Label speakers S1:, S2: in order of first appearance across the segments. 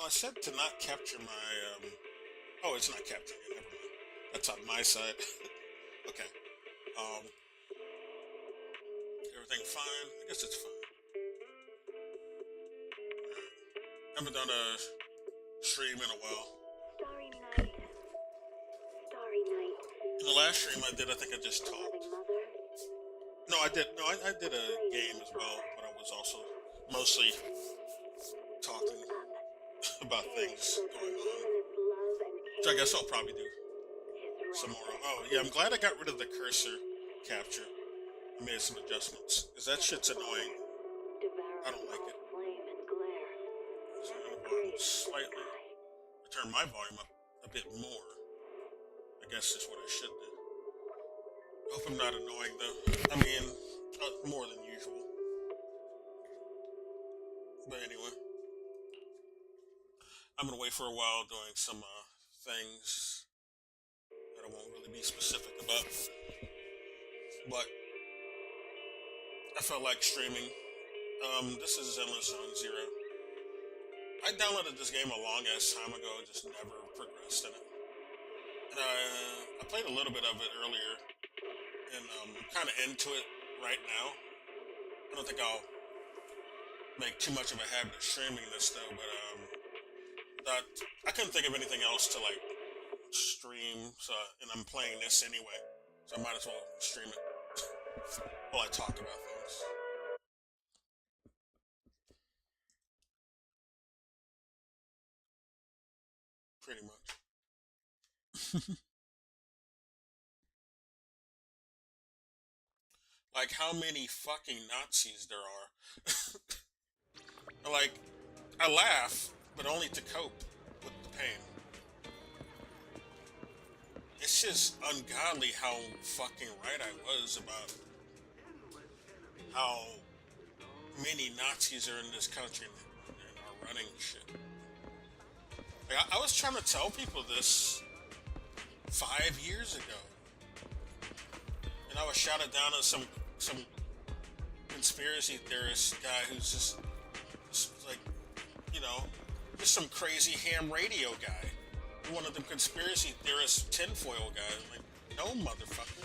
S1: I said to not capture my, oh, it's not capturing it, never mind. That's on my side. Okay. Um, everything fine? I guess it's fine. Haven't done a stream in a while.
S2: Starry night, starry night.
S1: In the last stream I did, I think I just
S2: The
S1: talked.
S2: loving mother,
S1: No, I did. No, I did a game as well, but I was also mostly talking
S2: up,
S1: about
S2: cherished
S1: things
S2: with
S1: going on.
S2: relentless love and
S1: Which I
S2: care.
S1: guess I'll probably do
S2: His
S1: some more.
S2: rapture,
S1: Oh, yeah, I'm glad I got rid of the cursor capture. I made some adjustments. Because that shit's annoying. I
S2: devouring
S1: don't like
S2: all
S1: it.
S2: flame and glare.
S1: So I'm
S2: His
S1: gonna go
S2: grace
S1: out slightly.
S2: sky.
S1: Turn my volume up a bit more. I guess is what I should do. Hope I'm not annoying though. I mean, more than usual. But anyway, I'm gonna wait for a while doing some things that I won't really be specific about. But I felt like streaming. This is Endless Zone Zero. I downloaded this game a long ass time ago, just never progressed in it. And I played a little bit of it earlier, and I'm kind of into it right now. I don't think I'll make too much of a habit of streaming this though, but that I couldn't think of anything else to like stream, so and I'm playing this anyway, so I might as well stream it while I talk about things. Pretty much. Like how many fucking Nazis there are. Like, I laugh, but only to cope with the pain. It's just ungodly how fucking right I was about how many Nazis are in this country and are running shit. Like, I was trying to tell people this 5 years ago, and I was shouted down as some conspiracy theorist guy who's just like, you know, just some crazy ham radio guy. One of them conspiracy theorist tinfoil guys. Like, no, motherfucker.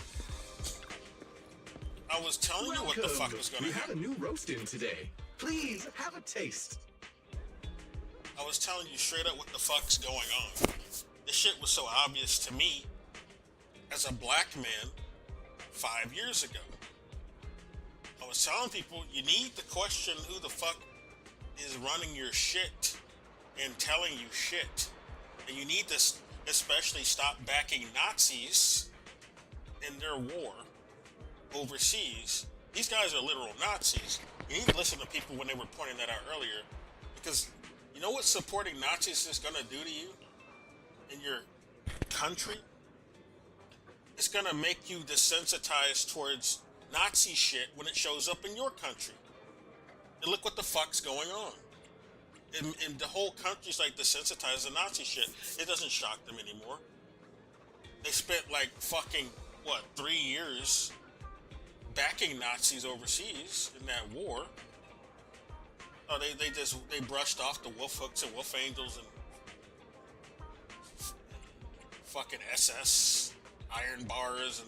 S1: I was telling you what the fuck was gonna
S3: We have a
S1: happen.
S3: new roast in today. Please have a taste.
S1: I was telling you straight up what the fuck's going on. This shit was so obvious to me as a black man 5 years ago. I was telling people you need to question who the fuck is running your shit and telling you shit. And you need to especially stop backing Nazis in their war overseas. These guys are literal Nazis. You need to listen to people when they were pointing that out earlier. Because you know what supporting Nazis is going to do to you in your country? It's going to make you desensitized towards Nazi shit when it shows up in your country. And look what the fuck's going on. And the whole country's like desensitized to Nazi shit. It doesn't shock them anymore. They spent like fucking, 3 years backing Nazis overseas in that war. Oh, they brushed off the wolf hooks and wolf angels and fucking SS iron bars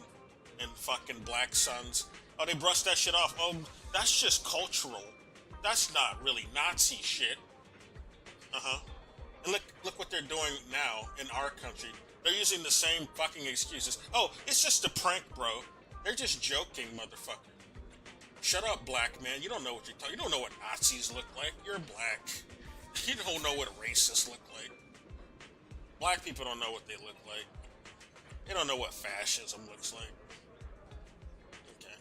S1: and fucking black suns. Oh, they brushed that shit off. Oh, that's just cultural. That's not really Nazi shit. And look what they're doing now in our country. They're using the same fucking excuses. Oh, it's just a prank, bro. They're just joking, motherfucker. Shut up, black man. You don't know what you're talking. You don't know what Nazis look like. You're black. You don't know what racists look like. Black people don't know what they look like. They don't know what fascism looks like. Okay.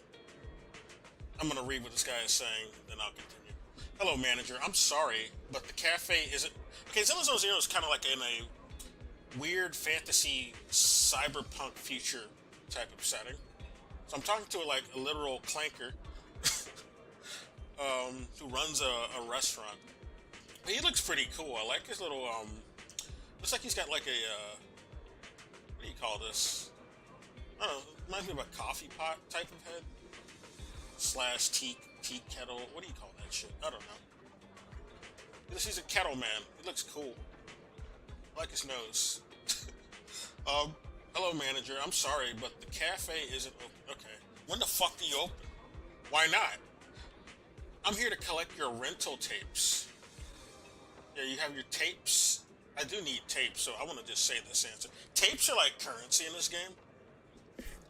S1: I'm gonna read what this guy is saying, then I'll continue. Hello, manager. I'm sorry, but the cafe isn't... Okay, Zone Zero is kind of like in a weird fantasy cyberpunk future type of setting. So I'm talking to like a literal clanker who runs a restaurant. He looks pretty cool. I like his little looks like he's got like a what do you call this? I don't know. Reminds me of a coffee pot type of head / tea kettle. What do you call that shit? I don't know. He's a kettle man. He looks cool. I like his nose. Hello, manager. I'm sorry, but the cafe isn't open. Okay. When the fuck do you open? Why not? I'm here to collect your rental tapes. Yeah, you have your tapes. I do need tapes, so I want to just say this answer. Tapes are like currency in this game.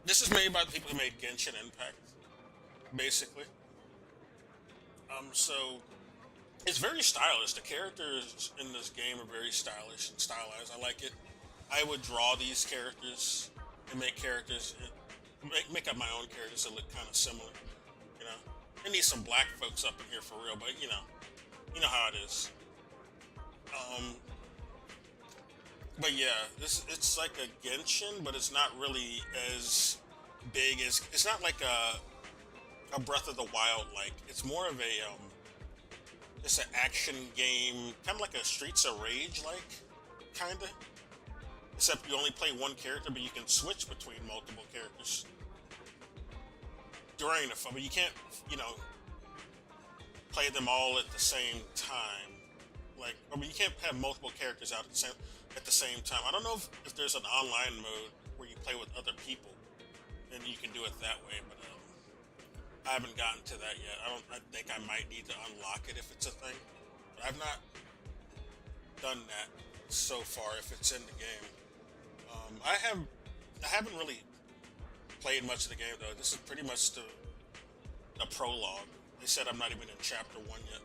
S1: This is made by the people who made Genshin Impact, basically. So it's very stylish. The characters in this game are very stylish and stylized. I like it. I would draw these characters and make characters, make up my own characters that look kind of similar. You know, I need some black folks up in here for real, but you know how it is. But yeah, it's like a Genshin, but it's not really as big as, it's not like a Breath of the Wild like. It's more of a it's an action game, kind of like a Streets of Rage like, kinda. Except you only play one character, but you can switch between multiple characters during the fun. But you can't, play them all at the same time. Like, I mean, you can't have multiple characters out at the same time. I don't know if there's an online mode where you play with other people, and you can do it that way. But I haven't gotten to that yet. I think I might need to unlock it if it's a thing. But I've not done that so far. If it's in the game, I haven't really played much of the game though. This is pretty much the prologue. They said I'm not even in chapter 1 yet.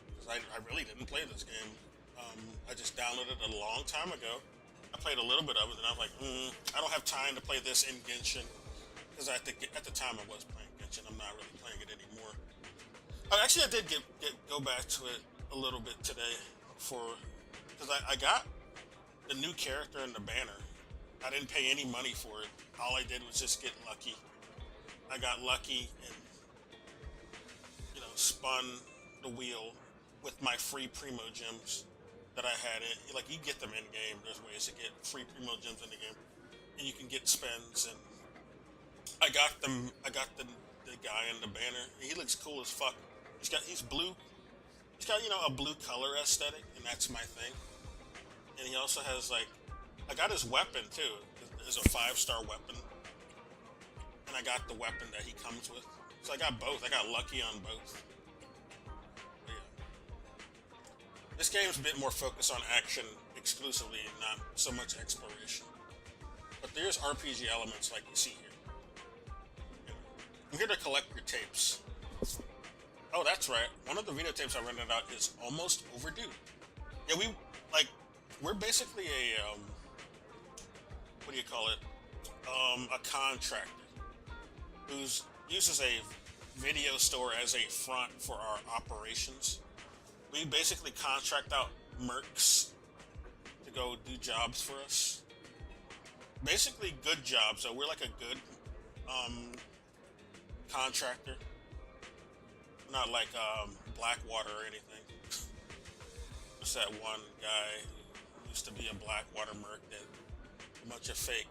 S1: Because I really didn't play this game. I just downloaded it a long time ago. I played a little bit of it, and I was like, I don't have time to play this in Genshin. Because at the time I was playing Genshin, I'm not really playing it anymore. Actually, I did go back to it a little bit today because I got the new character in the banner. I didn't pay any money for it. All I did was just get lucky. I got lucky and spun the wheel with my free Primo gems that I had. Like, you get them in game. There's ways to get free Primo gems in the game, and you can get spins. And I got them. I got the guy in the banner. He looks cool as fuck. He's blue. He's got a blue color aesthetic, and that's my thing. And he also has I got his weapon too. It's a 5-star weapon, and I got the weapon that he comes with. So I got both. I got lucky on both. But yeah. This game's a bit more focused on action exclusively, and not so much exploration. But there's RPG elements like you see here. I'm here to collect your tapes. Oh, that's right. One of the videotapes I rented out is almost overdue. Yeah, we're basically a what do you call it? A contractor who uses a video store as a front for our operations. We basically contract out mercs to go do jobs for us. Basically good jobs, so we're like a good contractor. Not like Blackwater or anything. Just that one guy who used to be a Blackwater merc that a bunch of fake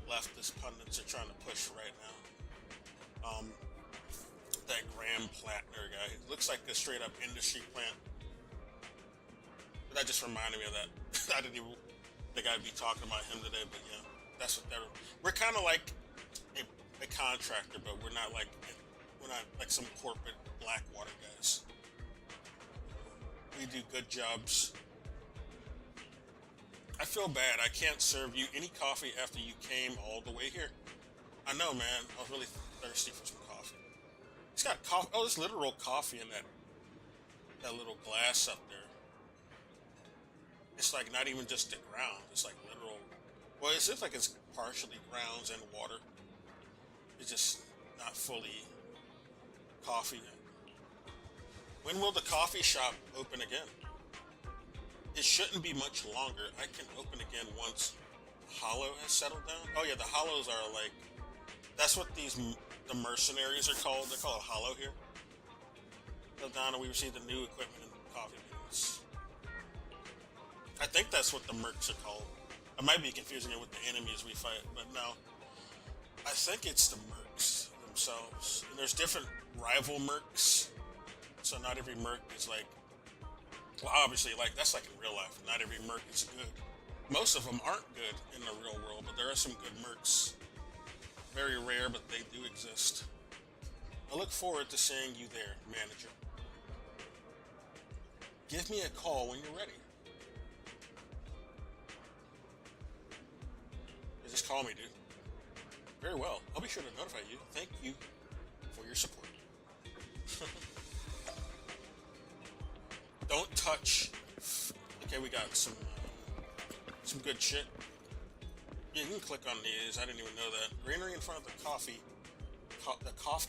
S1: leftist pundits are trying to push right now. That Graham Plattner guy. He looks like a straight up industry plant. But that just reminded me of that. I didn't even think I'd be talking about him today, but yeah, that's what we're kind of like a contractor, but we're not like some corporate Blackwater guys. We do good jobs. I feel bad. I can't serve you any coffee after you came all the way here. I know, man. I was really thirsty for some coffee. It's got coffee. Oh, there's literal coffee in that little glass up there. It's like not even just the ground. It's like literal. Well, it looks like it's partially grounds and water. It's just not fully coffee. When will the coffee shop open again? It shouldn't be much longer. I can open again once Hollow has settled down. Oh yeah, the Hollows are like, that's what the mercenaries are called. They're called Hollow here. So Donna, we received the new equipment and coffee beans. I think that's what the mercs are called. I might be confusing it with the enemies we fight, but no. I think it's the mercs themselves. And there's different rival mercs So not every merc is like, well, obviously, like that's like in real life. Not every merc is good. Most of them aren't good in the real world, but there are some good mercs. Very rare, but they do exist. I look forward to seeing you there, manager. Give me a call when you're ready. Yeah, just call me, dude. Very well. I'll be sure to notify you. Thank you for your support. Don't touch. Okay, we got some good shit. Yeah, you can click on these. I didn't even know that. Greenery in front of the the Cough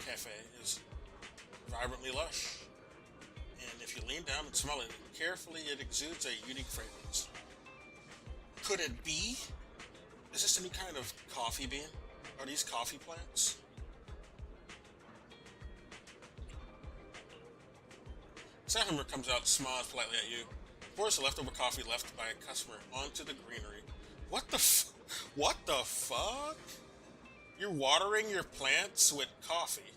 S1: Cafe is vibrantly lush. And if you lean down and smell it carefully, it exudes a unique fragrance. Could it be? Is this a new kind of coffee bean? Are these coffee plants? Sapphire comes out, smiles politely at you. Pours the leftover coffee left by a customer onto the greenery. What the fuck? You're watering your plants with coffee.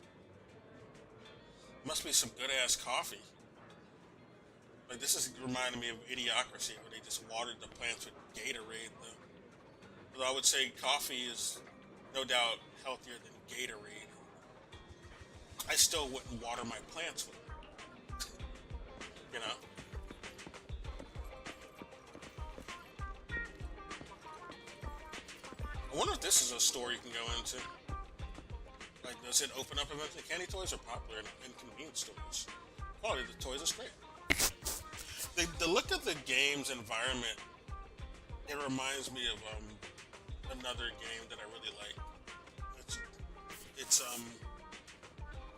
S1: Must be some good ass coffee. Like this is reminding me of Idiocracy, where they just watered the plants with Gatorade. Though I would say coffee is no doubt healthier than Gatorade. I still wouldn't water my plants with it. You know? I wonder if this is a store you can go into. Like, does it open up eventually? Candy toys are popular in convenience stores. Quality of the toys is great. The look of the game's environment, it reminds me of another game that I really like. It's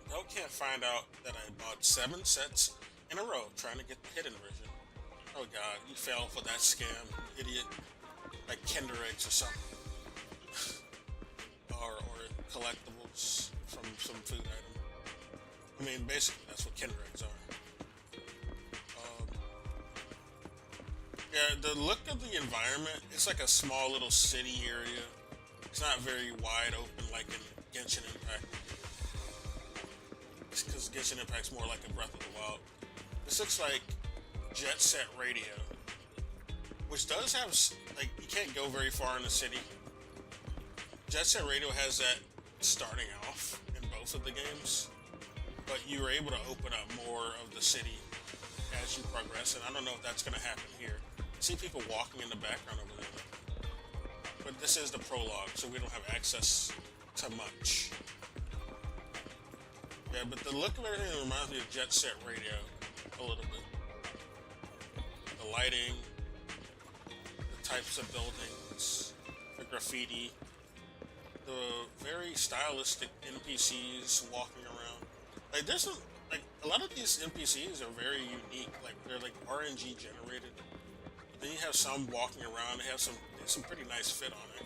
S1: I can't find out that I bought 7 sets in a row trying to get the hidden version. Oh god, you fell for that scam, idiot. Like Kinder Eggs or something. or collectibles from some food item. I mean, basically, that's what Kinder Eggs are. Yeah, the look of the environment, it's like a small little city area. It's not very wide open like in Genshin Impact. It's because Genshin Impact's more like a Breath of the Wild. This looks like Jet Set Radio, which does have, like, you can't go very far in the city. Jet Set Radio has that starting off in both of the games, but you were able to open up more of the city as you progress, and I don't know if that's going to happen here. I see people walking in the background over there, but this is the prologue, so we don't have access to much. Yeah, but the look of everything reminds me of Jet Set Radio a little bit. The lighting, the types of buildings, the graffiti, the very stylistic NPCs walking around. Like there's a lot of these NPCs are very unique. Like they're like RNG generated. Then you have some walking around. They have some pretty nice fit on it.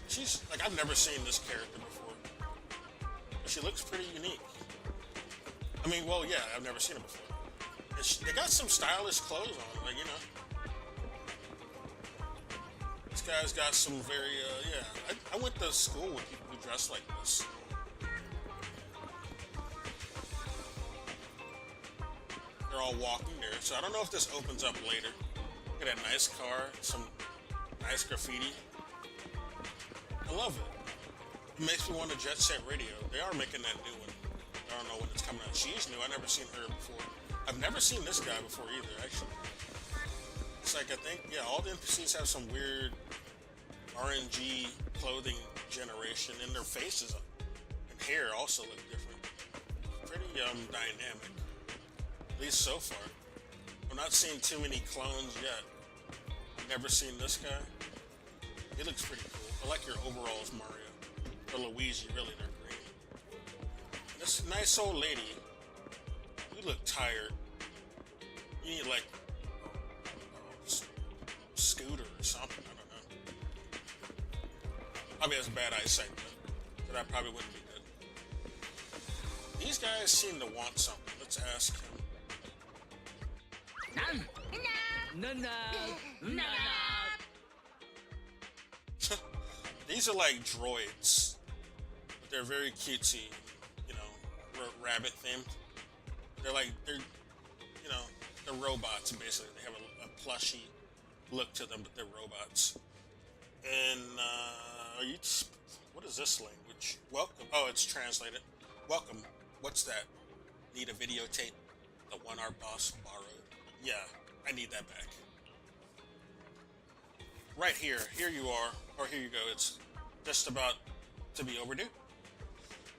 S1: She's like, I've never seen this character before. But she looks pretty unique. I mean, well, yeah, I've never seen her before. And they got some stylish clothes on, like, you know. This guy's got some very, yeah. I went to school with people who dress like this. They're all walking there, so I don't know if this opens up later. Look at that nice car, some nice graffiti. I love it. It makes me want to Jet Set Radio. They are making that new one. I don't know when it's coming out. She's new. I've never seen her before. I've never seen this guy before either, actually. It's like, I think, yeah, all the NPCs have some weird RNG clothing generation, and their faces and hair also look different. Pretty dynamic. At least so far. I'm not seeing too many clones yet. I've never seen this guy. He looks pretty cool. I like your overalls, Mario. Or Luigi, really, they're green. And this nice old lady, you look tired. You need like a scooter or something, I don't know. Probably has bad eyesight though, so that probably wouldn't be good. These guys seem to want something. Let's ask him. These are like droids, but they're very cutesy, you know, rabbit themed. They're they're robots basically. They have a plushy look to them, but they're robots. And what is this language? Welcome. Oh, it's translated. Welcome. What's that? Need a videotape? The one our boss borrowed. Yeah, I need that back. Right here. Here you are. Or here you go. It's just about to be overdue.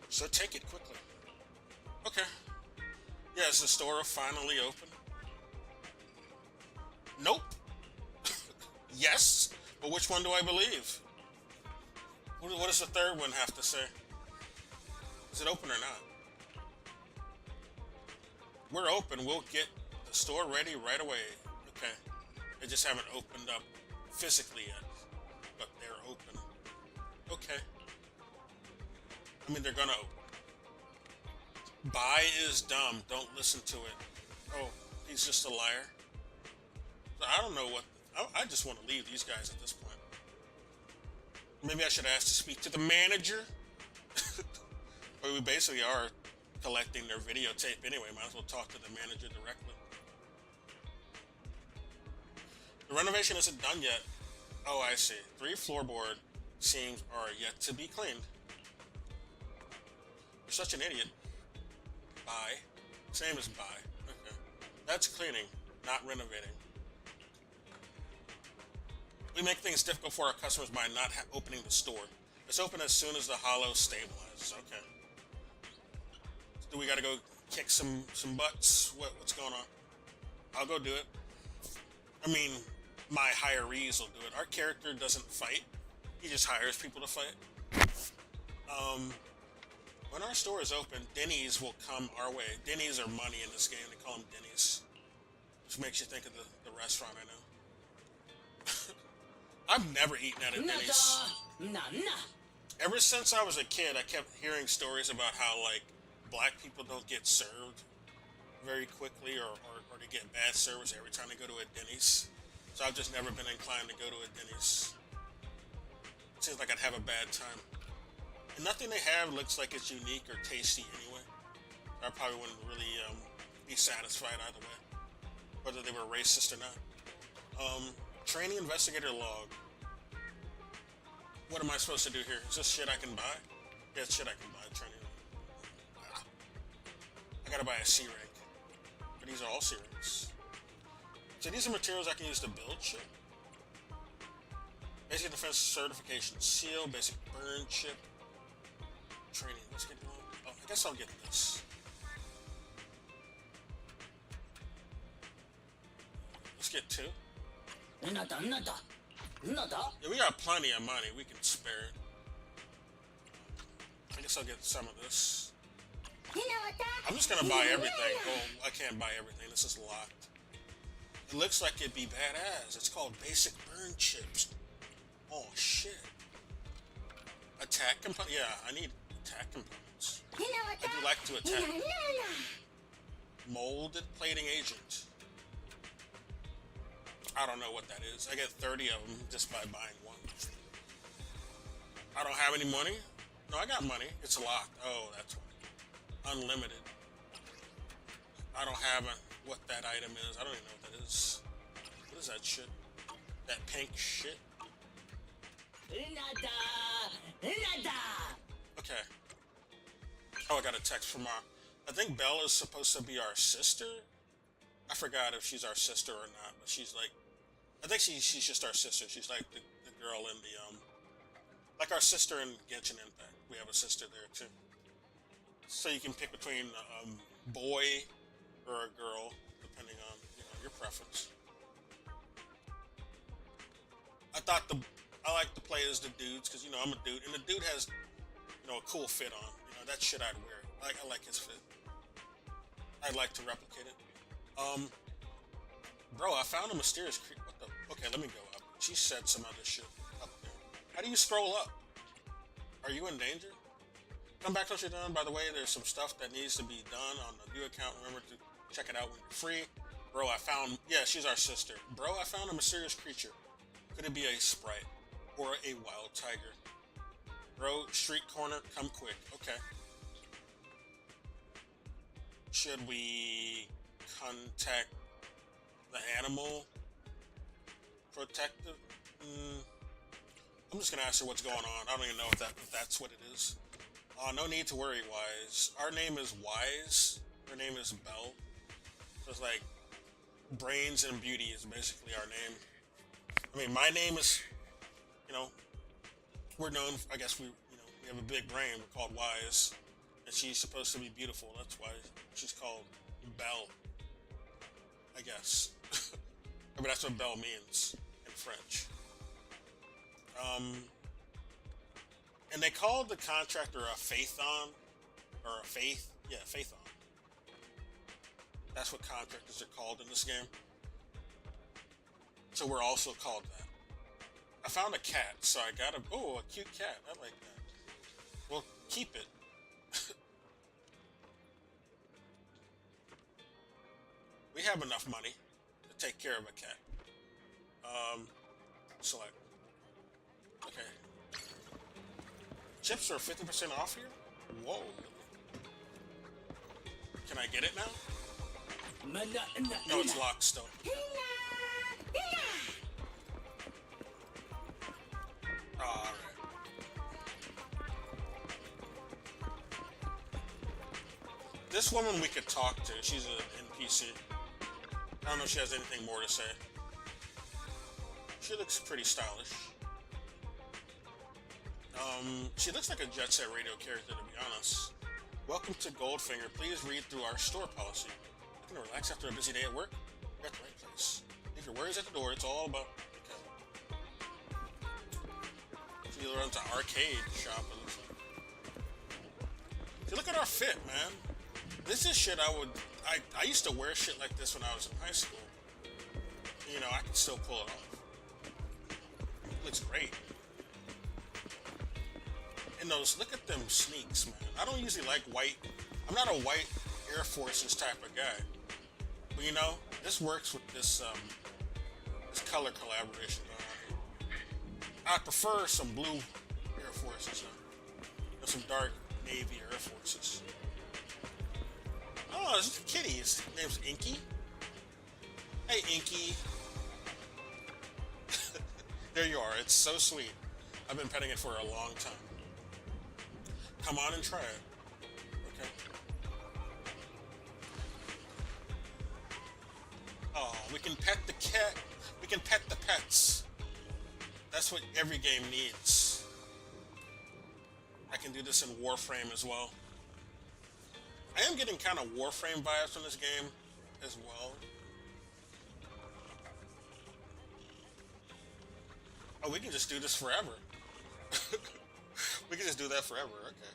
S1: So take it quickly. Okay. Yeah, is the store finally open? Nope. Yes, but which one do I believe? What does the third one have to say? Is it open or not? We're open. We'll get the store ready right away. Okay. They just haven't opened up physically yet, but they're open. Okay. I mean, they're gonna open. Buy is dumb. Don't listen to it. Oh, he's just a liar. So I don't know what. I just want to leave these guys at this point. Maybe I should ask to speak to the manager. But we basically are collecting their videotape anyway. Might as well talk to the manager directly. The renovation isn't done yet. Oh, I see. 3 floorboard seams are yet to be cleaned. You're such an idiot. Buy. Same as buy. Okay. That's cleaning, not renovating. We make things difficult for our customers by not opening the store. It's open as soon as the hollow stabilizes. Okay. Do we gotta go kick some butts? What's going on? I'll go do it. I mean, my hirees will do it. Our character doesn't fight. He just hires people to fight. When our store is open, Denny's will come our way. Denny's are money in this game. They call them Denny's. Which makes you think of the restaurant I know. I've never eaten at a Denny's. Ever since I was a kid, I kept hearing stories about how, like, black people don't get served very quickly or they get bad service every time they go to a Denny's. So I've just never been inclined to go to a Denny's. Seems like I'd have a bad time. And nothing they have looks like it's unique or tasty anyway. I probably wouldn't really be satisfied either way, whether they were racist or not. Training investigator log. What am I supposed to do here? Is this shit I can buy? Yeah, it's shit I can buy. Training. I gotta buy a C rank. But these are all C ranks. So these are materials I can use to build shit. Basic defense certification seal, basic burn chip. Training. Let's get going. Oh, I guess I'll get this. Let's get 2. Yeah, we got plenty of money. We can spare it. I guess I'll get some of this. I'm just gonna buy everything. Oh, I can't buy everything. This is locked. It looks like it'd be badass. It's called basic burn chips. Oh shit. Attack component. Yeah, I need attack components. I do like to attack. Molded plating agent. I don't know what that is. I get 30 of them just by buying one. I don't have any money. No, I got money. It's locked. Oh, that's why. Unlimited. I don't have what that item is. I don't even know what that is. What is that shit? That pink shit? Okay. Oh, I got a text from I think Belle is supposed to be our sister. I forgot if she's our sister or not, but she's like, I think she's just our sister. She's like the girl in the, like our sister in Genshin Impact. We have a sister there too. So you can pick between a boy or a girl, depending on, your preference. I like to play as the dudes, because, I'm a dude, and the dude has, a cool fit on. That shit I'd wear. I like his fit. I'd like to replicate it. Bro, I found a mysterious creature. What the? Okay, let me go up. She said some other shit up there. How do you scroll up? Are you in danger? Come back once you're done. By the way, there's some stuff that needs to be done on the new account. Remember to check it out when you're free. Bro, yeah, she's our sister. Bro, I found a mysterious creature. Could it be a sprite or a wild tiger? Bro, street corner, come quick. Okay. Should we contact the animal protective? I'm just gonna ask her what's going on. I don't even know if that's what it is. No need to worry, Wise. Our name is Wise. Her name is Belle. So it's like brains and beauty is basically our name. I mean, my name is, you know, we're known. I guess we have a big brain. We're called Wise, and she's supposed to be beautiful. That's why she's called Belle. I guess. I mean, that's what Belle means in French. And they called the contractor a Faithon, or a Faith. Yeah, Faithon. That's what contractors are called in this game. So we're also called that. I found a cat, so I got a cute cat. I like that. Well, keep it. We have enough money to take care of a cat. Select. Okay. Chips are 50% off here? Whoa. Can I get it now? No, it's locked still. Alright. This woman we could talk to. She's an NPC. I don't know if she has anything more to say. She looks pretty stylish. She looks like a Jet Set Radio character, to be honest. Welcome to Goldfinger. Please read through our store policy. Looking to relax after a busy day at work? You're at the right place. Leave your worries at the door. It's all about... Okay. She runs an arcade shop, it looks like. See, look at our fit, man. This is shit I used to wear shit like this when I was in high school. You know, I can still pull it off. It looks great. And those, look at them sneaks, man. I don't usually like white. I'm not a white Air Forces type of guy. But you know, this works with this color collaboration going on here. I prefer some blue Air Forces though. Or some dark navy Air Forces. Oh, this is a kitty. His name's Inky. Hey, Inky. There you are. It's so sweet. I've been petting it for a long time. Come on and try it. Okay. Oh, we can pet the cat. We can pet the pets. That's what every game needs. I can do this in Warframe as well. I am getting kind of Warframe vibes from this game as well. Oh, we can just do this forever. We can just do that forever, okay.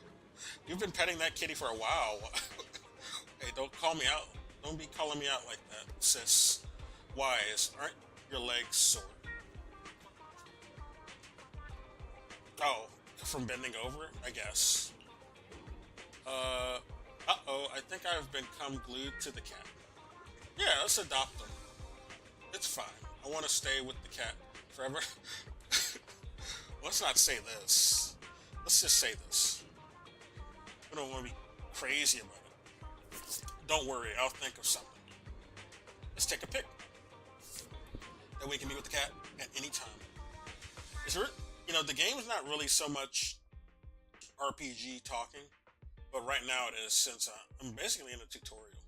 S1: You've been petting that kitty for a while. Hey, don't call me out. Don't be calling me out like that, sis. Wise, aren't your legs sore? Oh, from bending over, I guess. Uh-oh, I think I've become glued to the cat. Yeah, let's adopt him. It's fine. I want to stay with the cat forever. Let's not say this. Let's just say this. We don't want to be crazy about it. Don't worry, I'll think of something. Let's take a pic. That we can be with the cat at any time. Is there, you know, the game's not really so much RPG talking, but right now it is, since I'm basically in a tutorial.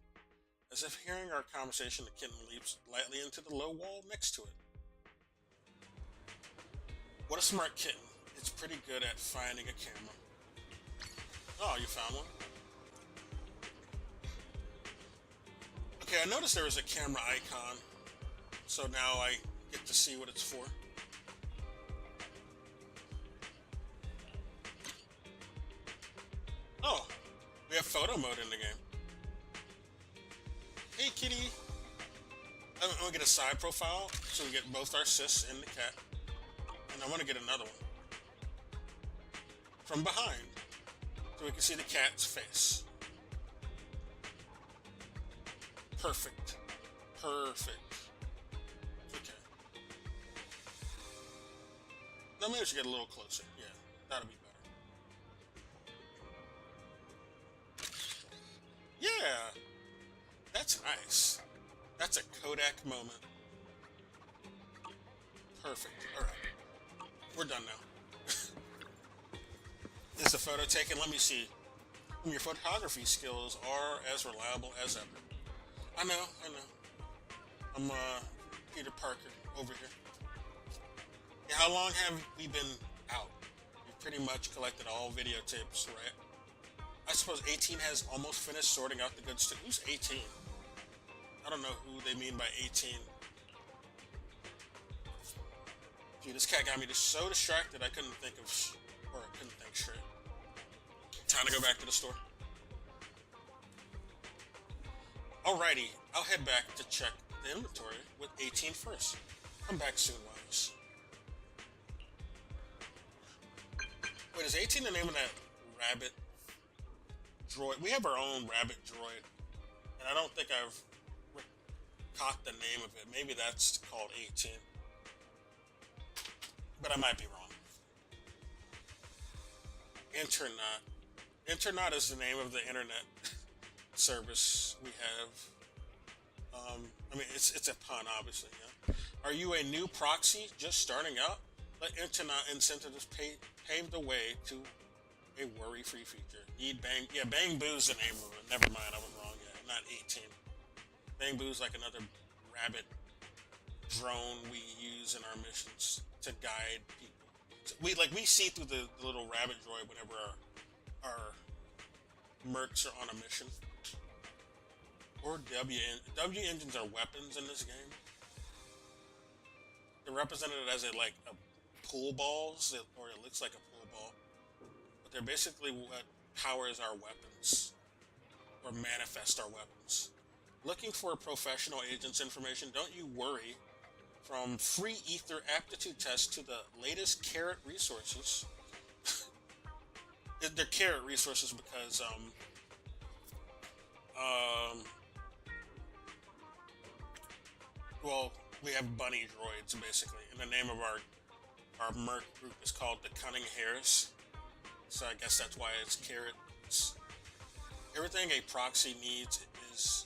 S1: As if hearing our conversation, the kitten leaps lightly into the low wall next to it. What a smart kitten. It's pretty good at finding a camera. Oh, you found one? Okay, I noticed there was a camera icon, so now I get to see what it's for. Oh, we have photo mode in the game. Hey, kitty. I'm gonna get a side profile so we get both our sis and the cat. And I want to get another one. From behind, so we can see the cat's face. Perfect. Perfect. Okay. Now maybe we should get a little closer. Yeah, that'll be better. Yeah! That's a Kodak moment. Perfect. Alright. We're done now. Is the photo taken? Let me see. Your photography skills are as reliable as ever. I know. I'm Peter Parker over here. Yeah, how long have we been out? We've pretty much collected all videotapes, right? I suppose 18 has almost finished sorting out the good stuff. Who's 18? I don't know who they mean by 18. Dude, this cat got me just so distracted I couldn't think of, or I couldn't think straight. Time to go back to the store. Alrighty, I'll head back to check the inventory with 18 first. Come back soon, Wise. Wait, is 18 the name of that rabbit droid? We have our own rabbit droid, and I don't think I've caught the name of it. Maybe that's called 18. But I might be wrong. Internet. Internet is the name of the internet service we have. I mean, it's a pun, obviously. Yeah? Are you a new proxy just starting out? Let internet incentives pave the way to a worry-free future. Need Bang? Yeah, Bang Boo's the name of it. Never mind, I was wrong. Yeah, not 18. Bang Boo's like another rabbit drone we use in our missions to guide people. So we see through the little rabbit droid whenever our mercs are on a mission. Or W engines are weapons in this game. They're represented as a pool balls, or it looks like a pool ball, but they're basically what powers our weapons, or manifest our weapons. Looking for professional agents' information? Don't you worry. From free ether aptitude tests to the latest carrot resources. They're carrot resources because well, we have bunny droids basically, and the name of our merc group is called the Cunning Hares. So I guess that's why it's carrots. Everything a proxy needs is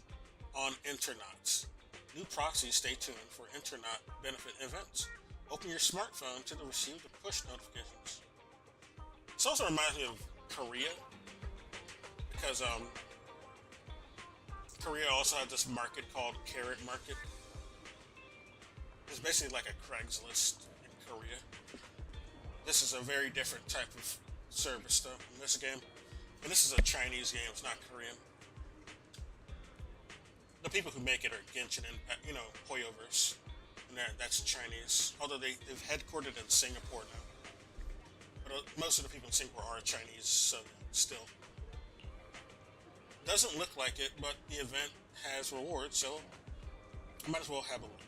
S1: on internets. New proxies, stay tuned for internet benefit events. Open your smartphone to receive the push notifications. This also reminds me of Korea, because Korea also had this market called Carrot Market. It's basically like a Craigslist in Korea. This is a very different type of service though in this game. And this is a Chinese game, it's not Korean. The people who make it are Genshin and, Hoyoverse. And that's Chinese. Although they've headquartered in Singapore now. But most of the people in Singapore are Chinese, so still. Doesn't look like it, but the event has rewards, so I might as well have a look.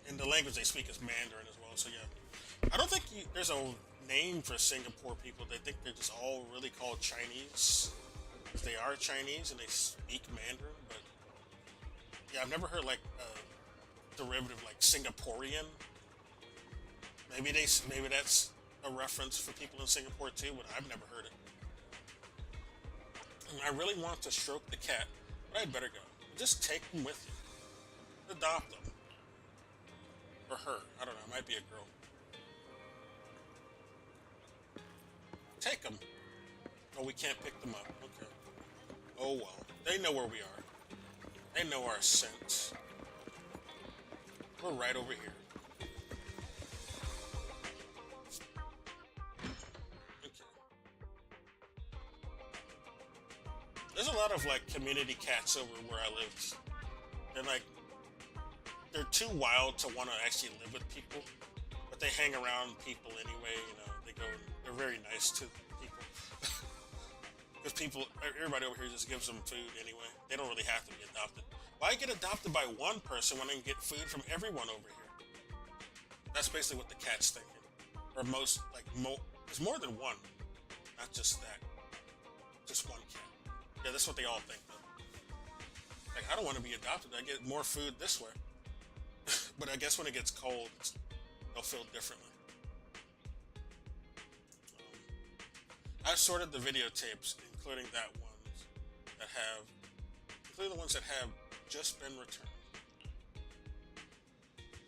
S1: And the language they speak is Mandarin as well, so yeah. I don't think there's a name for Singapore people. They think they're just all really called Chinese. They are Chinese and they speak Mandarin, but yeah, I've never heard a derivative like Singaporean. Maybe that's a reference for people in Singapore too, but I've never heard it. And I really want to stroke the cat, but I'd better go. Just take them with you. Adopt them. Or her. I don't know. It might be a girl. Take them. Oh, we can't pick them up. Okay. Oh well. They know where we are. They know our scent. We're right over here. Okay. There's a lot of community cats over where I live. They're too wild to want to actually live with people, but they hang around people anyway. They're very nice to people. Because everybody over here just gives them food anyway. They don't really have to be adopted. Why get adopted by one person when I can get food from everyone over here? That's basically what the cat's thinking. Or there's more than one. Not just that. Just one cat. Yeah, that's what they all think though. I don't want to be adopted. I get more food this way. But I guess when it gets cold, they'll feel differently. I've sorted the videotapes, including the ones that have just been returned.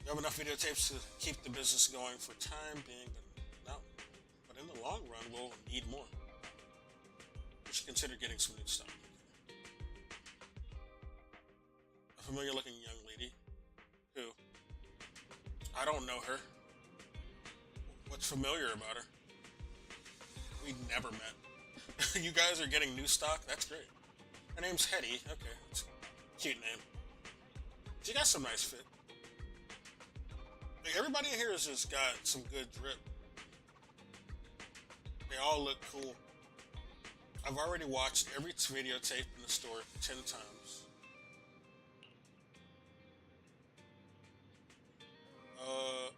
S1: You have enough videotapes to keep the business going for time being, but no. But in the long run, we'll need more. You should consider getting some new stuff. A familiar looking young lady. Who? I don't know her. What's familiar about her? We never met. You guys are getting new stock? That's great. Her name's Hetty. Okay, that's a cute name. She got some nice fit. Like, everybody in here has just got some good drip. They all look cool. I've already watched every videotape in the store 10 times.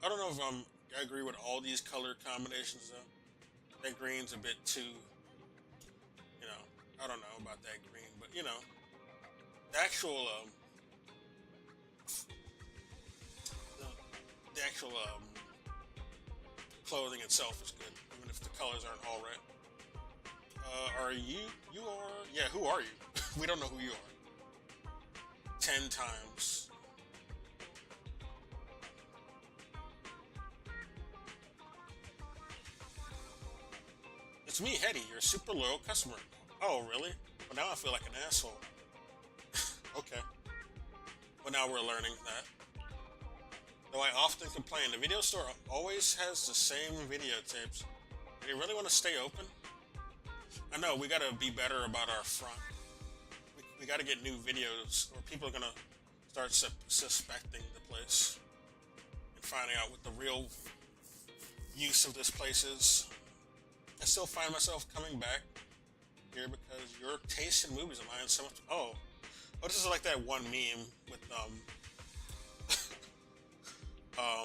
S1: I don't know if I agree with all these color combinations though. That green's a bit too, I don't know about that green, but the actual, the actual clothing itself is good, even if the colors aren't all right. Are you? You are? Yeah, who are you? We don't know who you are. 10 times. It's me, Hetty, your super loyal customer. Oh, really? Well, now I feel like an asshole. Okay. Well, now we're learning that. Though I often complain, the video store always has the same videotapes. Do they really want to stay open? I know, we gotta be better about our front. We gotta get new videos, or people are gonna start suspecting the place and finding out what the real use of this place is. I still find myself coming back here because your taste in movies aligns so much. Oh, this is like that one meme with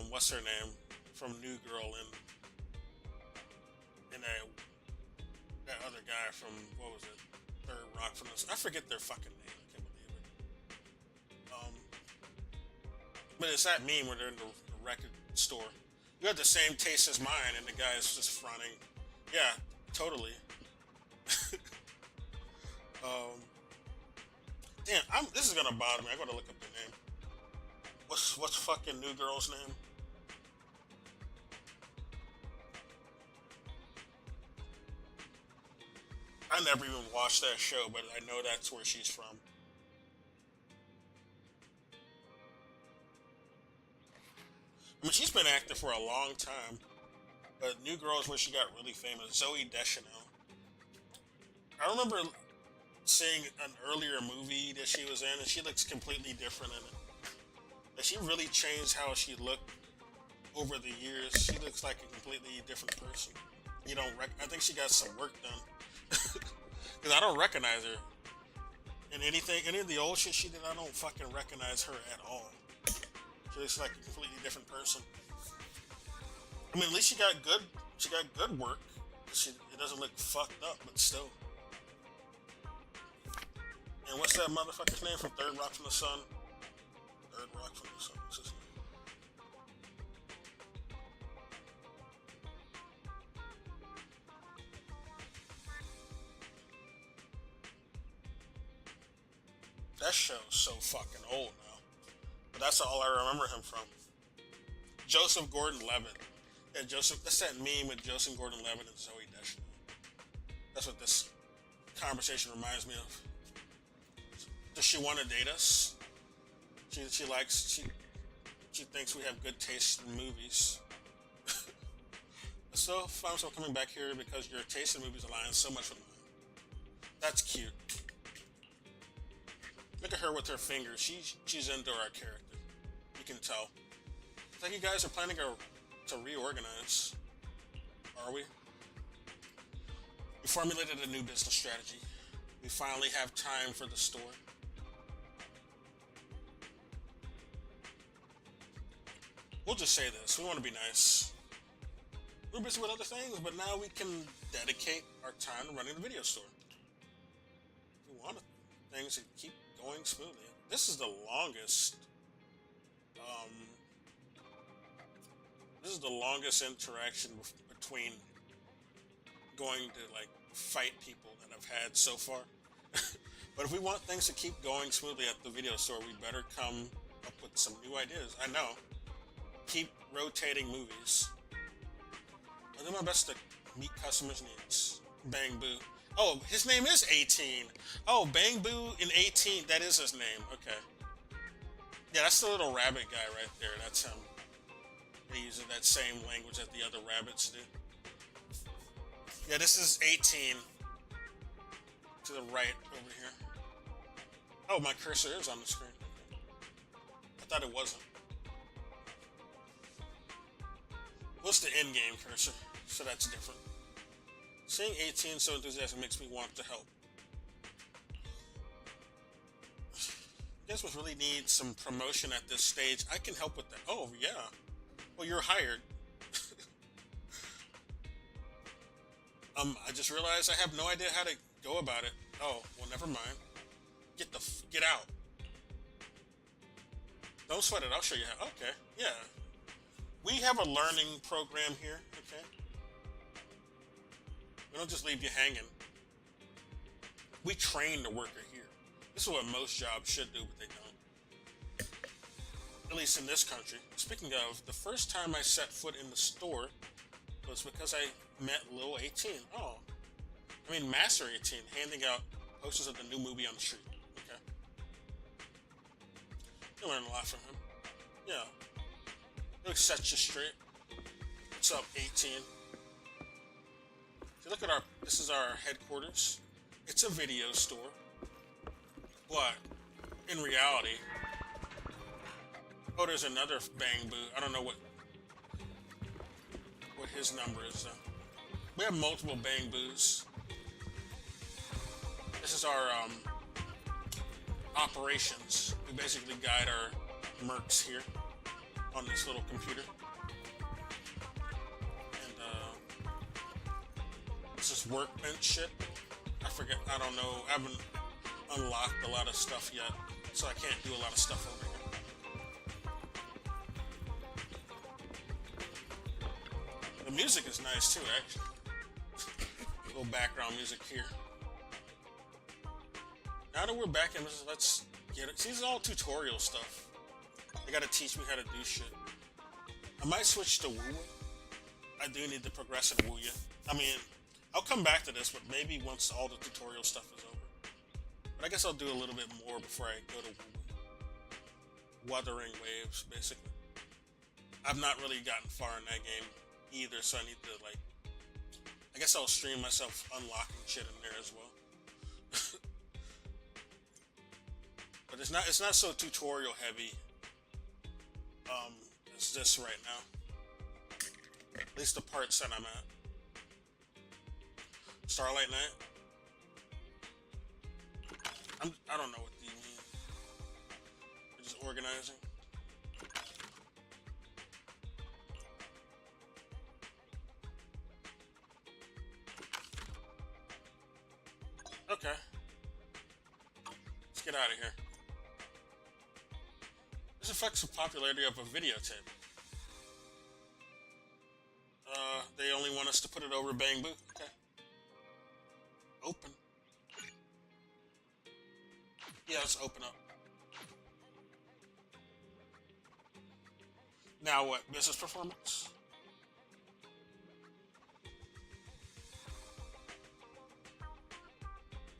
S1: what's her name from New Girl and that other guy from what was it? Third Rock from this. I forget their fucking name. I can't believe it. But it's that meme where they're in the record store. You have the same taste as mine, and the guy is just fronting. Yeah, totally. Damn, this is gonna bother me. I gotta look up the name. What's fucking New Girl's name? I never even watched that show, but I know that's where she's from. I mean, she's been active for a long time. But New Girl is where she got really famous. Zooey Deschanel. I remember seeing an earlier movie that she was in, and she looks completely different in it. Like, she really changed how she looked over the years. She looks like a completely different person. I think she got some work done. Because I don't recognize her. In any of the old shit she did, I don't fucking recognize her at all. She looks like a completely different person. I mean, at least she got good work. It doesn't look fucked up, but still. And what's that motherfucker's name from Third Rock from the Sun? Third Rock from the Sun. What's his name? That show's so fucking old now. But that's all I remember him from. Joseph Gordon-Levitt. Yeah, that's that meme with Joseph Gordon-Levitt and Zooey Deschanel. That's what this conversation reminds me of. Does she want to date us? She thinks we have good taste in movies. So I find myself coming back here because your taste in movies aligns so much with mine. That's cute. Look at her with her fingers. She's into our character. You can tell. It's like you guys are planning to reorganize. Are we? We formulated a new business strategy. We finally have time for the store. We'll just say this. We want to be nice. We're busy with other things, but now we can dedicate our time to running the video store. We want things to keep going smoothly. This is the longest interaction between going to like fight people that I've had so far. But if we want things to keep going smoothly at the video store, we better come up with some new ideas. I know. keep rotating movies. I'll do my best to meet customers' needs. Bang Boo. Oh, his name is 18. Oh, Bang Boo in 18. That is his name. Okay. Yeah, that's the little rabbit guy right there. That's him. He uses that same language that the other rabbits do. Yeah, this is 18. To the right over here. Oh, my cursor is on the screen. Okay. I thought it wasn't. What's the in-game cursor? So that's different. Seeing 18 so enthusiastic makes me want to help. You guys would really need some promotion at this stage. I can help with that. Oh, yeah. Well, you're hired. I just realized I have no idea how to go about it. Oh, well, never mind. Get out. Don't sweat it. I'll show you how. Okay, yeah. We have a learning program here, okay? We don't just leave you hanging. We train the worker here. This is what most jobs should do, but they don't. At least in this country. Speaking of, the first time I set foot in the store was because I met Lil 18. Oh. I mean, Master 18, handing out posters of the new movie on the street. Okay. You learn a lot from him. Yeah. He'll set you straight. What's up, 18? So look at this is our headquarters. It's a video store. But, in reality, oh, there's another Bang Boo. I don't know what his number is, though. We have multiple Bang Boos. This is our operations. We basically guide our mercs here on this little computer. And this is workbench shit. I don't know. I haven't unlocked a lot of stuff yet, so I can't do a lot of stuff over here. The music is nice too, actually. A little background music here. Now that we're back in this, let's get it. See, this is all tutorial stuff. They gotta teach me how to do shit. I might switch to Wuya. I do need to progress in Wuya. I mean, I'll come back to this, but maybe once all the tutorial stuff is over. But I guess I'll do a little bit more before I go to Wuya. Wuthering Waves, basically. I've not really gotten far in that game either, so I need to, like... I guess I'll stream myself unlocking shit in there as well. But it's not so tutorial heavy as this right now. At least the parts that I'm at. Starlight Night. I don't know what you mean. We're just organizing. Okay. Let's get out of here. This affects the popularity of a videotape. They only want us to put it over Bang Boo. Okay. Open. Yeah, let's open up. Now what? Business performance?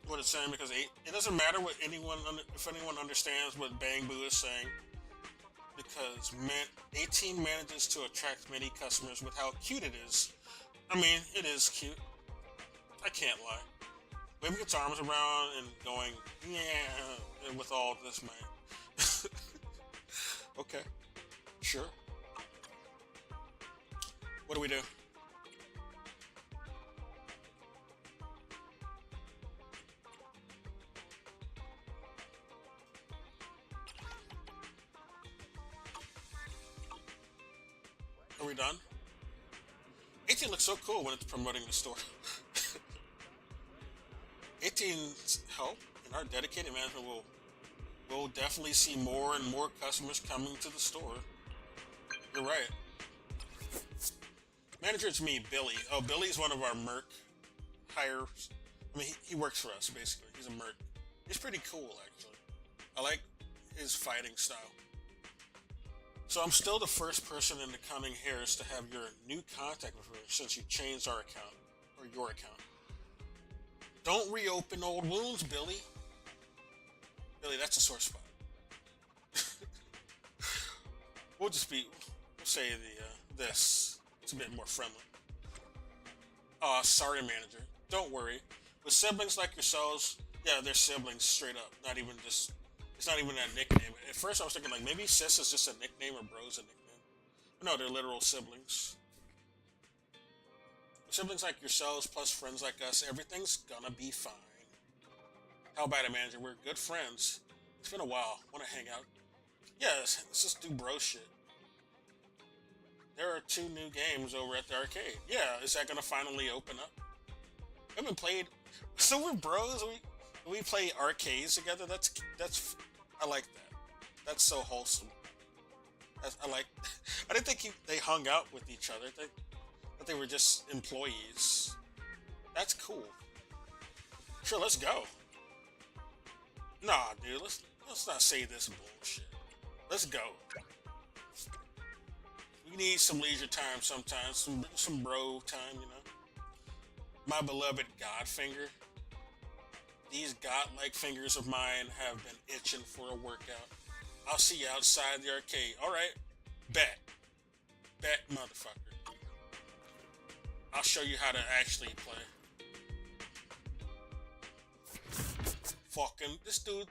S1: What it's saying, because it doesn't matter what if anyone understands what Bang Boo is saying, because 18 manages to attract many customers with how cute it is. I mean, it is cute. I can't lie. Waving its arms around and going, yeah, with all this might. Okay, sure. What do we do? Are we done? 18 looks so cool when it's promoting the store. 18's help and our dedicated management will definitely see more and more customers coming to the store. You're right. Manager, it's me, Billy. Oh, Billy's one of our merc hires. I mean, he works for us, basically. He's a merc. He's pretty cool, actually. I like his fighting style. So I'm still the first person in the Cunning Hairs to have your new contact information since you changed our account or your account. Don't reopen old wounds, Billy. Billy, that's a sore spot. We'll say this. It's a bit more friendly. Aw, sorry, manager. Don't worry. With siblings like yourselves, yeah, they're siblings straight up. Not even just, it's not even a nickname. At first I was thinking like maybe sis is just a nickname or bro's a nickname. But no, they're literal siblings. Siblings like yourselves plus friends like us, everything's gonna be fine. How about it, manager? We're good friends. It's been a while. Wanna hang out? Yeah, let's just do bro shit. There are 2 new games over at the arcade. Yeah, is that gonna finally open up? We haven't played. So we're bros. We play arcades together. That's. I like that. That's so wholesome. I like. I didn't think they hung out with each other. That they were just employees. That's cool. Sure, let's go. Nah, dude. Let's not say this bullshit. Let's go. We need some leisure time sometimes, some bro time, you know. My beloved Godfinger. These godlike fingers of mine have been itching for a workout. I'll see you outside the arcade. Alright. Bet. Bet, motherfucker. I'll show you how to actually play. Fucking, this dude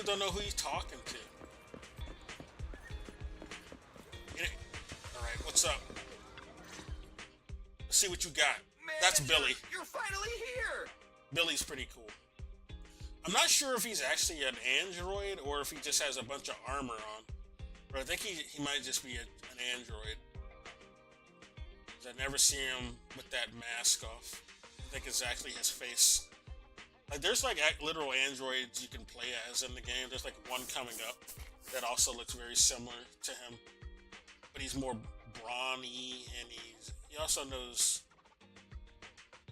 S1: don't know who he's talking to. Alright, what's up? Let's see what you got. That's Billy.
S3: You're finally here!
S1: Billy's pretty cool. I'm not sure if he's actually an android or if he just has a bunch of armor on. But I think he might just be an android. 'Cause I never see him with that mask off. I think it's actually his face. Like, there's like literal androids you can play as in the game. There's like one coming up that also looks very similar to him. But he's more brawny and he also knows.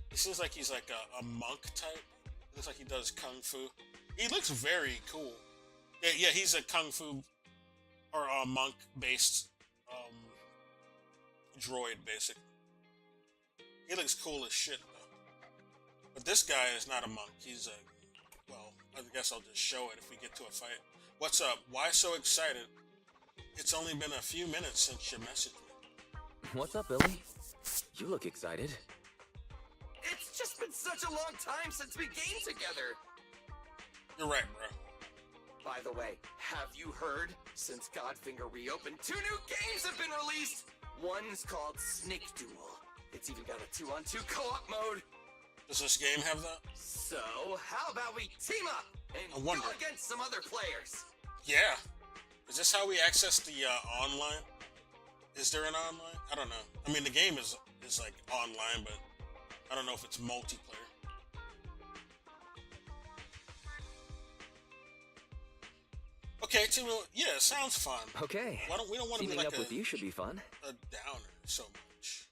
S1: He seems like he's like a monk type. Looks like he does kung fu. He looks very cool. Yeah, he's a kung fu or a monk based droid basically. He looks cool as shit though. But this guy is not a monk. He's well, I guess I'll just show it if we get to a fight. What's up? Why so excited? It's only been a few minutes since you messaged me.
S4: What's up, Billy? You look excited.
S3: It's just been such a long time since we gamed together.
S1: You're right, bro.
S3: By the way, have you heard? Since Godfinger reopened, 2 new games have been released. One's called Snake Duel. It's even got a 2-on-2 co-op mode.
S1: Does this game have that?
S3: So, how about we team up and go against some other players?
S1: Yeah. Is this how we access the online? Is there an online? I don't know. I mean, the game is like online, but I don't know if it's multiplayer. Okay, team. Yeah, sounds fun.
S4: Okay.
S1: We don't want to be
S4: Teaming
S1: like
S4: up with you should be fun.
S1: a downer so much.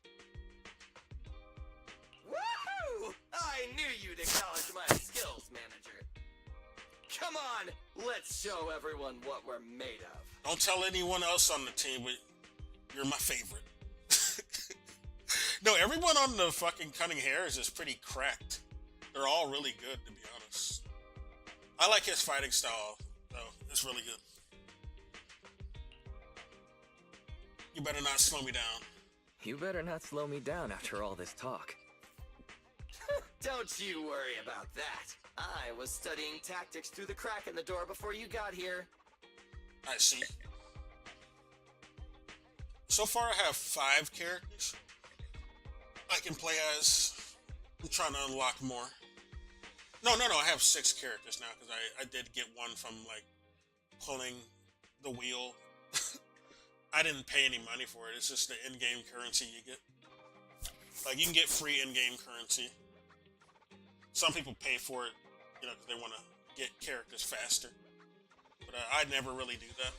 S3: Woohoo! I knew you'd acknowledge my skills, manager. Come on, let's show everyone what we're made of.
S1: Don't tell anyone else on the team, but you're my favorite. No, everyone on the fucking Cunning Hairs is pretty cracked. They're all really good, to be honest. I like his fighting style, though. It's really good. You better not slow me down.
S4: You better not slow me down after all this talk.
S3: Don't you worry about that. I was studying tactics through the crack in the door before you got here.
S1: I see. So far, I have 5 characters I can play as. I'm trying to unlock more. No, I have 6 characters now, because I did get one from, like, pulling the wheel. I didn't pay any money for it. It's just the in-game currency you get. Like, you can get free in-game currency. Some people pay for it, you know, because they want to get characters faster. But I'd never really do that.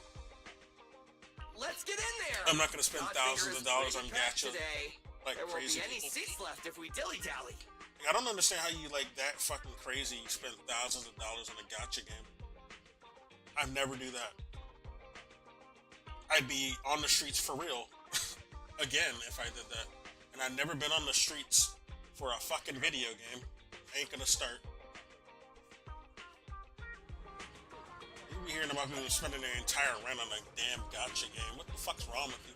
S3: Let's get in there!
S1: I'm not going to spend thousands of dollars on gacha
S3: today.
S1: like
S3: There won't
S1: crazy
S3: be any
S1: people.
S3: seats left if we dilly-dally.
S1: I don't understand how you, like, that fucking crazy you spend thousands of dollars on a gacha game. I'd never do that. I'd be on the streets for real again if I did that. And I've never been on the streets for a fucking video game. Ain't gonna start. You be hearing about people spending their entire rent on a damn gacha game. What the fuck's wrong with you?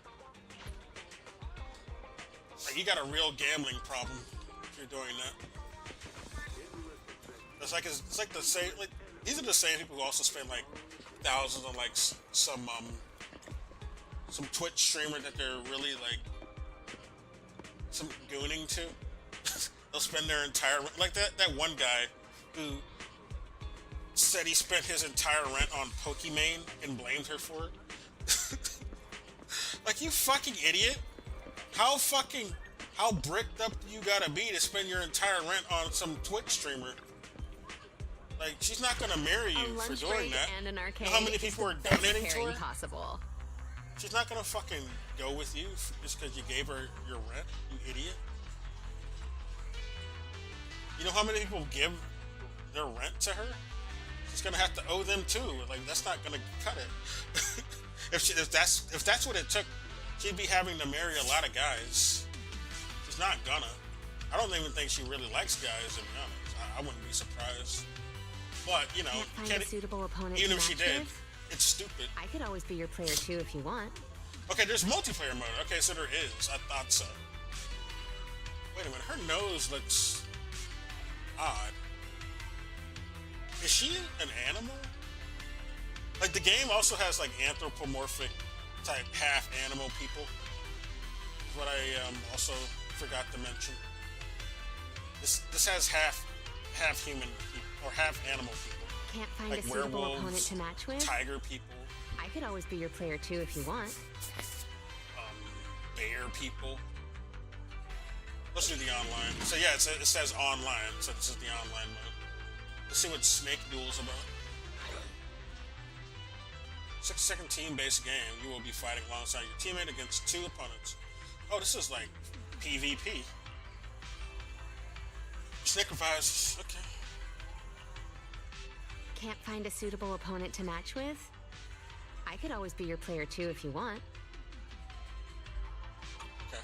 S1: Like, you got a real gambling problem if you're doing that. It's like the same, like, these are the same people who also spend like thousands on like some Twitch streamer that they're really like some gooning to. They'll spend their entire, like that one guy who said he spent his entire rent on Pokimane and blamed her for it. Like, you fucking idiot. How bricked up you gotta be to spend your entire rent on some Twitch streamer? Like, she's not gonna marry you for doing that.
S5: And an arcade,
S1: you know how many people are donating to her?
S5: Possible.
S1: She's not gonna fucking go with you just because you gave her your rent, you idiot. You know how many people give their rent to her? She's gonna have to owe them too. Like, that's not gonna cut it. if that's what it took, she'd be having to marry a lot of guys. She's not gonna. I don't even think she really likes guys, to be honest. I wouldn't be surprised. But, you know,
S5: Can't find a suitable opponent
S1: even
S5: to
S1: if she
S5: match
S1: did,
S5: with?
S1: it's stupid.
S5: I could always be your player too if you want.
S1: Okay, there's multiplayer mode. Okay, so there is. I thought so. Wait a minute, her nose looks odd. Is she an animal? Like, the game also has like anthropomorphic type half animal people. Is what I also forgot to mention. This has half human people or half animal people.
S5: Can't find
S1: Like
S5: a suitable
S1: werewolves,
S5: opponent to match with?
S1: tiger people,
S5: I could always be your player too if you want.
S1: bear people. Let's do the online. So yeah, it says online, so this is the online mode. Let's see what Snake Duel's about. 6-second team-based game. You will be fighting alongside your teammate against 2 opponents. Oh, this is like PvP. Snake revives. Okay.
S5: Can't find a suitable opponent to match with? I could always be your player too if you want.
S1: Okay.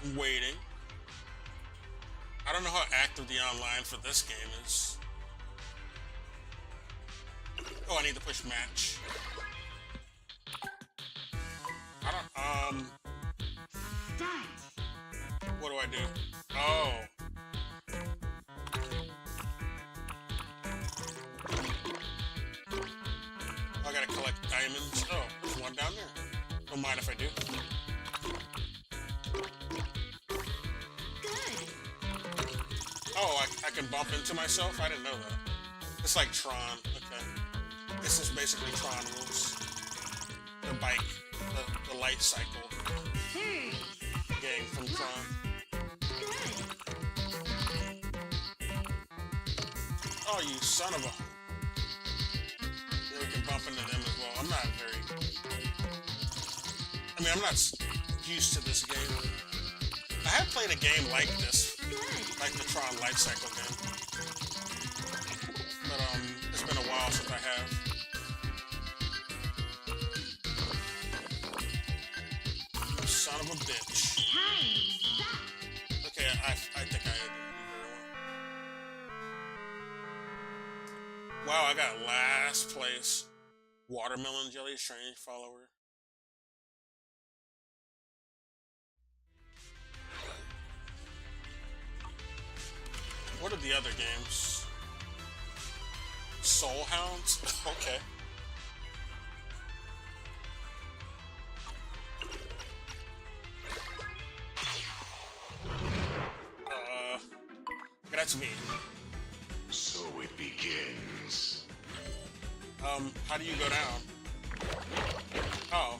S1: I'm waiting. I don't know how active the online for this game is. Oh, I need to push match. I don't, what do I do? Oh. I gotta collect diamonds. Oh, there's one down there. Don't mind if I do. Oh, I can bump into myself? I didn't know that. It's like Tron. Okay. This is basically Tron rules. The bike. The light cycle. Game from Tron. Oh, you son of a... Yeah, we can bump into them as well. I'm not used to this game. I have played a game like this, like the Tron life cycle game. But, it's been a while since I have. You son of a bitch. Okay, I think I did very well. Wow, I got last place. Watermelon Jelly, strange follower. What are the other games? Soul Hounds? Okay. That's me.
S6: So it begins.
S1: How do you go down? Oh.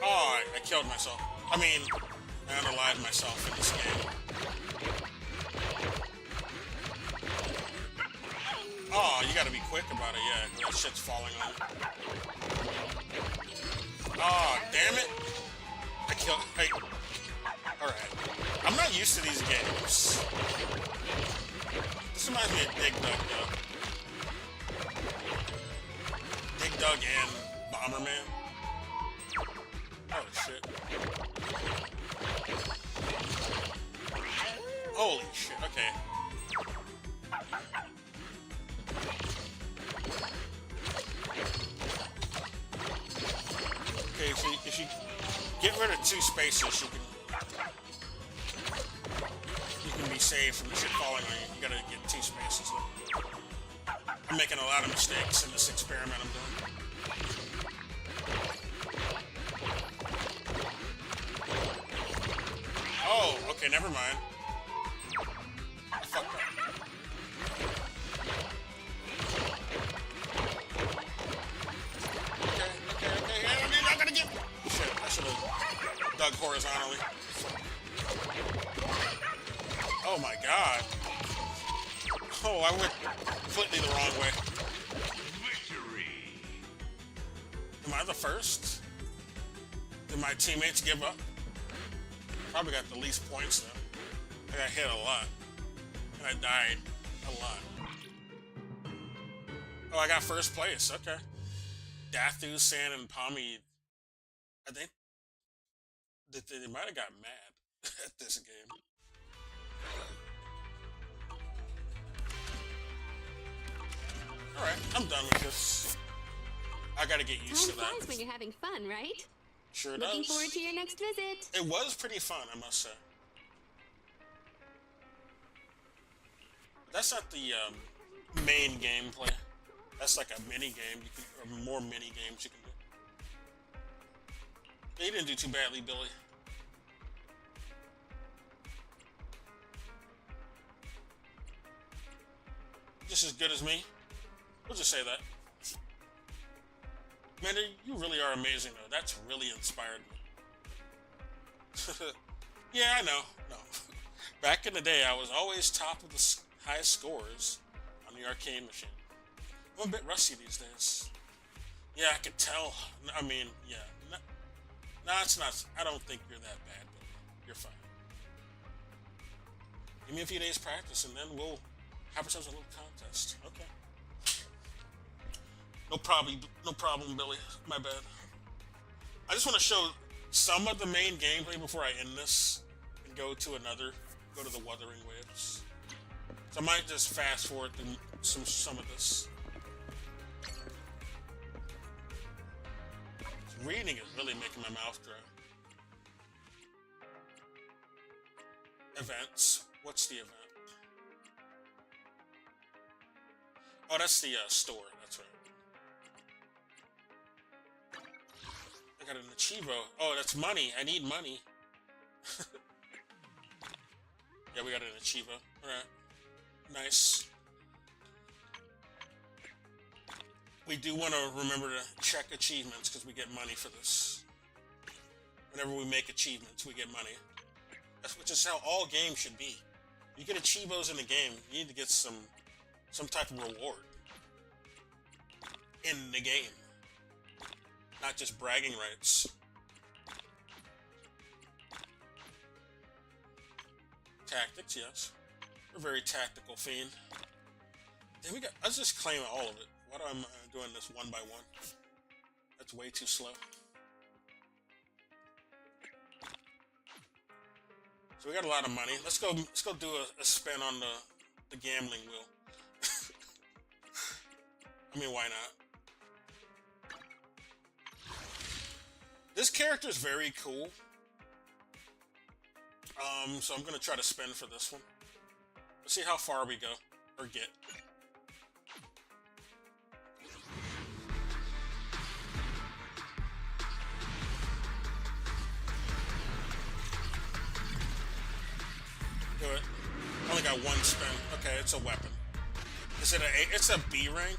S1: Oh, I killed myself. I mean, I unalived myself in this game. Oh, you gotta be quick about it, yeah. That shit's falling on. Oh, damn it. I Alright. I'm not used to these games. This reminds me of Dig Dug, though. Dig Dug and Bomberman. Oh, shit. Holy shit, okay. Okay, so if you get rid of 2 spaces, you can be saved from the shit falling on you. You gotta get 2 spaces. I'm making a lot of mistakes in this experiment I'm doing. Oh, okay, never mind. I fucked up. Okay. You're not gonna get. Shit, I should have dug horizontally. Oh my god. Oh, I went completely the wrong way.
S6: Victory.
S1: Am I the first? Did my teammates give up? Probably got the least points though. I got hit a lot. And I died a lot. Oh, I got first place. Okay. Dathu, San, and Pommy. I think they might have got mad at this game. Alright, I'm done with this. I gotta get used to
S5: Time
S1: that.
S5: flies when you're having fun, right?
S1: Sure does.
S5: Looking forward to your next visit.
S1: It was pretty fun, I must say. That's not the main gameplay. That's like a mini game. Or more mini games you can do. Yeah, you didn't do too badly, Billy. Just as good as me. We'll just say that. Man, you really are amazing, though. That's really inspired me. Yeah, I know. No. Back in the day, I was always top of the highest scores on the arcade machine. I'm a bit rusty these days. Yeah, I could tell. I mean, yeah. No, it's not. I don't think you're that bad, but you're fine. Give me a few days practice, and then we'll have ourselves a little contest. Okay. No problem, Billy. My bad. I just want to show some of the main gameplay before I end this and go to the Wuthering Waves. So I might just fast forward through some of this. Reading is really making my mouth dry. Events. What's the event? Oh, that's the store. That's right. I got an Achievo. Oh, that's money. I need money. Yeah, we got an Achievo. Alright. Nice. We do want to remember to check achievements because we get money for this. Whenever we make achievements, we get money. Which is how all games should be. You get Achievos in the game, you need to get some type of reward in the game. Not just bragging rights. Tactics, yes. We're a very tactical fiend. Then let's just claim all of it. Why do I doing this one by one? That's way too slow. So we got a lot of money. Let's go do a spin on the gambling wheel. I mean, why not? This character is very cool. So I'm gonna try to spin for this one. Let's see how far we go or get. Do it. Only got one spin. Okay, it's a weapon. Is it it's a B rank?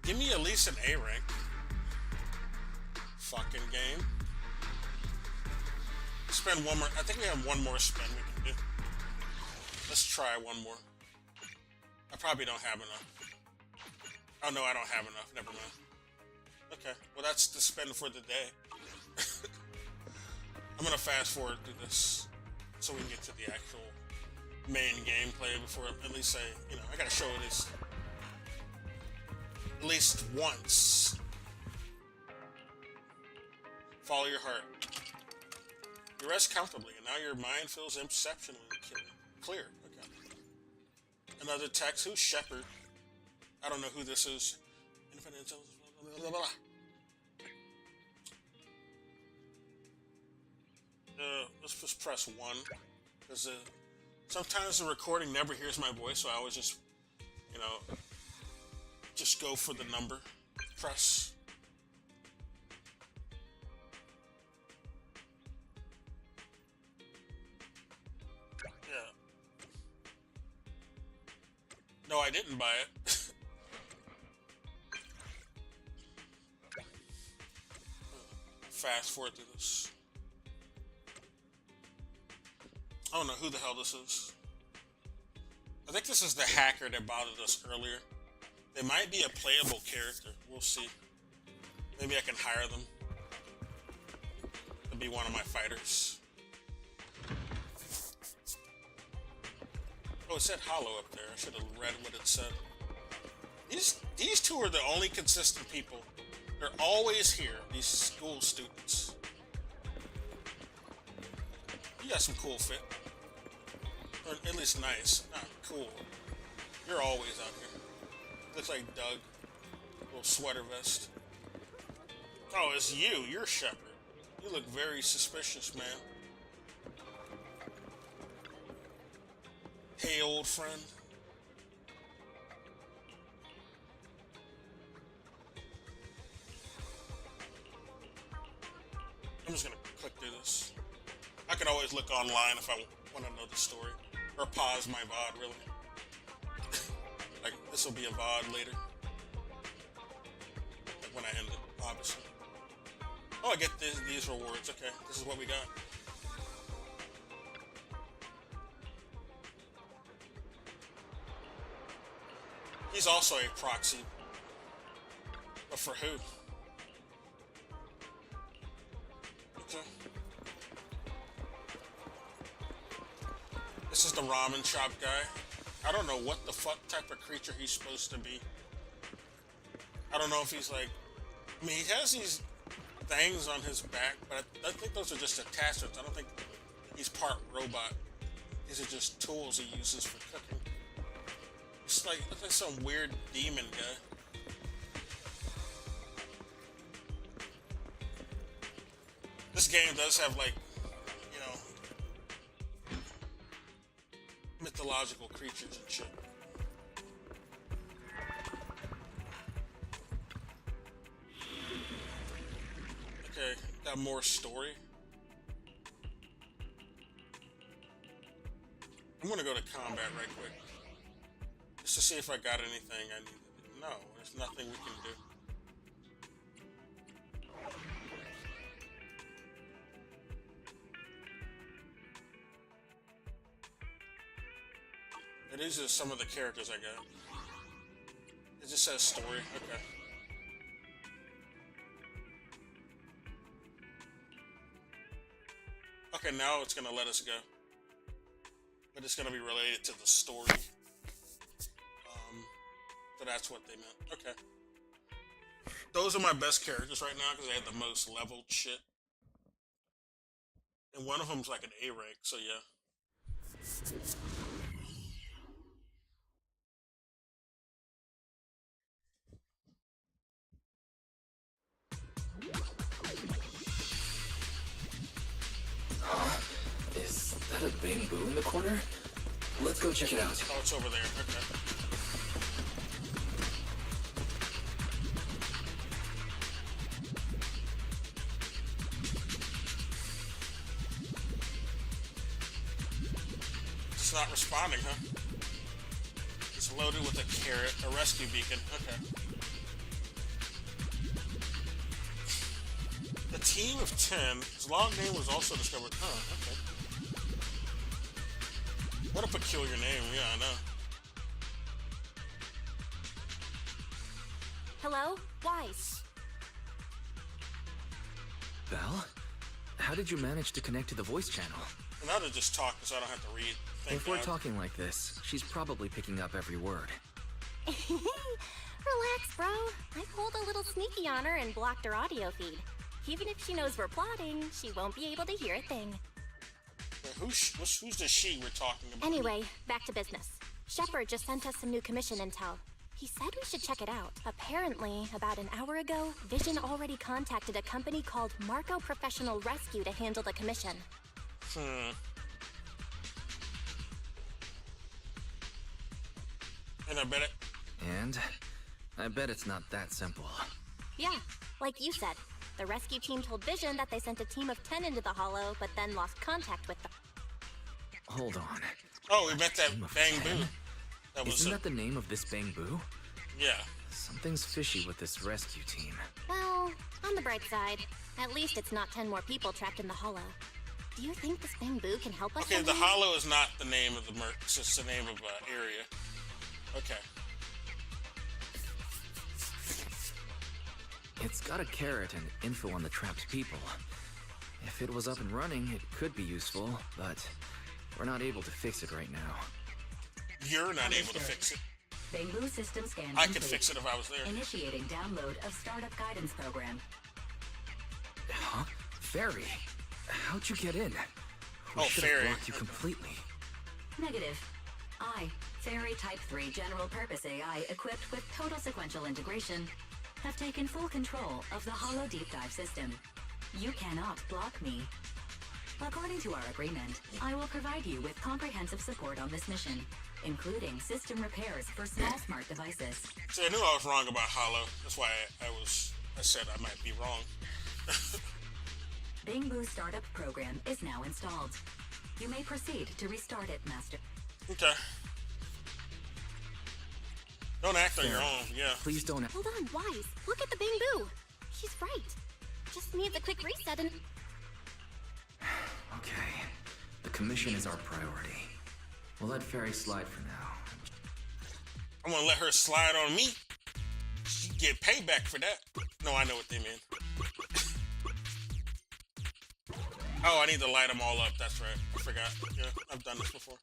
S1: Give me at least an A rank. Fucking game. Spin one more. I think we have one more spin we can do. Let's try one more. I probably don't have enough. Oh no, I don't have enough. Never mind. Okay, well that's the spin for the day. I'm gonna fast forward through this so we can get to the actual main gameplay before at least say, I gotta show this at least once. Follow your heart. You rest comfortably, and now your mind feels exceptionally clear. Okay. Another text. Who's Shepard? I don't know who this is. Infinite intelligence. Blah, blah, blah. Let's just press 1, because sometimes the recording never hears my voice, so I always just, just go for the number. Press. Yeah. No, I didn't buy it. Fast forward through this. I don't know who the hell this is. I think this is the hacker that bothered us earlier. They might be a playable character. We'll see. Maybe I can hire them to be one of my fighters. Oh, it said hollow up there. I should have read what it said. These two are the only consistent people. They're always here, these school students. You got some cool fit. Or at least nice. Not cool. You're always out here. Looks like Doug. Little sweater vest. Oh, it's you. You're Shepard. You look very suspicious, man. Hey, old friend. I'm just gonna click through this. I could always look online if I want to know the story. Or pause my VOD, really. Like, this will be a VOD later. Like when I end it, obviously. Oh, I get these rewards. Okay, this is what we got. He's also a proxy. But for who? Okay. This is the ramen shop guy. I don't know what the fuck type of creature he's supposed to be. I don't know if he's like... I mean, he has these things on his back, but I think those are just attachments. I don't think he's part robot. These are just tools he uses for cooking. It's like, looks like some weird demon guy. This game does have, like, mythological creatures and shit. Okay, got more story. I'm gonna go to combat right quick. Just to see if I got anything I needed. No, there's nothing we can do. These are some of the characters I got. It just says story. Okay. Okay, now it's gonna let us go. But it's gonna be related to the story. So that's what they meant. Okay. Those are my best characters right now because they have the most leveled shit. And one of them's like an A rank, so yeah.
S4: Is that a bamboo in the corner? Let's go check it out.
S1: Oh, it's over there. Okay. It's not responding, huh? It's loaded with a carrot, a rescue beacon. Okay. The team of 10. His long name was also discovered. Oh, okay. What a peculiar name. Yeah, I know.
S2: Hello? Weiss.
S4: Belle? How did you manage to connect to the voice channel?
S1: And I'll just talk so I don't have to read. Thank
S4: If we're
S1: God.
S4: talking like this, she's probably picking up every word.
S7: Relax, bro. I pulled a little sneaky on her and blocked her audio feed. Even if she knows we're plotting, she won't be able to hear a thing.
S1: Who's the she we're talking about?
S7: Anyway, back to business. Shepard just sent us some new commission intel. He said we should check it out. Apparently, about an hour ago, Vision already contacted a company called Marco Professional Rescue to handle the commission.
S1: And
S4: I bet it's not that simple.
S7: Yeah, like you said. The rescue team told Vision that they sent a team of 10 into the Hollow, but then lost contact with them.
S4: Hold on.
S1: Oh, we met that
S4: Team of
S1: Bang
S4: 10?
S1: Boo. That was
S4: Isn't that the name of this Bang Boo?
S1: yeah.
S4: Something's fishy with this rescue team.
S7: Well, on the bright side, at least it's not 10 more people trapped in the Hollow. Do you think this Bang Boo can help us?
S1: Okay, the
S7: somehow?
S1: Hollow is not the name of the merc. It's just the name of an area. Okay.
S4: It's got a carrot and info on the trapped people. If it was up and running, it could be useful, but we're not able to fix it right now.
S1: You're not able to fix it.
S8: Bamboo system scan
S1: I
S8: complete.
S1: could fix it if I was there.
S8: Initiating download of startup guidance program.
S4: Huh? Fairy? How'd you get in? We
S1: Oh,
S4: should
S1: Fairy.
S4: have blocked you completely.
S8: Negative. I, Fairy Type 3 General Purpose AI equipped with total sequential integration, have taken full control of the Hollow Deep Dive system. You cannot block me. According to our agreement, I will provide you with comprehensive support on this mission, including system repairs for small smart devices.
S1: See, I knew I was wrong about Hollow. That's why I said I might be wrong.
S8: Bamboo startup program is now installed. You may proceed to restart it, Master.
S1: Okay. Don't act on your own, yeah.
S4: Please don't.
S7: Hold on, Wise. Look at the Bang Boo. She's right. Just needs a quick reset and...
S4: Okay. The commission is our priority. We'll let Fairy slide for now.
S1: I'm gonna let her slide on me. She get payback for that. No, I know what they mean. Oh, I need to light them all up. That's right. I forgot. Yeah, I've done this before.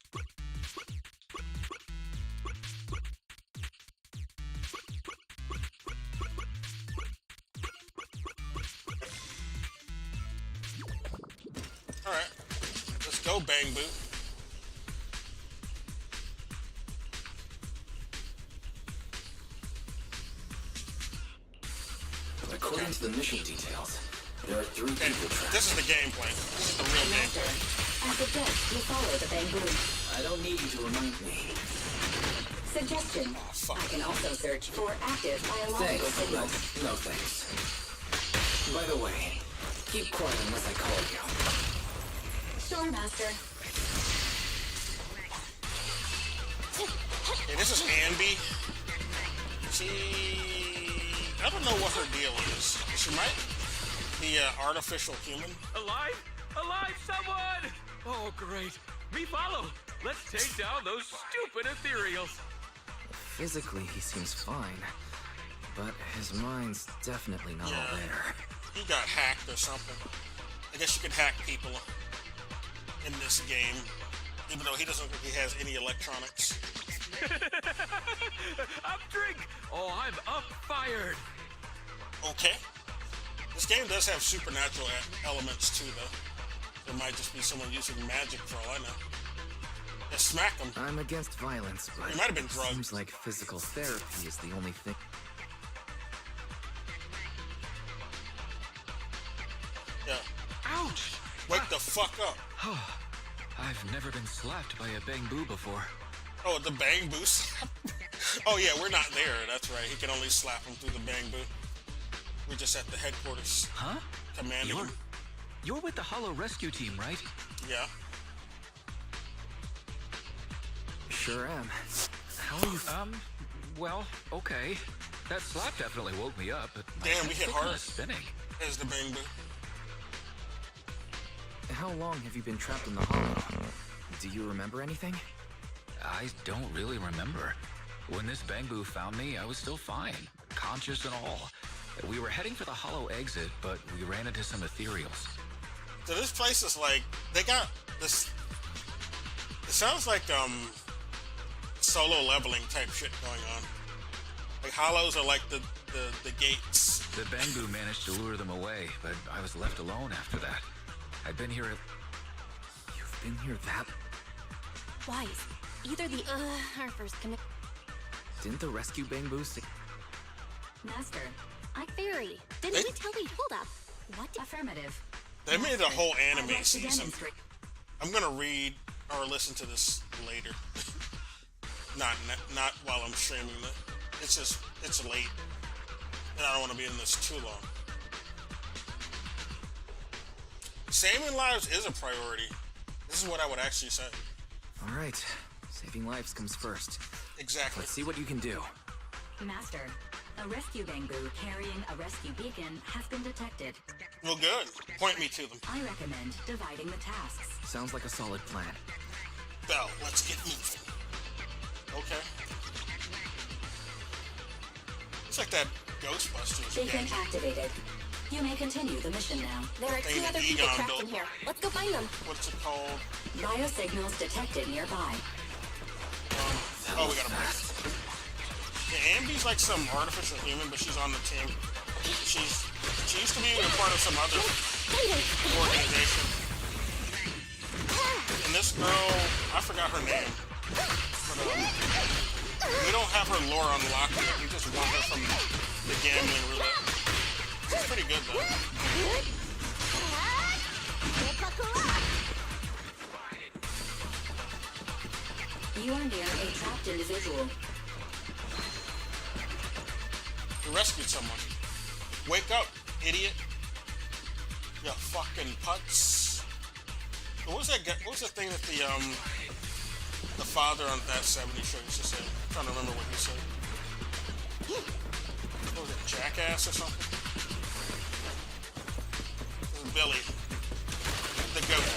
S1: Alright. Let's go, Bang Boo.
S4: According to the mission details, there are 3
S1: Okay,
S4: people trapped.
S1: this is the game plan. This is the real game
S8: Master,
S1: plan.
S8: I suggest you follow the Bamboo.
S4: I don't need you to remind me.
S8: Suggestion.
S1: fuck.
S8: I can also search for active biological
S4: Thanks,
S8: signals.
S4: but no thanks. By the way, keep quiet unless I call you.
S8: Sure, Master.
S1: Okay, this is Anby. I don't know what her deal is. She might be an artificial human.
S9: Alive? Alive, someone! Oh, great. Me follow. Let's take down those stupid ethereals.
S4: Physically, he seems fine, but his mind's definitely not all there.
S1: He got hacked or something. I guess you can hack people in this game, even though he doesn't think he has any electronics.
S9: Up drink! Oh, I'm up fired.
S1: Okay. This game does have supernatural elements too, though. There might just be someone using magic for all I know. Yeah, smack them.
S4: I'm against violence, but
S1: He might have been
S4: it
S1: drugged.
S4: seems like physical therapy is the only thing.
S1: Yeah.
S9: Ouch!
S1: Wake the fuck up.
S9: I've never been slapped by a Bamboo before.
S1: Oh, the Bang Boo slap. Oh yeah, we're not there. That's right. He can only slap him through the Bang Boo. We're just at the headquarters.
S9: Huh?
S1: Commanding him.
S9: You're with the Hollow Rescue Team, right?
S1: Yeah.
S4: Sure am. How are you?
S9: Well, okay. That slap definitely woke me up, but my
S1: Damn, we
S9: head's
S1: hit
S9: still kinda
S1: hard.
S9: spinning.
S1: There's the Bang Boo.
S4: How long have you been trapped in the Hollow? Do you remember anything?
S9: I don't really remember. When this Bamboo found me, I was still fine, conscious and all. We were heading for the Hollow exit, but we ran into some ethereals.
S1: So this place is like they got this. It sounds like solo leveling type shit going on. Like hollows are like the gates.
S4: The Bangbu managed to lure them away, but I was left alone after that. I've been here. You've been here that.
S7: Wise. Either the our first connect.
S4: Didn't the rescue Bangbu say?
S8: Master,
S7: Fairy. Didn't we tell you? Hold up. What?
S8: affirmative.
S1: They made a whole
S8: I'd
S1: anime
S8: like to
S1: season.
S8: demonstrate.
S1: I'm gonna read or listen to this later. not while I'm streaming it. It's late, and I don't want to be in this too long. Saving lives is a priority. This is what I would actually say.
S4: All right, saving lives comes first.
S1: Exactly.
S4: Let's see what you can do.
S8: Master, a rescue Bangbu carrying a rescue beacon has been detected.
S1: Well, good. Point me to them.
S8: I recommend dividing the tasks.
S4: Sounds like a solid plan.
S1: Belle, let's get moving. Okay. It's like that Ghostbusters
S8: Beacon
S1: game.
S8: activated. You may continue the mission now.
S7: There are
S1: Thing
S7: two
S1: that
S7: other people
S1: Egon
S7: trapped
S1: built.
S7: in here. Let's go find them.
S1: What's it called?
S8: Biosignals detected nearby.
S1: Oh, we got a break. Yeah, Ambi's like some artificial human, but she's on the team. She used to be a part of some other organization. And this girl, I forgot her name. But, we don't have her lore unlocked yet. We just want her from the gambling roulette. She's pretty good though.
S8: You are near a trapped individual.
S1: You rescued someone. Wake up, idiot. You fucking putz. What was that? What was the thing that the father on that 70s show used to say? I'm trying to remember what he said. What was it? Jackass or something? It was Billy, the goat.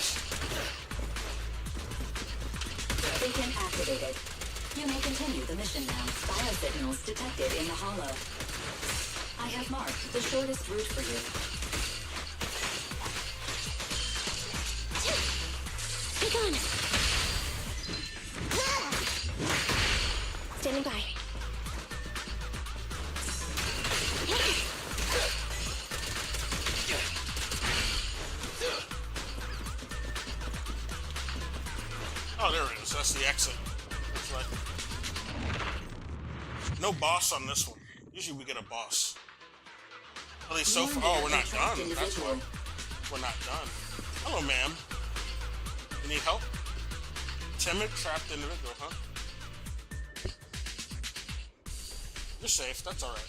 S8: Beacon activated. You may continue the mission now. Biosignals detected in the hollow. I have marked the shortest route for you.
S7: Be gone. Standing by.
S1: Oh, there it is. That's the exit. That's right. No boss on this one. Usually we get a boss. At least so far. Oh, we're not done. That's why we're not done. Hello, ma'am. You need help? Timid, trapped individual, huh? You're safe. That's all right.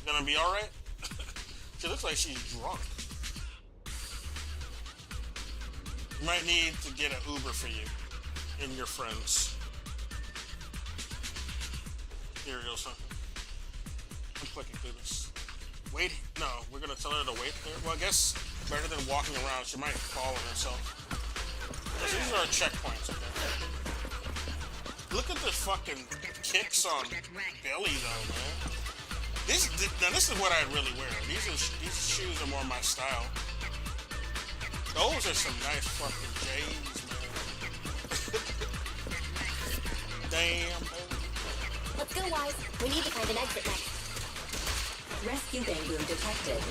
S1: You gonna be all right? She looks like she's drunk. You might need to get an Uber for you and your friends. Here goes something. I'm clicking through this. Wait, no, we're gonna tell her to wait there. Well, I guess better than walking around. She might fall on herself. These are our checkpoints, okay? Look at the fucking kicks on Billy, though, man. Now this is what I'd really wear. These shoes are more my style. Those are some nice fucking J's, man. Damn, baby.
S7: Let's go, Wise. We need to find an exit next.
S8: Rescue Bangbu detected.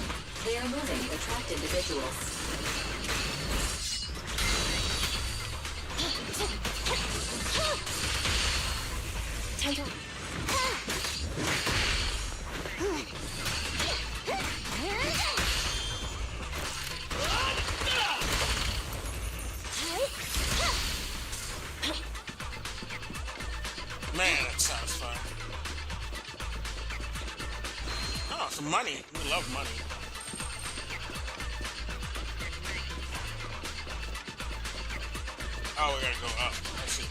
S8: They are moving the trapped individuals.
S7: Time to...
S1: Man, that sounds fun. Oh, some money. We love money. Oh, we gotta go up. I see.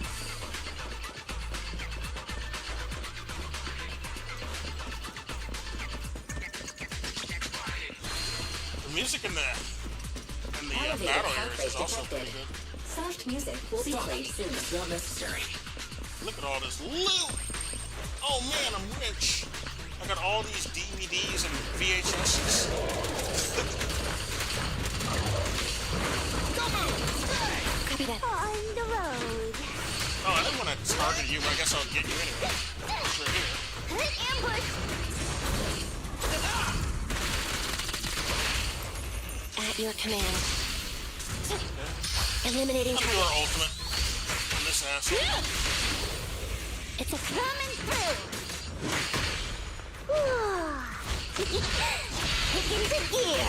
S1: The music in the
S8: Elevated
S1: battle
S8: heart
S1: areas
S8: rate
S1: is also
S8: detected.
S1: pretty good.
S8: Soft music will be played soon.
S4: Not necessary.
S1: Look at all this loot! Oh man, I'm rich! I got all these DVDs and VHSs.
S7: Copy that.
S2: On the road.
S1: Oh, I didn't want to target you, but I guess I'll get you anyway. We're here.
S2: Ambush.
S7: At your command. Eliminating
S1: I'll do
S7: target.
S1: our ultimate on this asshole.
S7: It's a
S2: Coming through. Kick into gear.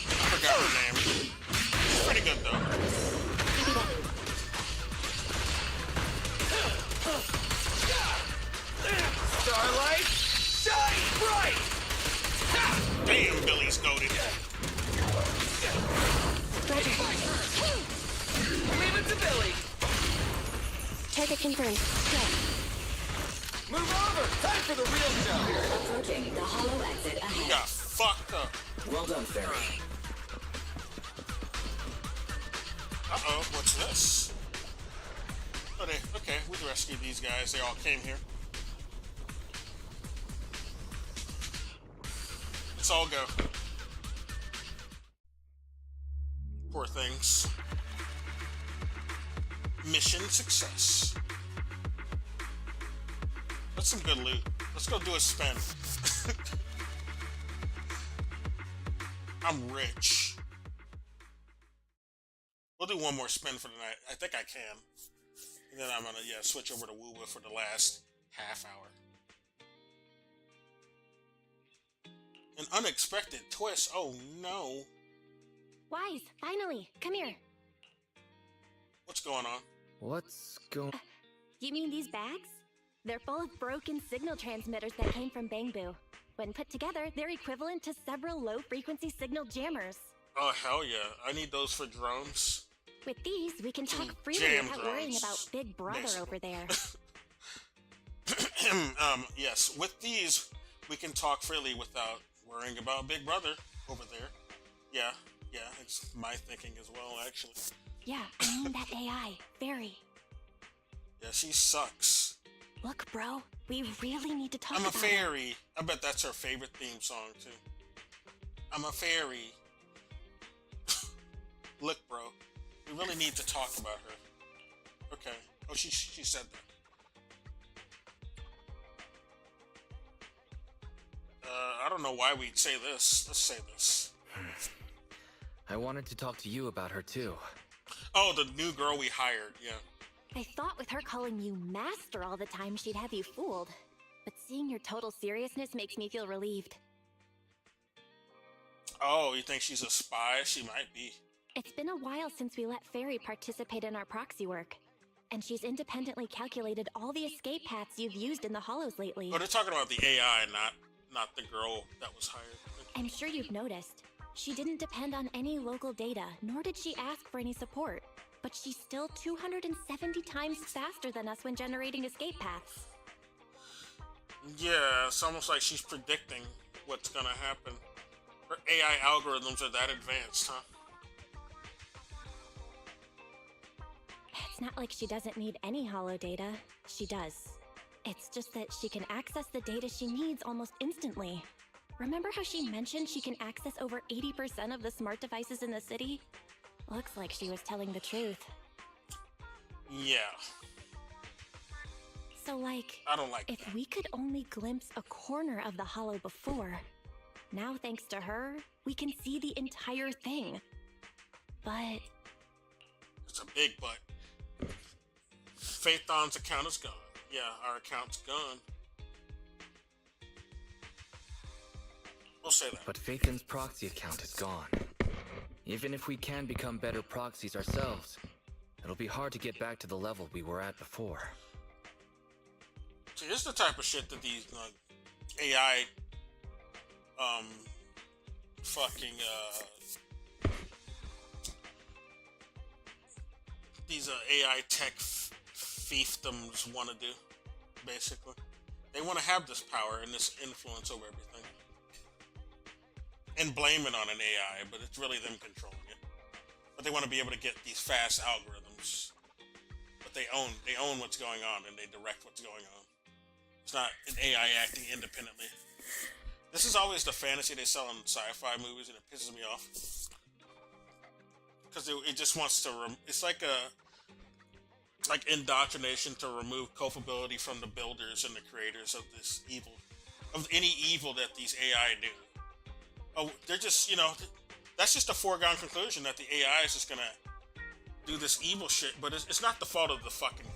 S1: I forgot her name. She's pretty good, though.
S7: Copy that.
S3: Starlight, shine bright!
S1: Damn, Billy's goated.
S7: Roger.
S3: Leave it to Billy!
S7: Target confirmed. Go.
S3: Move over! Time for the real show!
S8: Approaching the hollow exit
S1: You
S8: ahead.
S1: got fucked up.
S4: Well done, Fairy.
S1: Uh-oh, what's this? Oh, okay, we rescued these guys. They all came here. Let's all go. Poor things. Mission success. That's some good loot. Let's go do a spin. I'm rich. We'll do one more spin for the night. I think I can. And then I'm gonna, switch over to Woo-Woo for the last half hour. An unexpected twist. Oh no.
S7: Wise, finally. Come here.
S1: What's going on?
S4: What's going...
S7: You mean these bags? They're full of broken signal transmitters that came from Bangbu. When put together, they're equivalent to several low-frequency signal jammers.
S1: Oh hell yeah. I need those for drones.
S7: With these, we can talk
S1: To
S7: freely
S1: jam
S7: without worrying
S1: drones,
S7: about Big Brother
S1: basically.
S7: over there.
S1: Yes, with these, we can talk freely without worrying about Big Brother over there. Yeah, it's my thinking as well, actually.
S7: Yeah, I mean that AI. Very.
S1: Yeah, she sucks.
S7: Look, bro, we really need to talk
S1: I'm a
S7: about it.
S1: fairy. I bet that's her favorite theme song, too. I'm a fairy. Look, bro, we really need to talk about her. Okay. Oh, she said that. I don't know why we'd say this. Let's say this.
S4: I wanted to talk to you about her, too.
S1: Oh, the new girl we hired, yeah.
S7: I thought with her calling you master all the time, she'd have you fooled. But seeing your total seriousness makes me feel relieved.
S1: Oh, you think she's a spy? She might be.
S7: It's been a while since we let Fairy participate in our proxy work. And she's independently calculated all the escape paths you've used in the hollows lately.
S1: Oh, they're talking about the AI, not the girl that was hired.
S7: I'm sure you've noticed. She didn't depend on any local data, nor did she ask for any support. But she's still 270 times faster than us when generating escape paths.
S1: Yeah, it's almost like she's predicting what's gonna happen. Her AI algorithms are that advanced, huh?
S7: It's not like she doesn't need any holo data. She does. It's just that she can access the data she needs almost instantly. Remember how she mentioned she can access over 80% of the smart devices in the city? Looks like she was telling the truth.
S1: Yeah.
S7: So like,
S1: I don't like
S7: if
S1: that.
S7: we could only glimpse a corner of the hollow before, now thanks to her, we can see the entire thing. But
S1: It's a big but. Phaethon's account is gone. Yeah, our account's gone. We'll say that.
S4: But Phaethon's proxy account is gone. Even if we can become better proxies ourselves, it'll be hard to get back to the level we were at before.
S1: See, this is the type of shit that these AI, these AI tech fiefdoms want to do, basically. They want to have this power and this influence over everything. And blame it on an AI, but it's really them controlling it. But they want to be able to get these fast algorithms. But they own what's going on, and they direct what's going on. It's not an AI acting independently. This is always the fantasy they sell in sci-fi movies, and it pisses me off. because it just wants to. It's like indoctrination to remove culpability from the builders and the creators of this evil, of any evil that these AI do. Oh, they're just, that's just a foregone conclusion that the AI is just gonna do this evil shit. But it's not the fault of the fucking,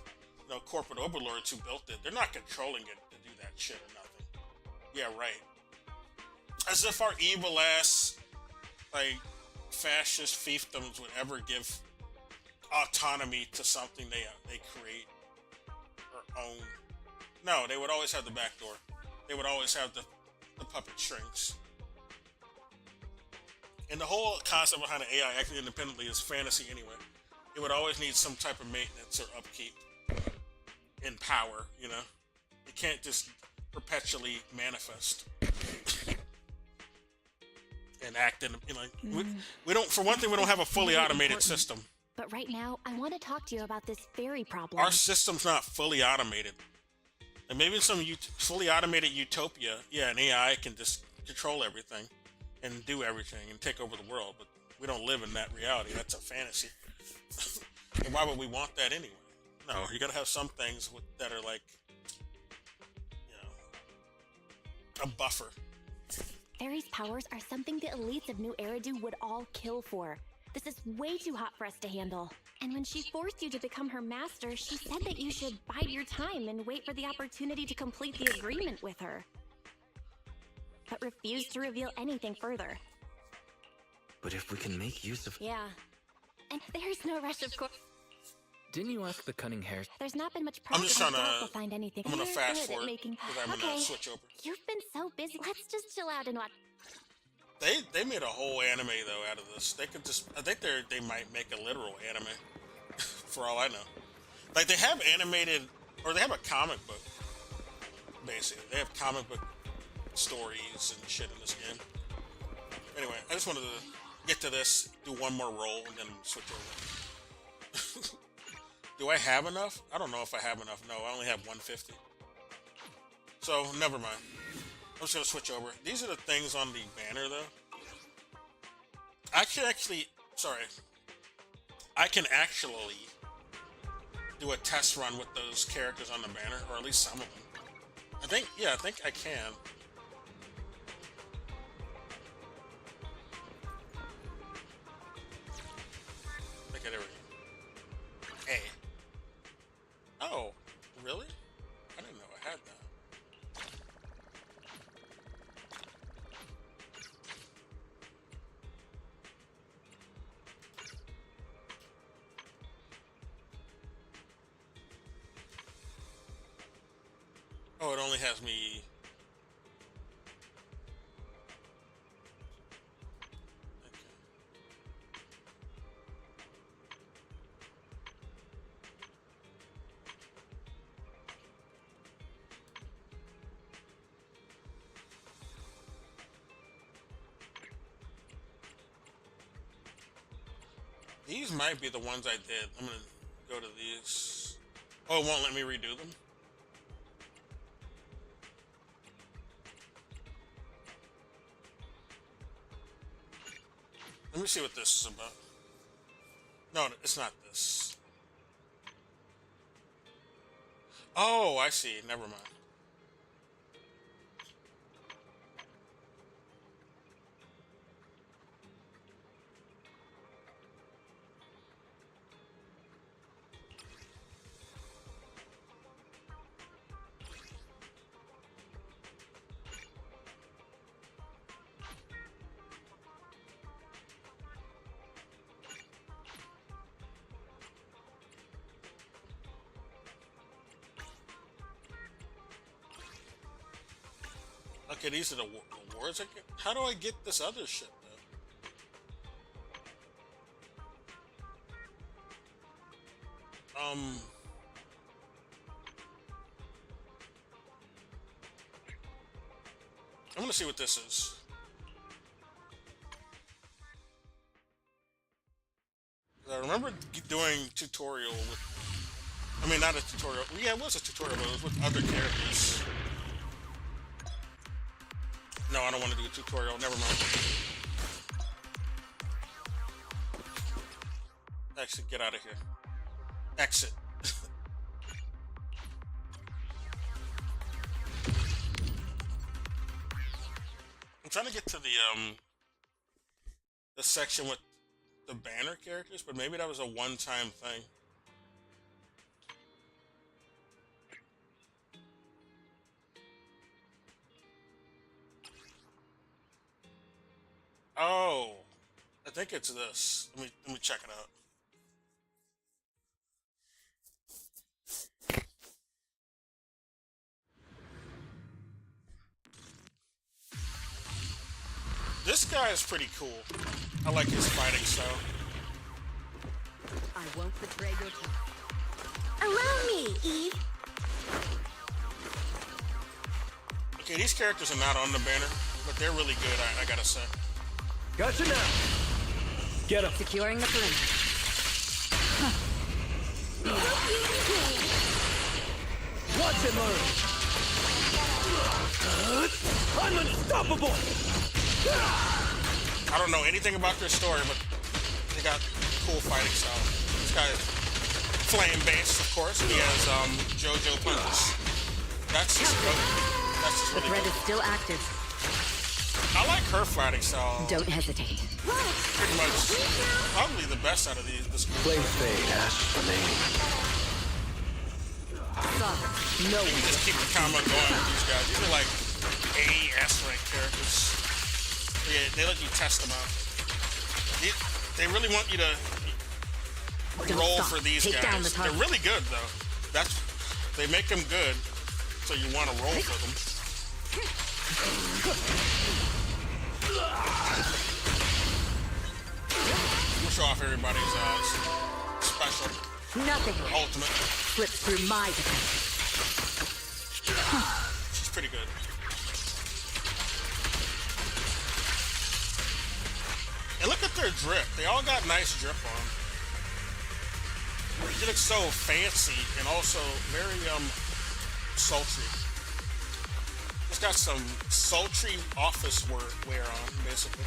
S1: corporate overlords who built it. They're not controlling it to do that shit or nothing. Yeah, right. As if our evil ass, fascist fiefdoms would ever give autonomy to something they create or own. No, they would always have the back door. They would always have the puppet strings. And the whole concept behind an AI acting independently is fantasy anyway. It would always need some type of maintenance or upkeep in power, It can't just perpetually manifest and act in, we don't, for one thing, we don't have a fully automated system.
S7: But right now, I want to talk to you about this fairy problem.
S1: Our system's not fully automated. And maybe in some fully automated utopia, an AI can just control everything and do everything and take over the world. But we don't live in that reality. That's a fantasy. And why would we want that anyway? No, you gotta have some things that are like, a buffer.
S7: Fairy's powers are something the elites of New Eridu would all kill for. This is way too hot for us to handle. And when she forced you to become her master, she said that you should bide your time and wait for the opportunity to complete the agreement with her. But refused to reveal anything further.
S4: But if we can make use of...
S7: Yeah. And there's no rush, of course.
S4: Didn't you ask the cunning hairs?
S7: There's not been much
S1: I'm just
S7: progress
S1: trying to
S7: find anything.
S1: I'm gonna
S7: You're
S1: fast
S7: good at
S1: forward
S7: making...
S1: because I'm gonna switch over.
S7: You've been so busy. Let's just chill out and watch.
S1: They made a whole anime though out of this. They could just, I think they might make a literal anime for all I know. Like they have animated, or they have a comic book. Basically, they have comic book stories and shit in this game. Anyway, I just wanted to get to this, do one more roll, and then switch over. Do I have enough? I don't know if I have enough. No, I only have 150. So never mind. I'm just gonna switch over. These are the things on the banner, though. I can actually do a test run with those characters on the banner, or at least some of them. I think I can. Okay, there we go. Hey. Oh, really? I didn't know I had that. Oh, it only has me... Okay. These might be the ones I did. I'm gonna go to these. Oh, it won't let me redo them? Let me see what this is about. No, it's not this. Oh, I see. Never mind. Okay, these are the awards I get. How do I get this other shit, though? I'm gonna see what this is. I remember doing tutorial with... I mean, not a tutorial. Yeah, it was a tutorial, but it was with other characters. No, I don't want to do a tutorial. Never mind. Exit, get out of here. Exit. I'm trying to get to the section with the banner characters, but maybe that was a one-time thing. Oh, I think it's this. Let me check it out. This guy is pretty cool. I like his fighting style.
S5: I won't betray your trust.
S2: Allow me, Eve.
S1: Okay, these characters are not on the banner, but they're really good, I gotta say.
S9: Gotcha now. Get him.
S5: Securing the perimeter.
S9: Watch him learn. I'm unstoppable.
S1: I don't know anything about their story, but they got cool fighting style. This guy is flame-based, of course, and he has JoJo punches. That's just
S5: The
S1: really
S5: threat
S1: good.
S5: is still active.
S1: I like her fighting style.
S5: Don't hesitate.
S1: Pretty much, probably the best out of this group.
S9: Flame fade, ash remain.
S5: No
S1: You just keep the combo going with these guys. These are like AES rank characters. Yeah, they let you test them out. They really want you to roll
S5: stop.
S1: for these
S5: Take down the
S1: guys. They're
S5: target.
S1: really good though. They make them good, so you want to roll for them. We'll show off everybody's special
S5: Nothing
S1: ultimate.
S5: slips through my defense.
S1: She's pretty good. And look at their drip. They all got nice drip on. They look so fancy and also very sultry. It's got some sultry office wear on, basically.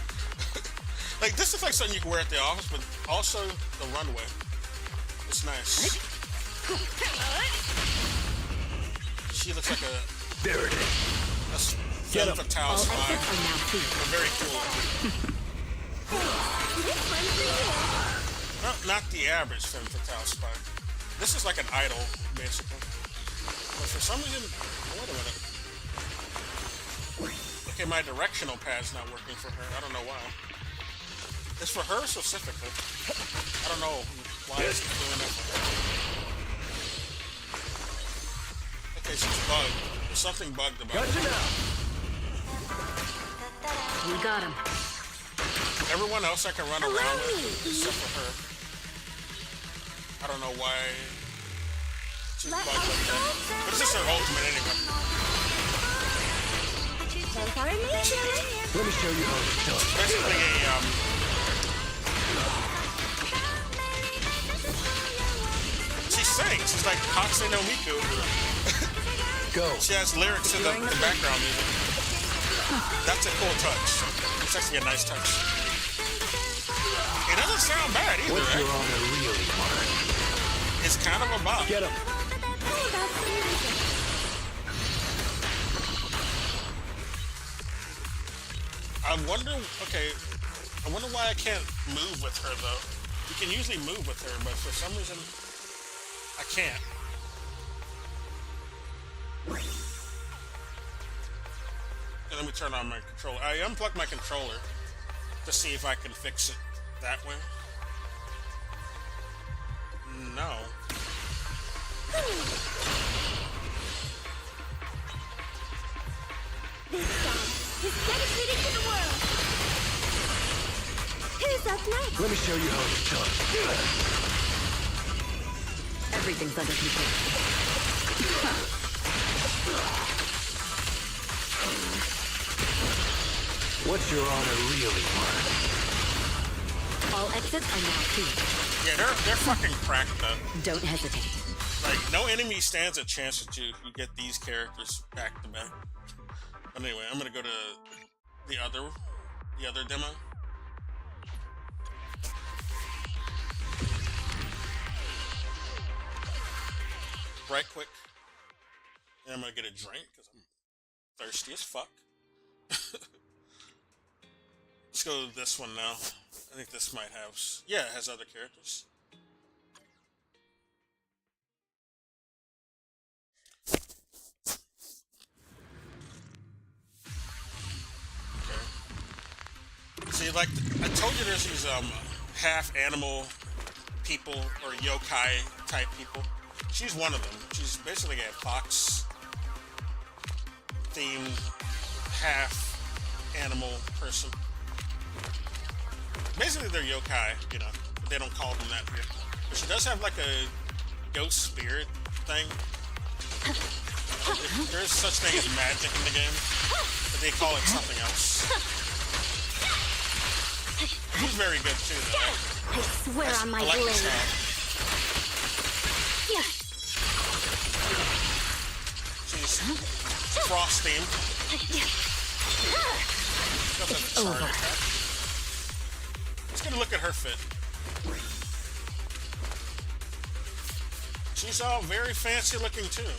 S1: Like this is like something you can wear at the office, but also the runway. It's nice. She looks like a.
S9: There it is.
S1: That's
S9: Get
S1: Femme
S9: him.
S1: Fatale
S5: All
S1: spy.
S5: exits are now clear.
S1: But very cool. Not the average Femme Fatale spy. This is like an idol, basically. But for some reason, wait a minute. Okay, my directional pad's not working for her. I don't know why. It's for her specifically. I don't know why it's doing that for her. Okay, she's bugged. There's something bugged about
S9: Gotcha
S1: her.
S9: now.
S5: You got him.
S1: Everyone else I can run around with, except for her. I don't know why she's bugged like that. But it's just her ultimate anyway.
S9: Let me show you how it's done.
S1: Basically a she sings. She's like Hatsune no Miku.
S9: Go.
S1: She has lyrics in the background music. That's a cool touch. It's actually a nice touch. It doesn't sound bad either,
S9: What's your
S1: right?
S9: honor really, Mark?
S1: It's kind of a bop.
S9: Get him.
S1: I wonder, okay, I wonder why I can't move with her though. You can usually move with her, but for some reason, I can't. Okay, let me turn on my controller. I unplugged my controller to see if I can fix it that way. No.
S2: This song is dedicated to the world. Who's up next?
S9: Let me show you how it's done.
S5: Everything's under control.
S9: What's your honor really, Mark?
S5: All exits are now clear.
S1: Yeah, they're fucking cracked though.
S5: Don't hesitate.
S1: Like, no enemy stands a chance at you if you get these characters back to back. But anyway, I'm gonna go to the other demo. right quick. And I'm gonna get a drink because I'm thirsty as fuck. Let's go to this one now. I think this might have... Yeah, it has other characters. Okay. See, like, I told you there's these half animal people or yokai type people. She's one of them. She's basically a fox themed half animal person. Basically they're yokai, you know, but they don't call them that here. But she does have like a ghost spirit thing. There is such thing as magic in the game, but they call it something else. She's very good too, though.
S2: I swear on my blade.
S1: She's frost themed.
S2: It's over.
S1: Let's get a look at her fit. She's all very fancy looking too.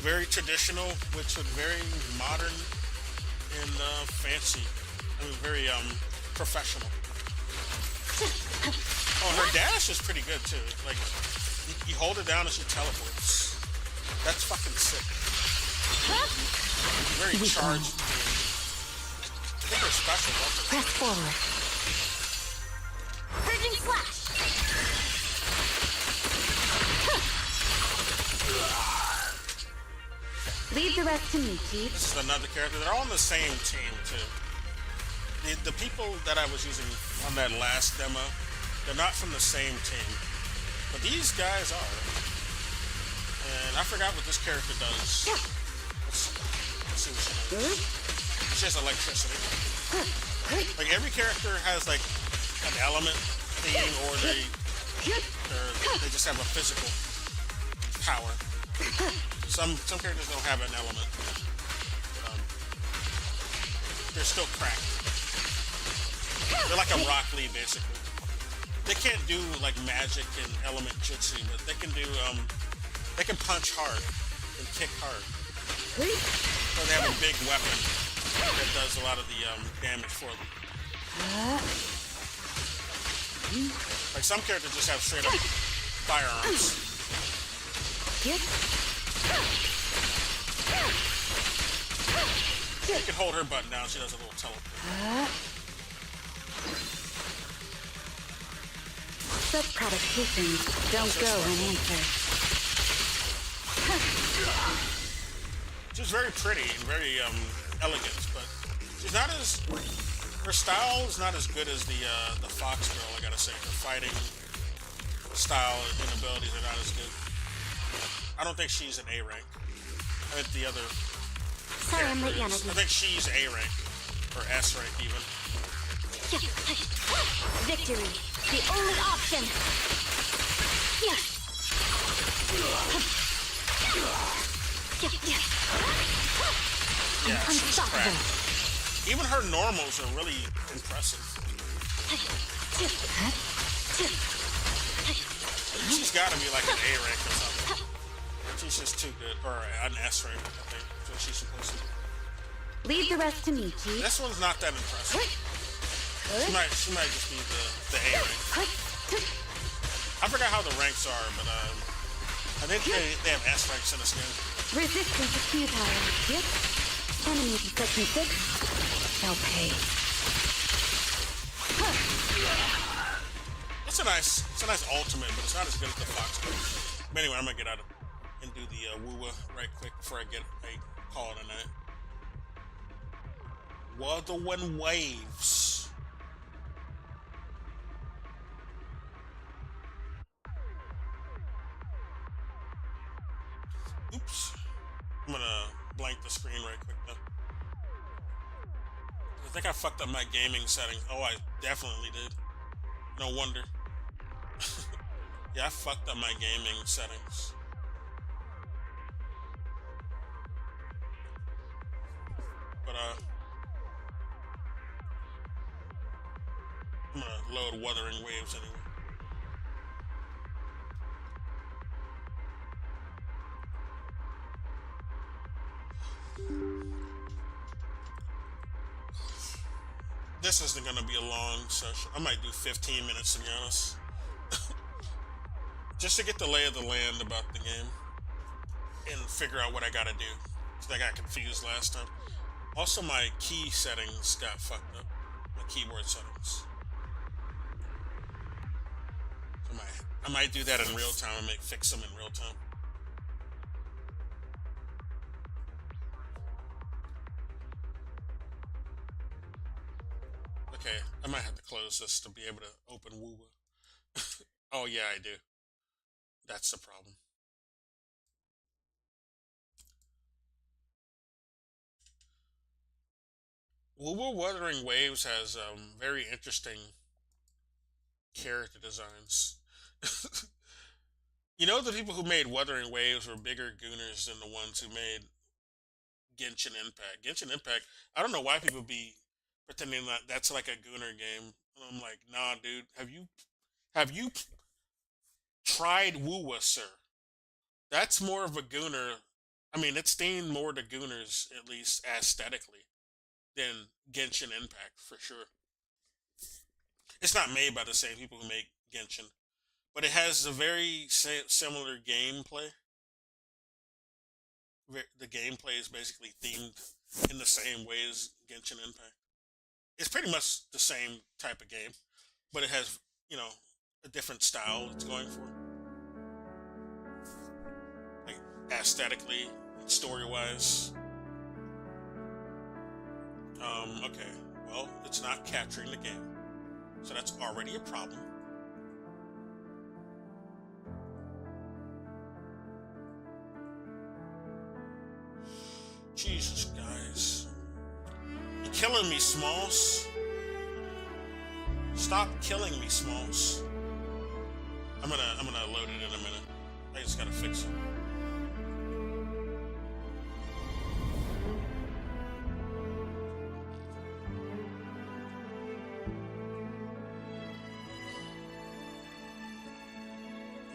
S1: Very traditional, which is very modern and fancy. I mean, very professional. Oh, her dash is pretty good too. Like, you hold it down and she teleports. That's fucking sick. Very charged. I think her special weapon.
S2: Press forward. Purging slash. Leave the rest to me, Chief.
S1: This is another character. They're all on the same team too. The people that I was using on that last demo, they're not from the same team. But these guys are. And I forgot what this character does. Let's see what she does. She has electricity. Like every character has like an element theme, or they just have a physical power. Some characters don't have an element. They're still cracked. They're like a Rock Lee, basically. They can't do like magic and element jutsu, but they can do they can punch hard and kick hard. So they have a big weapon that does a lot of the damage for them. Like some characters just have straight up firearms. You can hold her button down, she does a little teleport.
S2: Such provocations don't go unanswered.
S1: She's very pretty and very elegant, but she's not as... Her style is not as good as the Fox girl, I gotta say. Her fighting style and abilities are not as good. I don't think she's an A rank. I think the other...
S2: Sorry, I'm late, Yana.
S1: I think she's A rank, or S rank even.
S2: Victory, the only option.
S1: Yeah, she's cracked. Even her normals are really impressive. She's gotta be like an A rank or something. She's just too good, or an S rank, I think. That's what she's supposed to be.
S2: Leave the rest to me, Chief.
S1: This one's not that impressive. She might just be the A rank. I forgot how the ranks are, but I think they have S ranks in this game.
S2: Resistance is futile. Yep. Enemies in section 6 shall pay.
S1: It's a nice ultimate, but it's not as good as the Fox girl. But anyway, I'm gonna get out of and do the woo-wah right quick before I get a call it a night. Wuthering Waves. Oops. I'm gonna blank the screen right quick though. I think I fucked up my gaming settings. Oh, I definitely did. No wonder. Yeah, I fucked up my gaming settings. But I'm gonna load Wuthering Waves anyway. this isn't gonna be a long session. I might do 15 minutes to be honest. Just to get the lay of the land about the game and figure out what I gotta do. Because I got confused last time. Also, my key settings got fucked up. My keyboard settings. I might do that in real time and fix them in real time. Okay, I might have to close this to be able to open Woowa. Oh yeah, I do. That's the problem. Woowa Wuthering Waves has very interesting character designs. You know, the people who made Wuthering Waves were bigger gooners than the ones who made Genshin Impact. Genshin Impact, I don't know why people be pretending that that's like a gooner game. I'm like, nah, dude. Have you tried Woowa, sir? That's more of a gooner. I mean, it's themed more to gooners, at least aesthetically, than Genshin Impact for sure. It's not made by the same people who make Genshin, but it has a very similar gameplay. The gameplay is basically themed in the same way as Genshin Impact. It's pretty much the same type of game, but it has, you know, a different style it's going for. Like, aesthetically, story-wise. Okay. Well, it's not capturing the game. So that's already a problem. Jesus, guys. You're killing me, Smalls. Stop killing me, Smalls. I'm gonna load it in a minute. I just gotta fix it.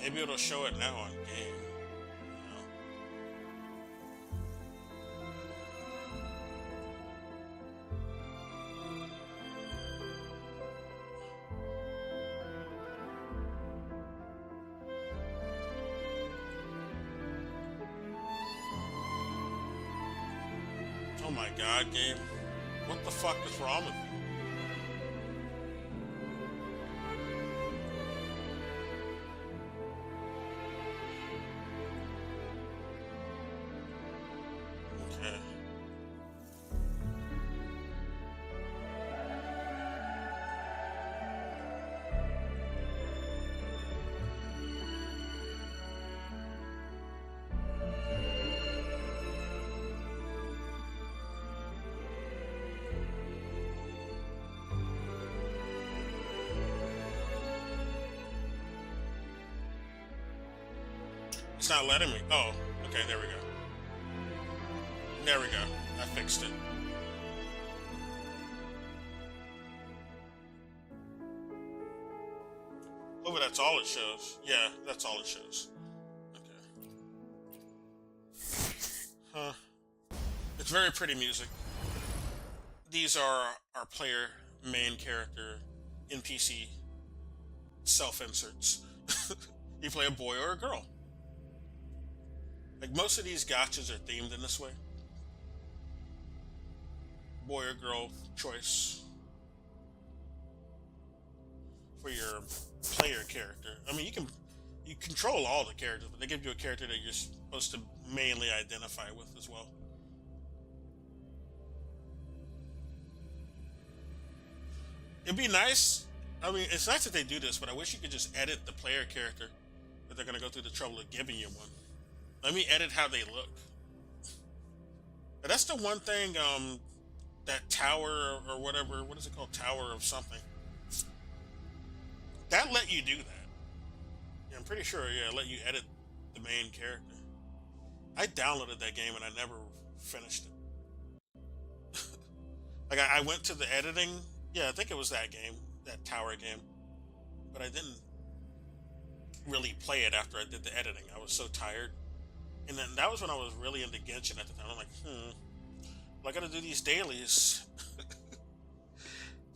S1: Maybe it'll show it now on game. Oh my god, game. What the fuck is wrong with you? Okay. It's not letting me. Oh, okay, there we go. There we go. I fixed it. Oh, but that's all it shows. Yeah, that's all it shows. Okay. Huh. It's very pretty music. These are our player main character NPC self-inserts. You play a boy or a girl. Like, most of these gachas are themed in this way. Boy or girl choice for your player character. I mean, you control all the characters, but they give you a character that you're supposed to mainly identify with as well. It'd be nice. I mean, it's nice that they do this, but I wish you could just edit the player character, but they're gonna go through the trouble of giving you one. Let me edit how they look. But that's the one thing, that tower or whatever, what is it called? Tower of something. That let you do that. Yeah, I'm pretty sure, yeah, it let you edit the main character. I downloaded that game and I never finished it. Like, I went to the editing. Yeah, I think it was that game, that tower game. But I didn't really play it after I did the editing. I was so tired. And then that was when I was really into Genshin at the time. I'm like, well, I gotta do these dailies.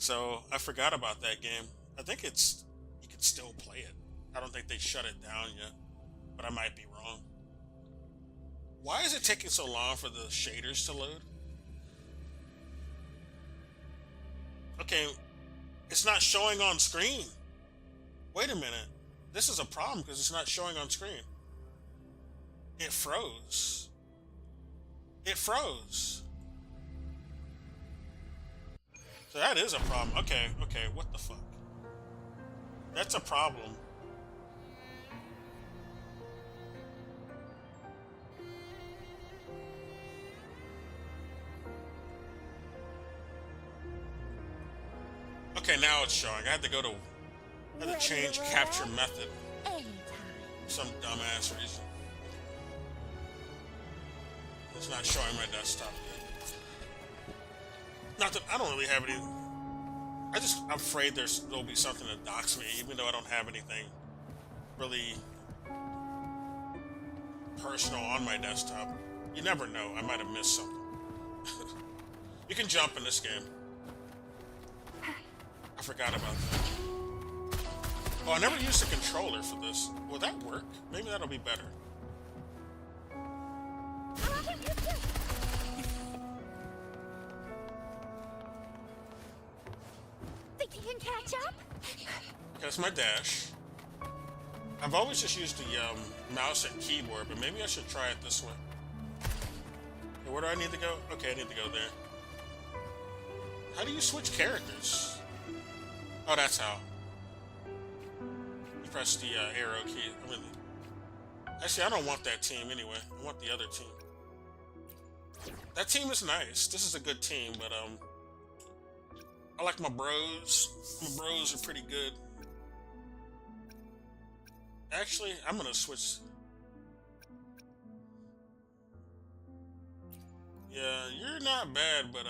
S1: So I forgot about that game. I think it's you can still play it. I don't think they shut it down yet, but I might be wrong. Why is it taking so long for the shaders to load? Okay, it's not showing on screen. Wait a minute. This is a problem because it's not showing on screen. It froze. It froze. So that is a problem. Okay, what the fuck? That's a problem. Okay, now it's showing. I had to change capture method. For some dumbass reason. It's not showing my desktop yet. Not that I don't really have any. I'm afraid there'll be something that docks me, even though I don't have anything really personal on my desktop. You never know. I might have missed something. You can jump in this game. I forgot about that. Oh, I never used a controller for this. Will that work? Maybe that'll be better.
S7: Think you can catch up?
S1: That's my dash. I've always just used the mouse and keyboard, but maybe I should try it this way. Okay, where do I need to go? Okay, I need to go there. How do you switch characters? Oh, that's how. You press the arrow key. Actually, I don't want that team anyway. I want the other team. That team is nice. This is a good team, but I like my bros. My bros are pretty good. Actually, I'm gonna switch. Yeah, you're not bad, but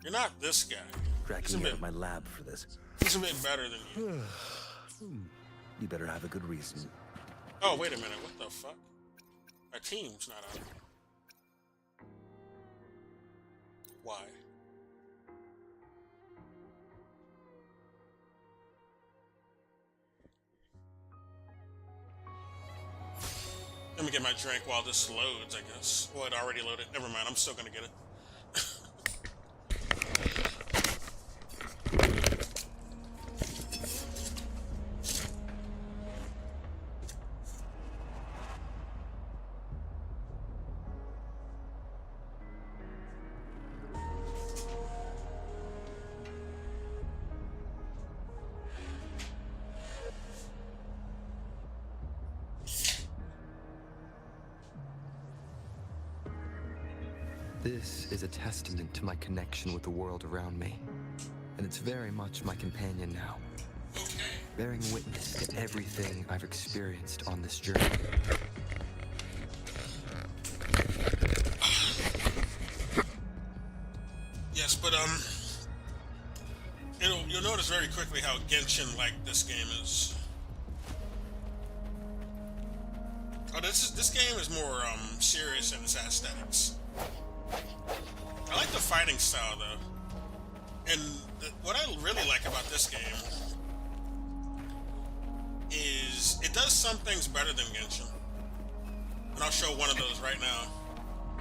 S1: you're not this guy.
S10: Dragging me out of my lab for this.
S1: He's a bit better than you.
S10: You better have a good reason.
S1: Oh, wait a minute. What the fuck? Our team's not out. Why? Let me get my drink while this loads, I guess. Well, it already loaded. Never mind. I'm still gonna get it.
S11: This is a testament to my connection with the world around me, and it's very much my companion now, bearing witness to everything I've experienced on this journey.
S1: Yes, but you'll notice very quickly how Genshin-like this game is. Oh, this game is more serious in its aesthetics. I like the fighting style though, and what I really like about this game is it does some things better than Genshin, and I'll show one of those right now.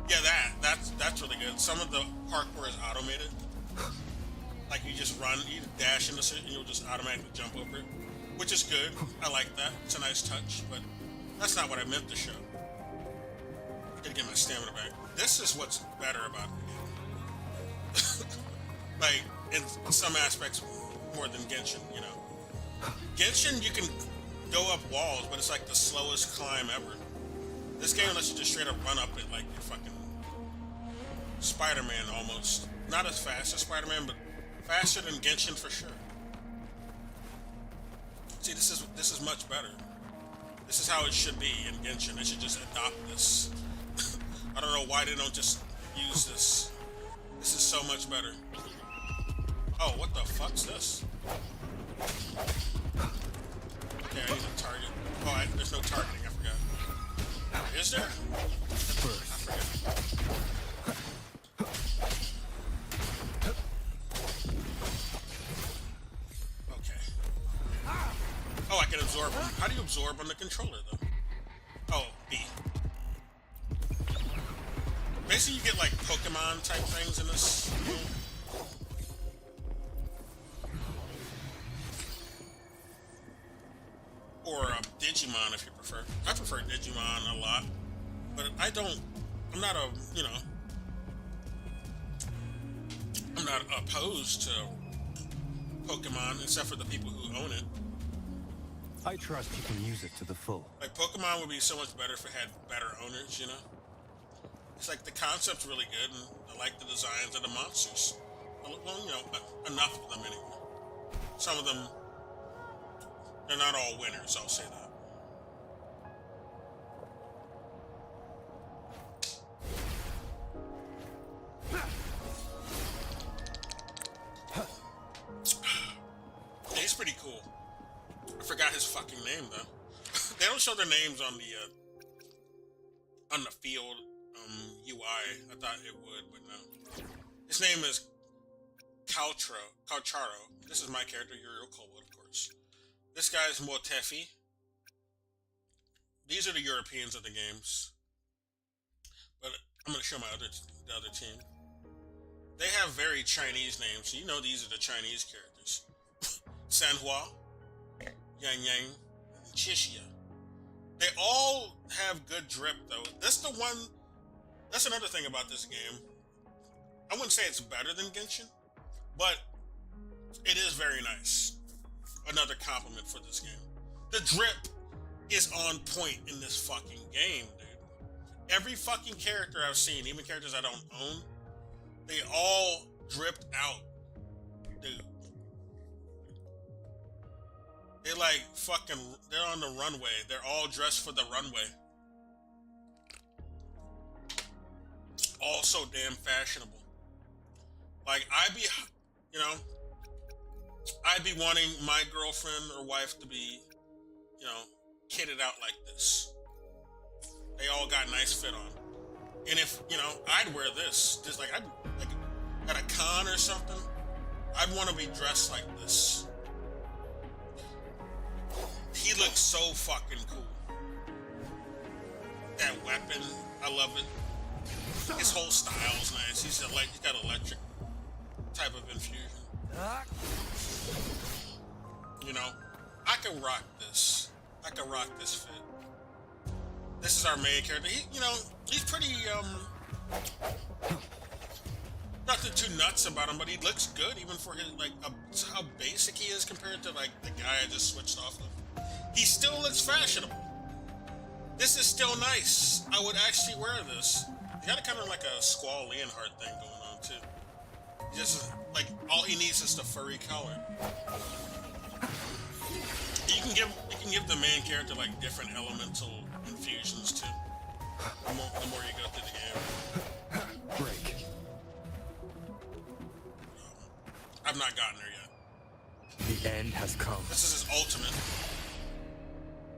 S1: Yeah, that's really good. Some of the parkour is automated, like you just run, you dash into it, and you'll just automatically jump over it, which is good. I like that. It's a nice touch, but that's not what I meant to show. Gotta get my stamina back. This is what's better about the game. Like, in some aspects, more than Genshin, you know. Genshin, you can go up walls, but it's like the slowest climb ever. This game lets you just straight up run up it like you're fucking Spider-Man almost. Not as fast as Spider-Man, but faster than Genshin for sure. See, this is much better. This is how it should be in Genshin. They should just adopt this. I don't know why they don't just use this. This is so much better. Oh, what the fuck's this? Okay, I need a target. Oh, there's no targeting, I forgot. Is there? I forget. How do you absorb on the controller, though? Oh, B. Basically, you get like Pokemon type things in this game. Or Digimon, if you prefer. I prefer Digimon a lot, but I'm not I'm not opposed to Pokemon, except for the people who own it.
S10: I trust you can use it to the full.
S1: Like, Pokemon would be so much better if it had better owners, you know? It's like the concept's really good, and I like the designs of the monsters. Well, you know, enough of them anyway. Some of them, they're not all winners, I'll say that. He's pretty cool. I forgot his fucking name though. They don't show their names on the field UI. I thought it would, but no. His name is Calcharo. This is my character, Uriel Kobold, of course. This guy is Motefi. These are the Europeans of the games. But I'm gonna show the other team. They have very Chinese names, so you know these are the Chinese characters. Sanhua, Yang Yang, and Chixia. They all have good drip though. That's another thing about this game. I wouldn't say it's better than Genshin, but it is very nice. Another compliment for this game. The drip is on point in this fucking game, dude. Every fucking character I've seen, even characters I don't own, they all dripped out, dude. They like fucking, they're on the runway. They're all dressed for the runway. All so damn fashionable. Like, I'd be wanting my girlfriend or wife to be, you know, kitted out like this. They all got nice fit on. And if, you know, I'd wear this. Just like, at a con or something, I'd want to be dressed like this. He looks so fucking cool. That weapon, I love it. His whole style's nice. He's got electric type of infusion. You know, I can rock this. I can rock this fit. This is our main character. He's pretty, nothing too nuts about him, but he looks good even for his, like, how basic he is compared to, like, the guy I just switched off of. He still looks fashionable. This is still nice. I would actually wear this. He got a kind of like a Squall Leonhardt thing going on, too. He just, like, all he needs is the furry color. You can give the main character, like, different elemental infusions, too. The more you go through the game.
S10: Break.
S1: I've not gotten there yet.
S10: The end has come.
S1: This is his ultimate.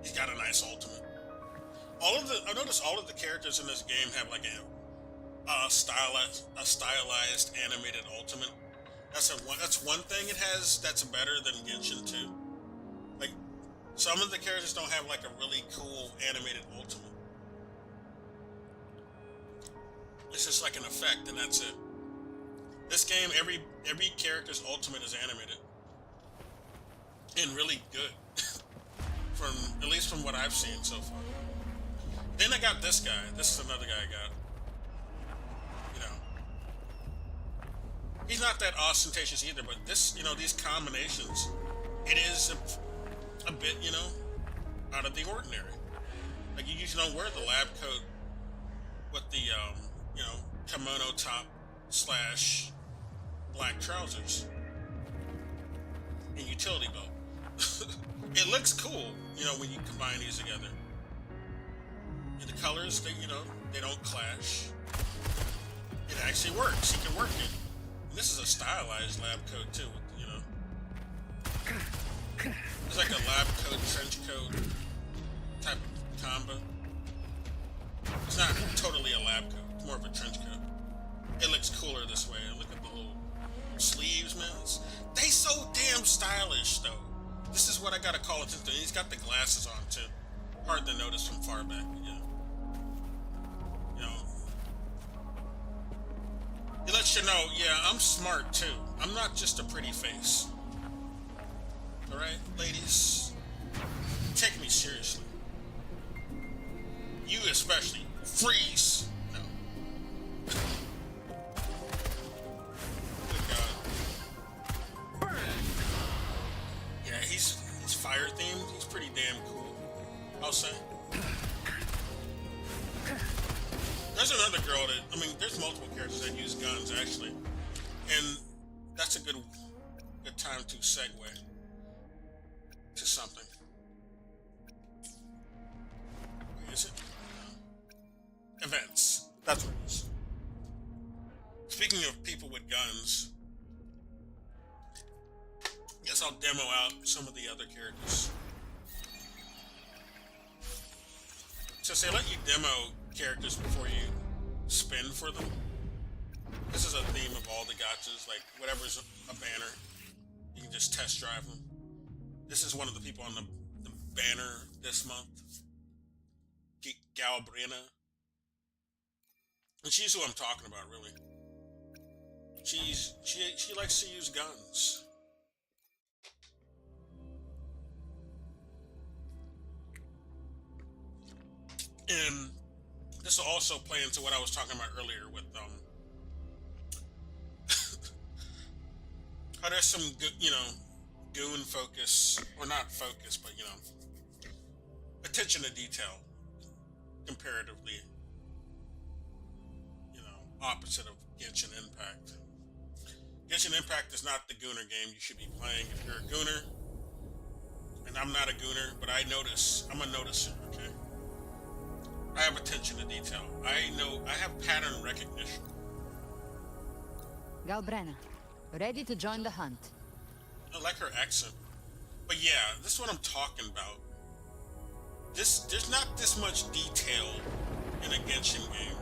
S1: He's got a nice ultimate. I noticed all of the characters in this game have like a stylized animated ultimate. That's one thing it has that's better than Genshin 2. Like, some of the characters don't have like a really cool animated ultimate. It's just like an effect, and that's it. This game, every character's ultimate is animated and really good. At least from what I've seen so far. Then I got this guy. This is another guy I got. You know, he's not that ostentatious either, but this, you know, these combinations, it is a bit, you know, out of the ordinary. Like, you usually don't wear the lab coat with the, you know, kimono top / black trousers and utility belt. It looks cool, you know, when you combine these together. And the colors, they don't clash. It actually works. You can work it. And this is a stylized lab coat too, you know. It's like a lab coat, trench coat type of combo. It's not totally a lab coat. It's more of a trench coat. It looks cooler this way. Look at the little sleeves, man. They so damn stylish, though. This is what I gotta call attention to. He's got the glasses on too. Hard to notice from far back, but yeah. You know, he lets you know, yeah, I'm smart too. I'm not just a pretty face. Alright, ladies? Take me seriously. You especially. Freeze! No. Good God. Yeah, he's fire themed. He's pretty damn cool, I'll say. There's another girl that, I mean, there's multiple characters that use guns, actually. And that's a good time to segue to something. Wait, is it? Events. That's what it is. Speaking of people with guns, guess I'll demo out some of the other characters. Since they let you demo characters before you spin for them, this is a theme of all the gachas, like whatever's a banner, you can just test drive them. This is one of the people on the banner this month, Galbrina. And she's who I'm talking about, really. She likes to use guns. And this will also play into what I was talking about earlier with how there's some good, you know, goon focus, or not focus, but you know, attention to detail comparatively, you know, opposite of Genshin Impact. Genshin Impact is not the gooner game you should be playing if you're a gooner. And I'm not a gooner, but I'm a noticer, okay? I have attention to detail. I have pattern recognition.
S12: Galbrena, ready to join the hunt.
S1: I like her accent. But yeah, this is what I'm talking about. There's not this much detail in a Genshin game.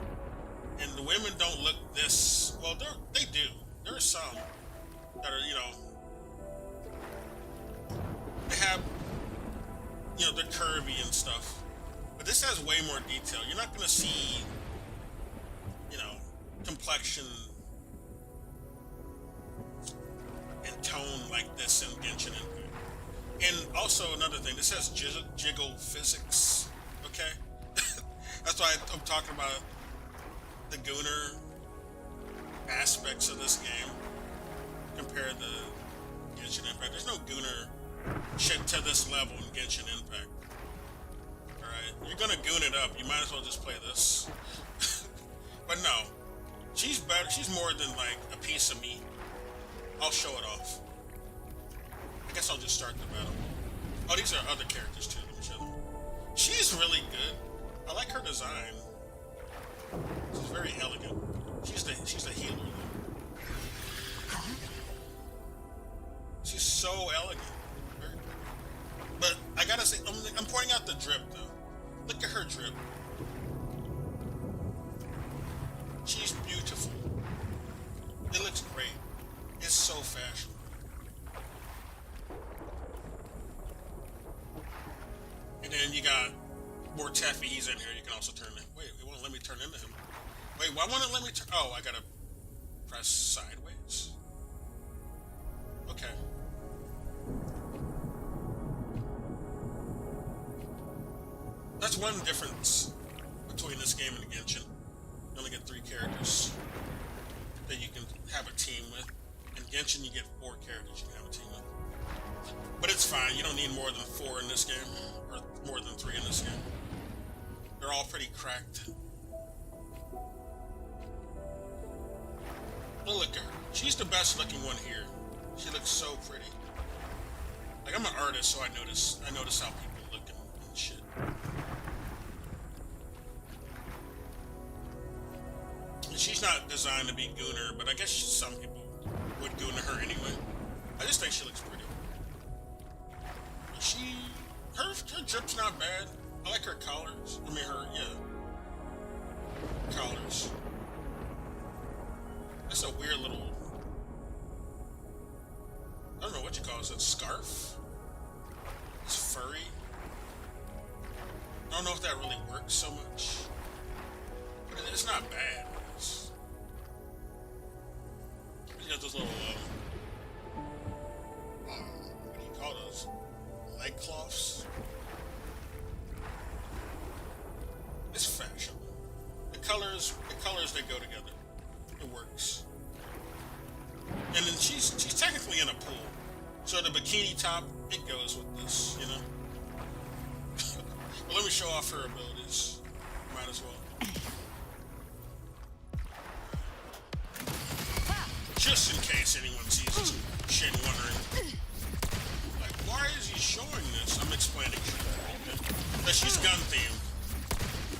S1: And the women don't look this, well, they do. There are some that are, you know, they have, you know, they're curvy and stuff. But this has way more detail. You're not gonna see, you know, complexion and tone like this in Genshin Impact. And also another thing, this has jiggle physics, okay? That's why I'm talking about the gooner aspects of this game compared to Genshin Impact. There's no gooner shit to this level in Genshin Impact. Alright? You're gonna goon it up, you might as well just play this. But no. She's better. She's more than like a piece of meat. I'll show it off. I guess I'll just start the battle. Oh, these are other characters too. Let me show them. She's really good. I like her design. She's very elegant. She's the healer though. She's so elegant. But I gotta say, I'm pointing out the drip though. Look at her drip. She's beautiful. It looks great. It's so fashionable. And then you got more Taffy. He's in here. You can also turn in. Wait, it won't let me turn into him. Wait, why won't it let me turn? Oh, I gotta press sideways. Okay. That's one difference between this game and Genshin. You only get 3 characters that you can have a team with. In Genshin, you get 4 characters you can have a team with. But it's fine. You don't need more than 4 in this game, or more than 3 in this game. They're all pretty cracked. But look at her. She's the best looking one here. She looks so pretty. Like, I'm an artist, so I notice how people look and shit. And she's not designed to be gooner, but I guess some people would gooner her anyway. I just think she looks pretty. Her drip's not bad. I like her collars. I mean, collars. That's a weird little, I don't know what you call it. Is it scarf? that really works so much. But it's not bad. You got those little, what do you call those? Leg cloths? It's fashionable. The colors that go together. It works. And then she's technically in a pool. So the bikini top, it goes with this, you know? But let me show off her abilities. Might as well. Just in case anyone sees this shit and wondering, like, why is he showing this? I'm explaining that she's gun themed.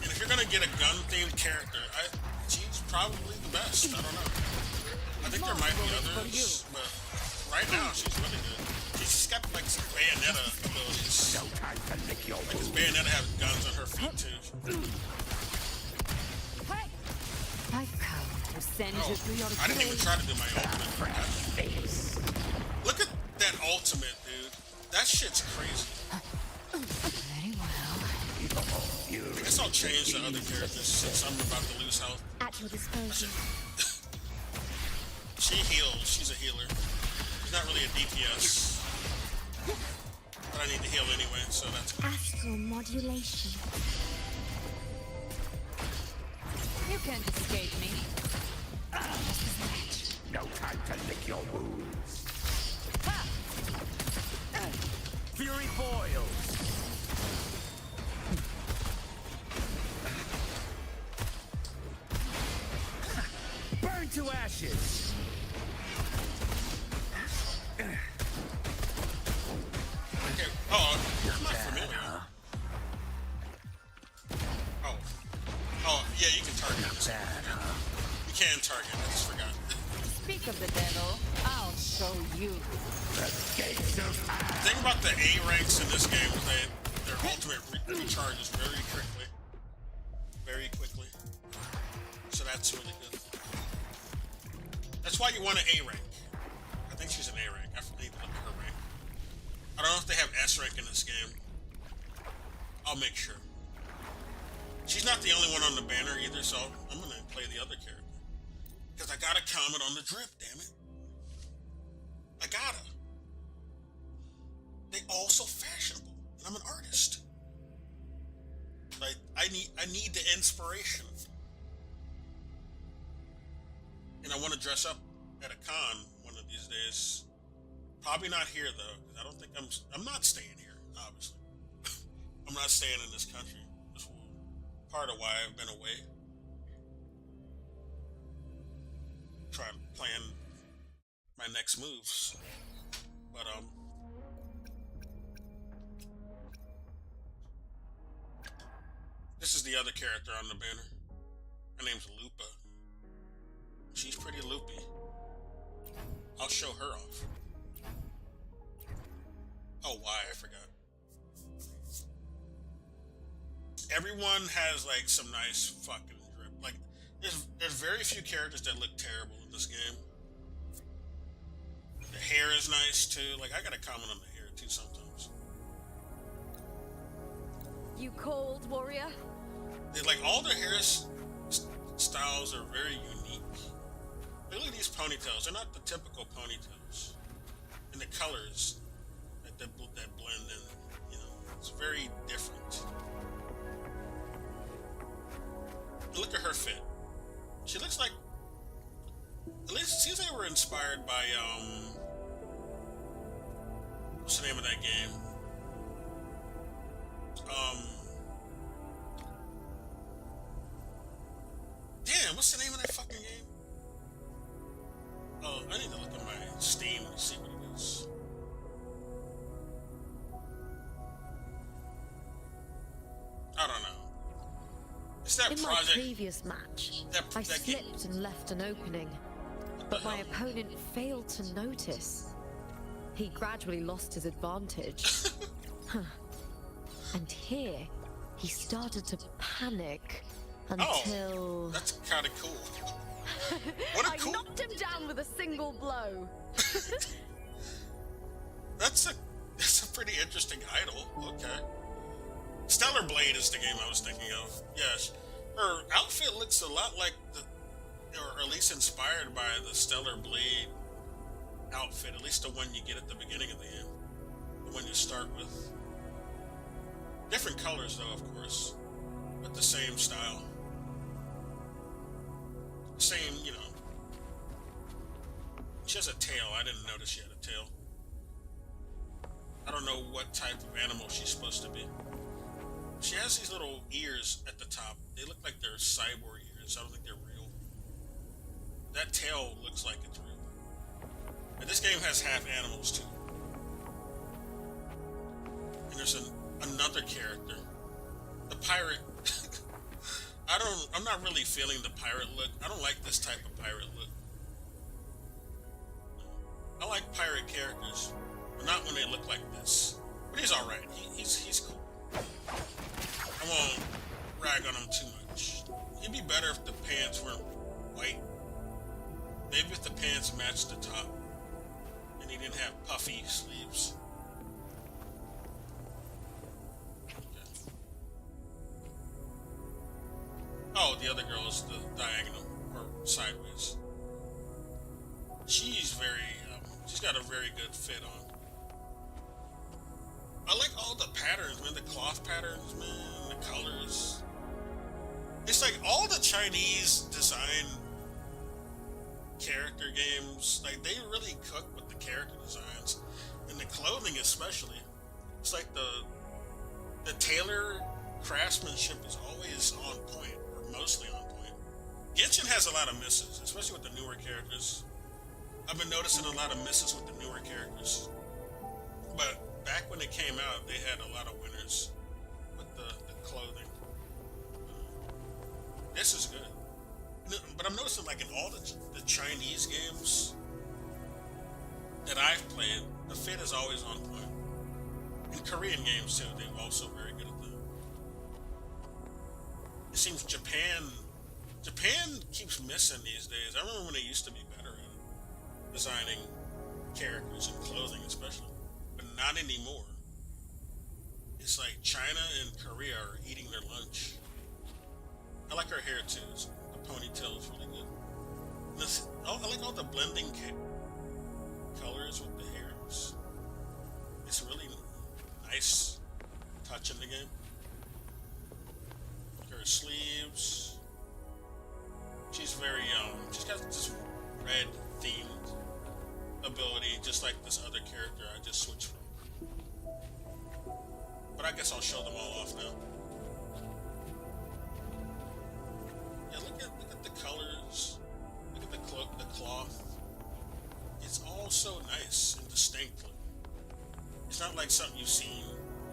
S1: And if you're gonna get a gun themed character, she's probably the best. I don't know. I think there might be others, but right now she's really good. She's got like some Bayonetta abilities. Like this Bayonetta has guns on her feet too. I didn't even try to do my ultimate. Look at that ultimate, dude. That shit's crazy.
S12: Very well.
S1: I guess I'll change the other characters since I'm about to lose health.
S5: At your disposal.
S1: She heals. She's a healer. She's not really a DPS. But I need to heal anyway, so that's good.
S5: Astral modulation.
S12: You can't escape me.
S6: No time to lick your wounds.
S9: Fury boils. Burn to ashes.
S1: Okay. Oh, I'm not familiar. Oh, yeah, you can target this. You can target, I just forgot.
S12: Speak of the devil, I'll show you.
S1: The thing about the A ranks in this game is that their ultimate recharges very quickly. Very quickly. So that's really good. That's why you want an A rank. I think she's an A rank. I need to look at her rank. I don't know if they have S rank in this game. I'll make sure. She's not the only one on the banner either, so I'm gonna play the other character. Because I gotta comment on the drip, damn it. I gotta. They all so fashionable, and I'm an artist. Like I need the inspiration. And I want to dress up at a con one of these days. Probably not here though, because I don't think I'm not staying here. Obviously, I'm not staying in this country. This was part of why I've been away. Trying to plan my next moves, but this is the other character on the banner. Her name's Lupa. She's pretty loopy. I'll show her off. Oh, why? I forgot. Everyone has like some nice fucking drip. Like there's very few characters that look terrible in this game. The hair is nice too. Like I gotta comment on the hair too sometimes.
S13: You cold, warrior?
S1: Like all their hair styles are very unique. Look at these ponytails. They're not the typical ponytails. And the colors that blend in, you know, it's very different. Look at her fit. She looks like, at least it seems they were inspired by, what's the name of that game? Damn, what's the name of that fucking game? Oh, I need to look at my Steam and see what it is. I don't know. It's that
S2: In
S1: project.
S2: my previous match, I
S1: that game.
S2: slipped and left an opening, but my opponent failed to notice. He gradually lost his advantage. And here, he started to panic until...
S1: Oh, that's kind of cool. What a cool...
S13: I knocked him down with a single blow.
S1: That's a pretty interesting idol. Okay. Stellar Blade is the game I was thinking of. Yes, her outfit looks a lot like or at least inspired by the Stellar Blade outfit. At least the one you get at the beginning of the game, the one you start with. Different colors though, of course, but the same style. Same, you know. She has a tail. I didn't notice she had a tail. I don't know what type of animal she's supposed to be. She has these little ears at the top. They look like they're cyborg ears. I don't think they're real. That tail looks like it's real. And this game has half animals too. And there's another character. The pirate. I'm not really feeling the pirate look. I don't like this type of pirate look. I like pirate characters, but not when they look like this. But he's alright. He's cool. I won't rag on him too much. He'd be better if the pants were white. Maybe if the pants matched the top and he didn't have puffy sleeves. Okay. Oh, the other girl is the diagonal or sideways. She's she's got a very good fit on. I like all the patterns, man. The cloth patterns, man. The colors. It's like all the Chinese design character games, like they really cook with the character designs and the clothing especially. It's like the tailor craftsmanship is always on point, or mostly on point. Genshin has a lot of misses, especially with the newer characters. I've been noticing a lot of misses with the newer characters. But back when it came out, they had a lot of winners with the clothing. This is good. But I'm noticing, like, in all the Chinese games that I've played, the fit is always on point. In Korean games, too, they're also very good at that. It seems Japan keeps missing these days. I remember when they used to be better at it, designing characters and clothing especially, but not anymore. It's like China and Korea are eating their lunch. I like her hair too. The ponytail is really good. I like all the blending colors with the hairs. It's really nice touch in the game. Her sleeves. She's very she's got this red themed ability, just like this other character I just switched from. But I guess I'll show them all off now. Yeah, look at the colors. Look at the cloth. It's all so nice and distinct. It's not like something you've seen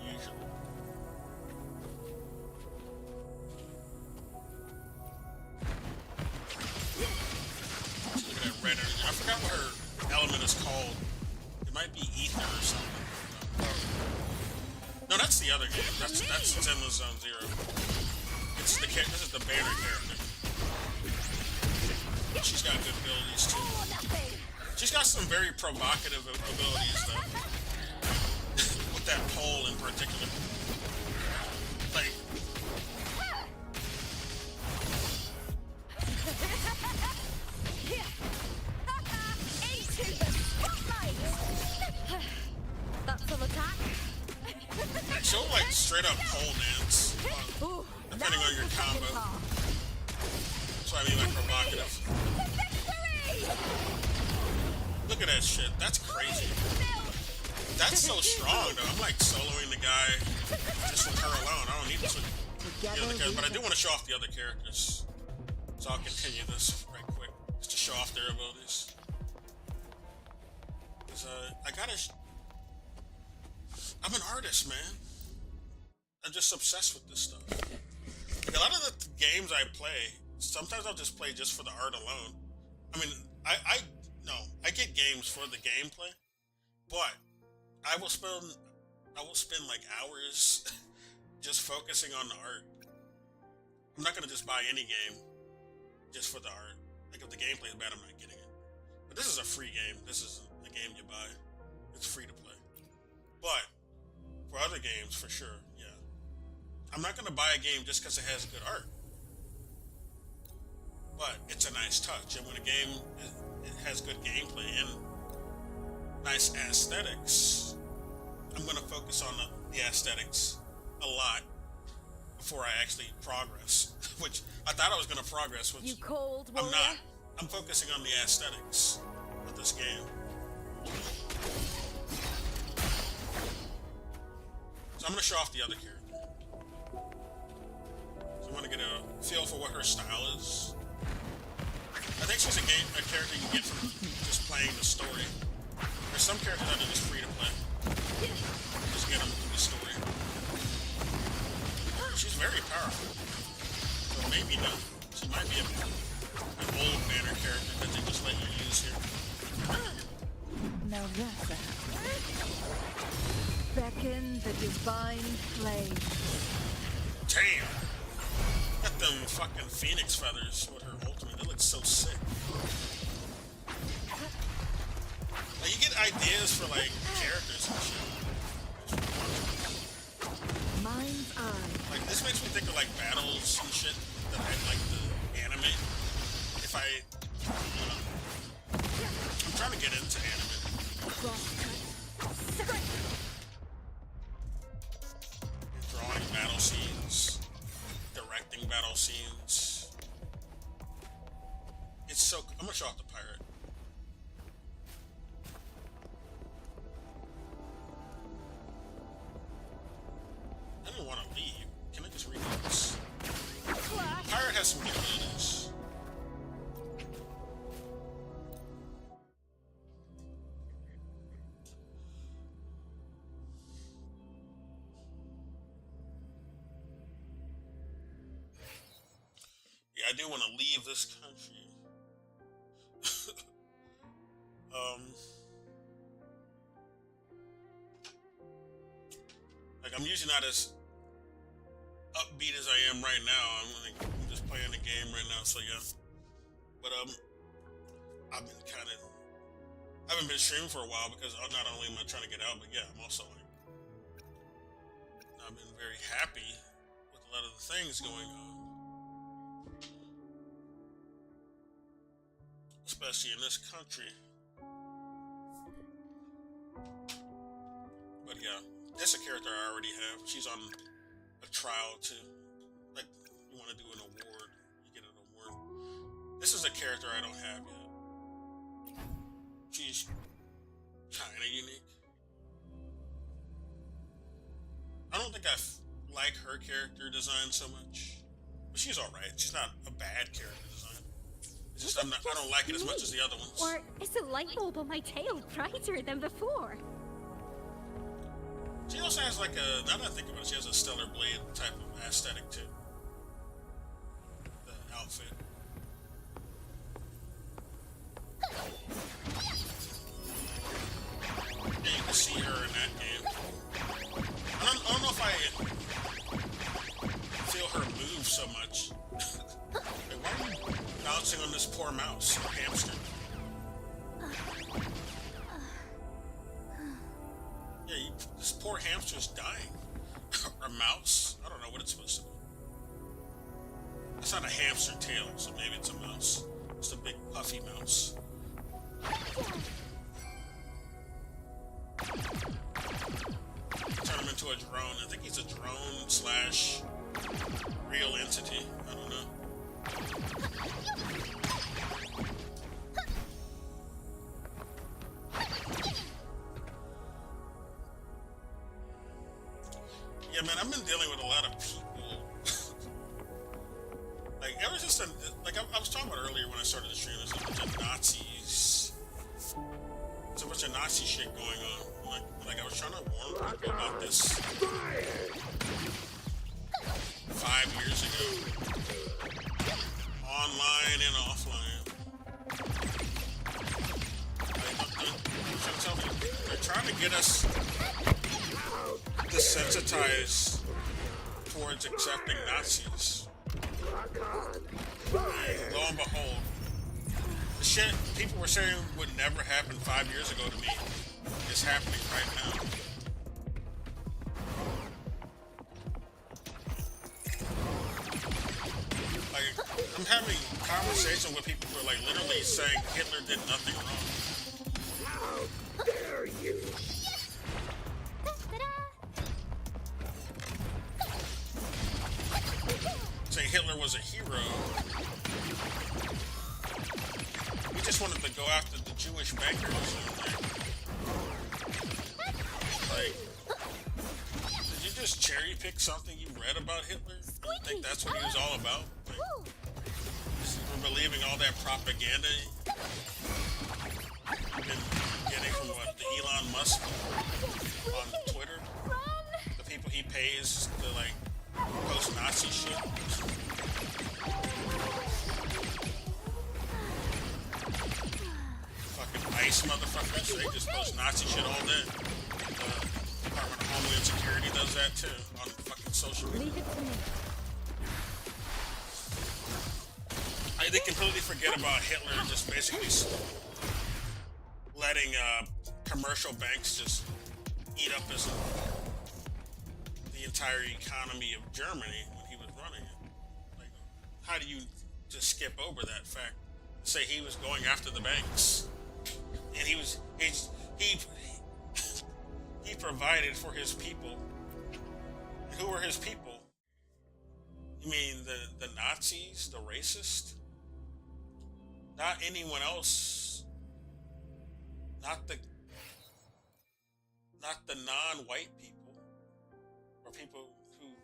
S1: usually. Look at that red energy. I forgot what her element is called. It might be ether or something. No, that's the other game. That's Zenless Zone Zero. This is the banner character. She's got good abilities too. She's got some very provocative abilities though. With that pole in particular. Like,
S13: That's an attack.
S1: she'll like straight up pole dance, depending on your combo. That's what I mean by provocative. Look at that shit. That's crazy. That's so strong though. I'm like soloing the guy just with her alone. I don't need to switch the other characters, but I do want to show off the other characters. So I'll continue this right quick, just to show off their abilities. I'm an artist, man. I'm just obsessed with this stuff. Like a lot of the games I play, sometimes I'll just play just for the art alone. I mean, I get games for the gameplay, but I will spend like hours just focusing on the art. I'm not gonna just buy any game just for the art. Like if the gameplay is bad, I'm not getting it. But this is a free game. This isn't a game you buy. It's free to play. But for other games, for sure, yeah. I'm not gonna buy a game just because it has good art. But it's a nice touch, and when a game it has good gameplay and nice aesthetics, I'm gonna focus on the aesthetics a lot before I actually progress. Which I thought I was gonna progress, which
S13: You cold,
S1: I'm
S13: warrior?
S1: not. I'm focusing on the aesthetics of this game. So I'm gonna show off the other character. So I want to get a feel for what her style is. I think she's a character you get from just playing the story. There's some characters that are just free to play. Just get them through the story. She's very powerful. So maybe not. She might be an old banner character that they just let you use here.
S12: Now that's a beckon the divine flame.
S1: Damn! Got them fucking phoenix feathers with her ultimate. It looks so sick. Like, you get ideas for, like, characters and shit.
S12: Mind's eye.
S1: Like, this makes me think of, like, battles and shit that I'd like to animate. If I, I'm trying to get into anime. Drawing battle scenes, directing battle scenes. It's so. I'm gonna show off the pirate. I don't want to leave. Can I just read this? Pirate has some capabilities. Yeah, I do want to leave this country. Like, I'm usually not as upbeat as I am right now. I'm just playing the game right now, so yeah. But I've been I haven't been streaming for a while because not only am I trying to get out, but yeah, I'm also like, I've been very happy with a lot of the things going on. Especially in this country. But yeah, that's a character I already have. She's on a trial to, like, you want to do an award, you get an award. This is a character I don't have yet. She's kind of unique. I don't think I like her character design so much, but she's alright. She's not a bad character design. It's just I don't like it as much as the other ones.
S7: Or is the light bulb on my tail brighter than before?
S1: She also has like a, now that I think about it, she has a Stellar Blade type of aesthetic too. The outfit. Yeah, you can see her in that game. I don't know if I feel her move so much. Like, why are you bouncing on this poor mouse, hamster? Yeah, this poor hamster's dying. Or mouse? I don't know what it's supposed to be. It's not a hamster tail, so maybe it's a mouse. It's a big puffy mouse. Turn him into a drone. I think he's a drone slash real entity. I don't know. Yeah, man, I've been dealing with a lot of people. Like, ever since, like I was talking about earlier when I started the stream, there's a bunch of Nazis. There's a bunch of Nazi shit going on. Like I was trying to warn people about this 5 years ago. Online and offline. I'm trying to tell you, they're trying to get us desensitized towards accepting Nazis. And lo and behold, the shit people were saying would never happen 5 years ago to me is happening right now. having conversations with people who are like literally saying Hitler did nothing wrong.
S6: How dare you?
S1: Saying Hitler was a hero. We just wanted to go after the Jewish bankers. Like, did you just cherry pick something you read about Hitler? You think that's what he was all about? Like, we're believing all that propaganda you've been getting from what, the Elon Musk on Twitter? The people he pays to like post Nazi shit. Fucking ICE motherfuckers, they just post Nazi shit all day. Department of Homeland Security does that too on fucking social media.
S2: Leave it to me.
S1: They completely forget about Hitler just basically letting commercial banks just eat up the entire economy of Germany when he was running it. Like, how do you just skip over that fact? Say he was going after the banks, and he provided for his people. And who were his people? You mean the Nazis, the racists? Not anyone else. Not the non-white people, or people who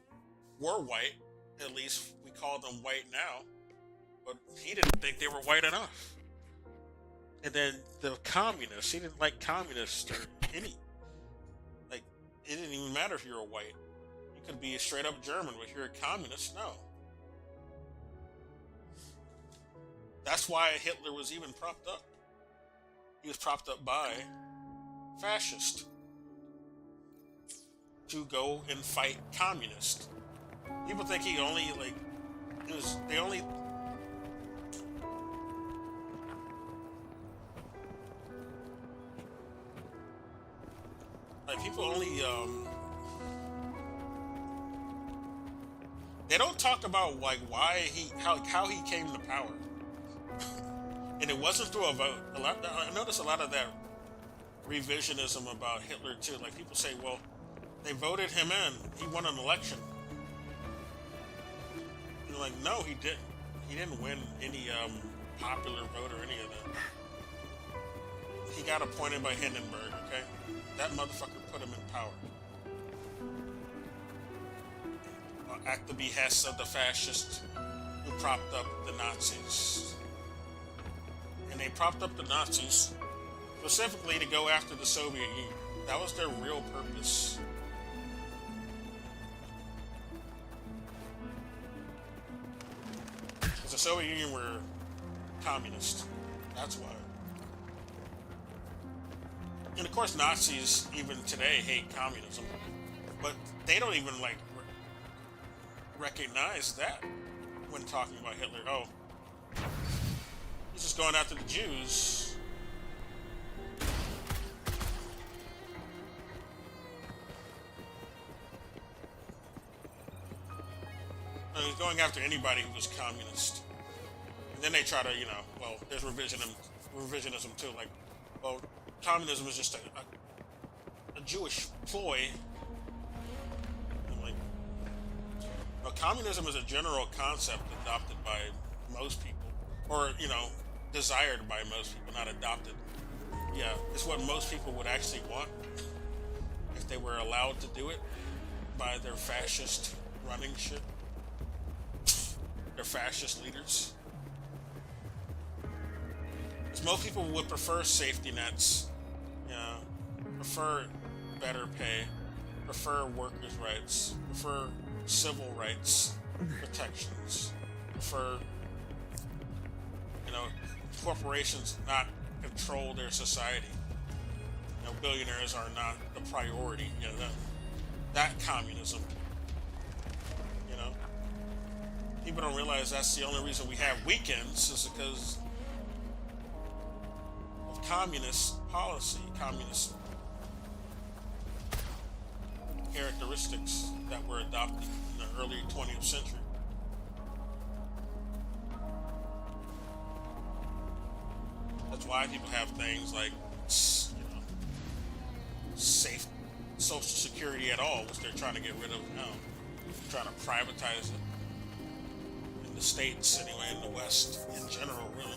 S1: were white. At least we call them white now, but he didn't think they were white enough. And then the communists, he didn't like communists or any. Like, it didn't even matter if you were white. You could be a straight up German, but if you're a communist, no. That's why Hitler was even propped up. He was propped up by fascists to go and fight communists. People think he only people only they don't talk about like how he came to power. And it wasn't through a vote. I notice a lot of that revisionism about Hitler too. Like people say, well, they voted him in. He won an election. And like, no, he didn't. He didn't win any popular vote or any of that. He got appointed by Hindenburg. Okay, that motherfucker put him in power at the behest of the fascists who propped up the Nazis. And they propped up the Nazis specifically to go after the Soviet Union. That was their real purpose. Because the Soviet Union were communist. That's why. And of course Nazis even today hate communism. But they don't even like recognize that when talking about Hitler. Oh, he's just going after the Jews. No, he's going after anybody who was communist. And then they try to, well, there's revisionism too. Like, well, communism is just a Jewish ploy. And like, well, communism is a general concept adopted by most people. Or, desired by most people, not adopted. Yeah, it's what most people would actually want if they were allowed to do it by their fascist running shit. Their fascist leaders. Because most people would prefer safety nets, prefer better pay, prefer workers' rights, prefer civil rights protections, prefer corporations not control their society. Billionaires are not the priority. That communism. People don't realize that's the only reason we have weekends is because of communist policy, communist characteristics that were adopted in the early 20th century. why people have things like, safe Social Security at all, which they're trying to get rid of now. Trying to privatize it. In the States, anyway, in the West, in general, really.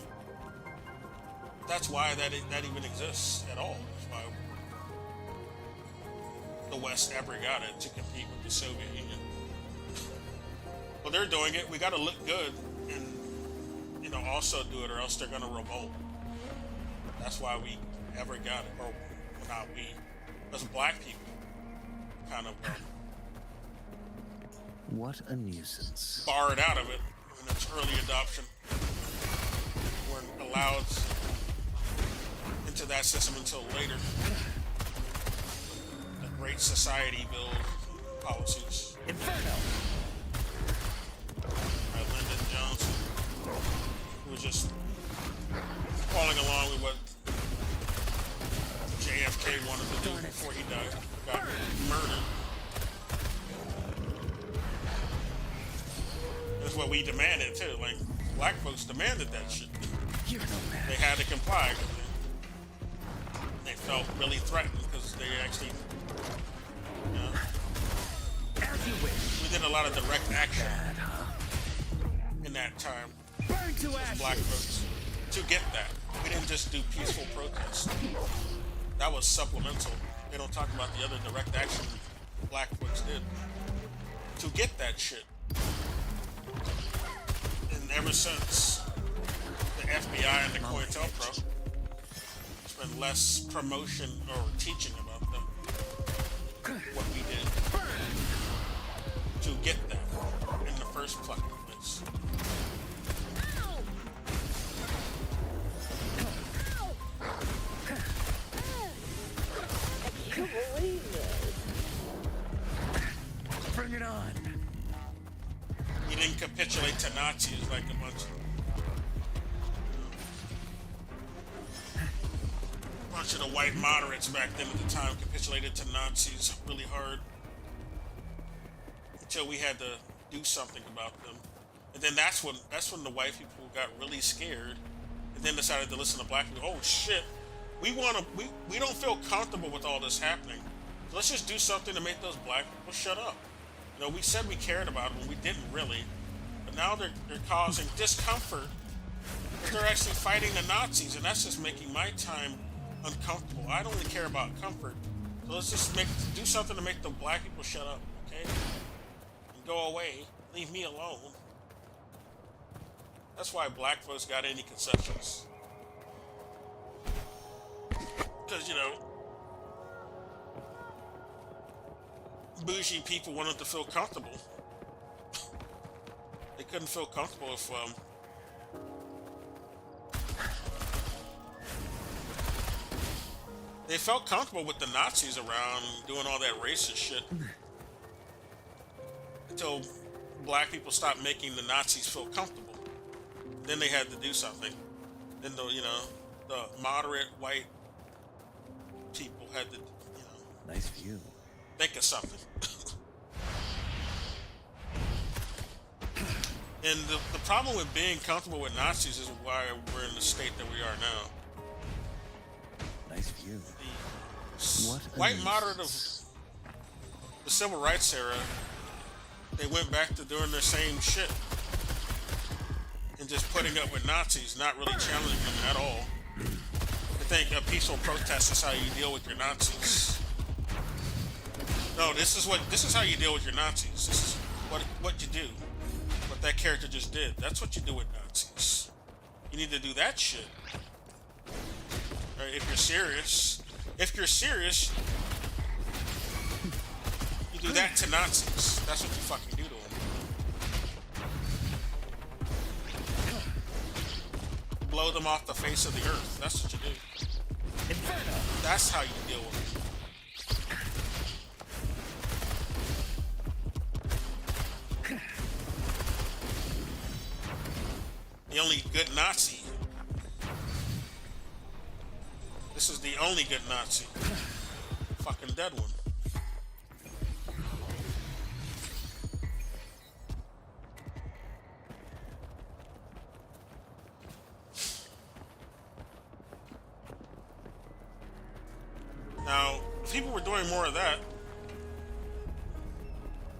S1: That's why that even exists at all. That's why the West ever got it, to compete with the Soviet Union. Well, they're doing it. We got to look good and, also do it, or else they're going to revolt. That's why we ever got it, or not we, as black people, kind of
S10: what a nuisance.
S1: Barred out of it in its early adoption. Weren't allowed into that system until later. The Great Society Bill policies.
S10: Inferno!
S1: By Lyndon Johnson, who was just following along with what JFK wanted to do before he died. Got murdered. That's what we demanded too. Like, black folks demanded that shit.
S10: You're no man.
S1: They had to comply. They felt really threatened because they actually,
S10: As you wish.
S1: we did a lot of direct action in that time.
S10: Burn to
S1: as black folks to get that. We didn't just do peaceful protests. That was supplemental. They don't talk about the other direct action black folks did to get that shit. And ever since, the FBI and the COINTELPRO, there's been less promotion or teaching about them, what we did to get that in the first fucking place.
S10: Bring it on.
S1: We didn't capitulate to Nazis like a bunch of the white moderates back then at the time capitulated to Nazis really hard until we had to do something about them. And then that's when the white people got really scared and then decided to listen to black people. Oh shit, we don't feel comfortable with all this happening. So let's just do something to make those black people shut up. We said we cared about them, we didn't really. But now they're causing discomfort. They're actually fighting the Nazis, and that's just making my time uncomfortable. I don't really care about comfort. So let's just do something to make the black people shut up, okay? And go away. Leave me alone. That's why black folks got any concessions. Because, bougie people wanted to feel comfortable. They couldn't feel comfortable if they felt comfortable with the Nazis around doing all that racist shit until black people stopped making the Nazis feel comfortable. Then they had to do something. Then the moderate white people had to
S10: nice view.
S1: Think of something. And the problem with being comfortable with Nazis is why we're in the state that we are now.
S10: Nice view.
S1: The white moderate of the civil rights era, they went back to doing their same shit and just putting up with Nazis, not really challenging them at all. I think a peaceful protest is how you deal with your Nazis. No, this is how you deal with your Nazis. This is what you do. What that character just did. That's what you do with Nazis. You need to do that shit. Right, if you're serious, you do that to Nazis. That's what you fucking do to them. Blow them off the face of the earth. That's what you do.
S10: Inferno.
S1: That's how you deal with them. The only good Nazi. This is the only good Nazi. Fucking dead one. Now, if people were doing more of that,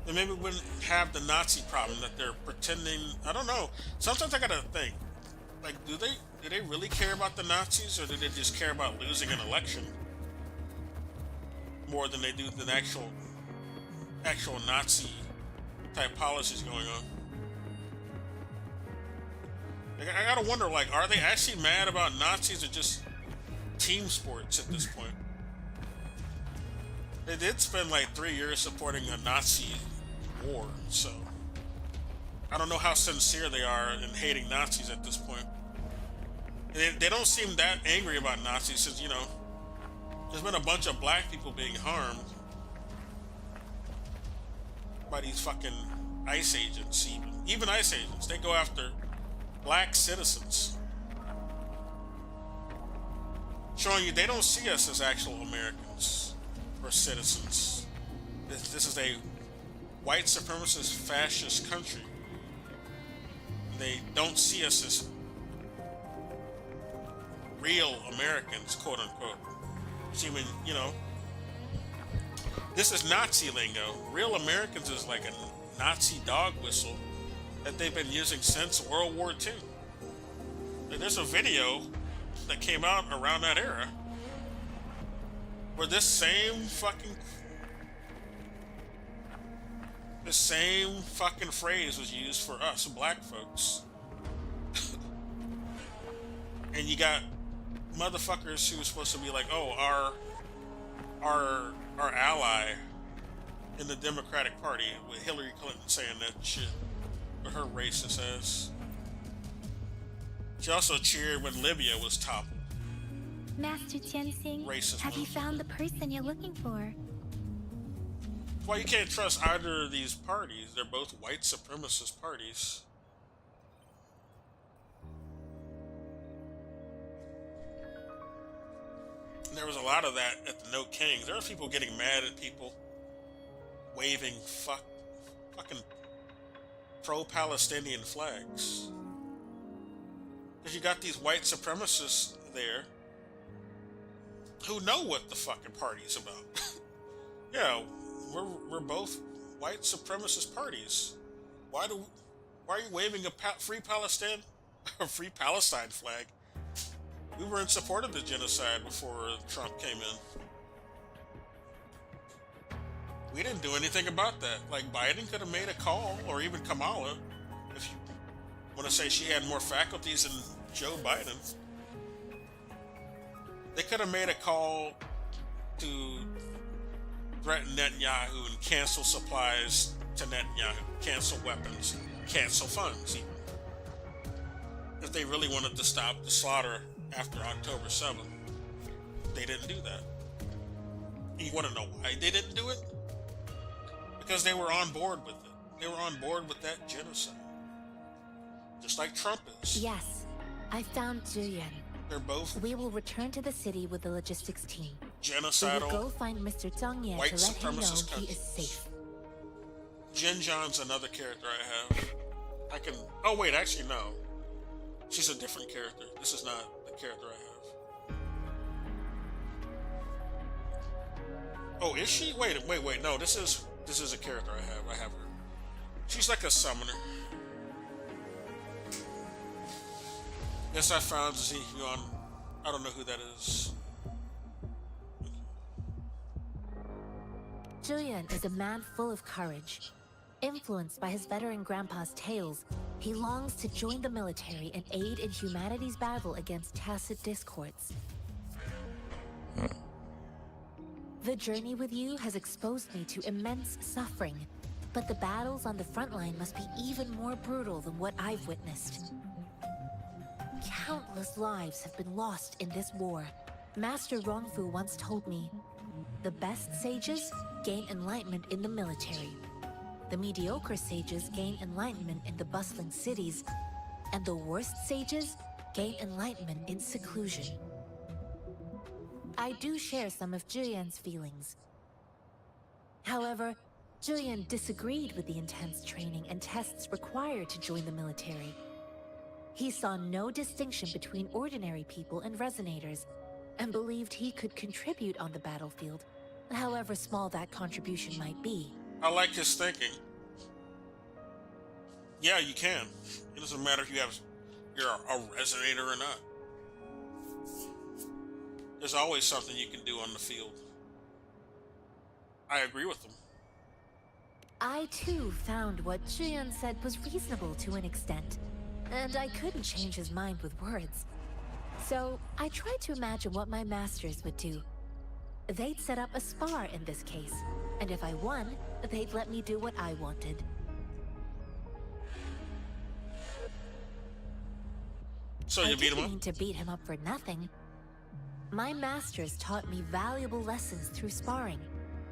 S1: then maybe we wouldn't have the Nazi problem that they're pretending. I don't know. Sometimes I gotta think, like, do they really care about the Nazis, or do they just care about losing an election more than they do than actual Nazi type policies going on? Like, I gotta wonder, like, are they actually mad about Nazis or just team sports at this point? They did spend like 3 years supporting a Nazi war, so I don't know how sincere they are in hating Nazis at this point. They don't seem that angry about Nazis since, you know, there's been a bunch of black people being harmed by these fucking ICE agents. Even ICE agents, they go after black citizens, showing you they don't see us as actual Americans or citizens. This is a white supremacist fascist country. They don't see us as real Americans, quote unquote. See, when, you know, this is Nazi lingo. Real Americans is like a Nazi dog whistle that they've been using since World War II. There's a video that came out around that era where this same fucking phrase was used for us black folks. And you got motherfuckers who were supposed to be like, oh, our ally in the Democratic Party, with Hillary Clinton saying that shit with her racist ass. She also cheered when Libya was toppled.
S7: Master Tianxing,
S1: Racist
S7: have you
S1: move.
S7: found the person you're looking for?
S1: Well, you can't trust either of these parties. They're both white supremacist parties. And there was a lot of that at the No Kings. There were people getting mad at people waving fucking pro-Palestinian flags. Because you got these white supremacists there who know what the fucking party's about. Yeah, we're both white supremacist parties. Why are you waving a free Palestine flag? We were in support of the genocide before Trump came in. We didn't do anything about that. Like, Biden could have made a call, or even Kamala, if you want to say she had more faculties than Joe Biden. They could have made a call to threaten Netanyahu and cancel supplies to Netanyahu, cancel weapons, cancel funds even. If they really wanted to stop the slaughter after October 7th. They didn't do that. You want to know why they didn't do it? Because they were on board with it. They were on board with that genocide. Just like Trump is.
S14: Yes, I found Julian.
S1: They're both...
S14: We will return to the city with the logistics team.
S1: Genocidal...
S14: We will go find Mr. Zhang Ye
S1: white
S14: to let him know
S1: supremacist
S14: he is safe.
S1: Jin John's another character I have. I can... Oh, wait, actually, no. She's a different character. This is not the character I have. Oh, is she? Wait. No, this is a character I have. I have her. She's like a summoner. Yes, I found Ziyuan. I don't know who that is.
S14: Julian is a man full of courage. Influenced by his veteran grandpa's tales, he longs to join the military and aid in humanity's battle against tacit discords. The journey with you has exposed me to immense suffering, but the battles on the front line must be even more brutal than what I've witnessed. Countless lives have been lost in this war. Master Rongfu once told me, the best sages gain enlightenment in the military. The mediocre sages gain enlightenment in the bustling cities, and the worst sages gain enlightenment in seclusion. I do share some of Julian's feelings. However, Julian disagreed with the intense training and tests required to join the military. He saw no distinction between ordinary people and resonators, and believed he could contribute on the battlefield, however small that contribution might be.
S1: I like his thinking. Yeah, you can. It doesn't matter if you're a resonator or not. There's always something you can do on the field. I agree with him.
S14: I too found what Zhuyan said was reasonable to an extent, and I couldn't change his mind with words. So I tried to imagine what my masters would do. They'd set up a spar in this case, and if I won, they'd let me do what I wanted.
S1: So you beat him
S14: I didn't
S1: up?
S14: mean to beat him up for nothing. My masters taught me valuable lessons through sparring,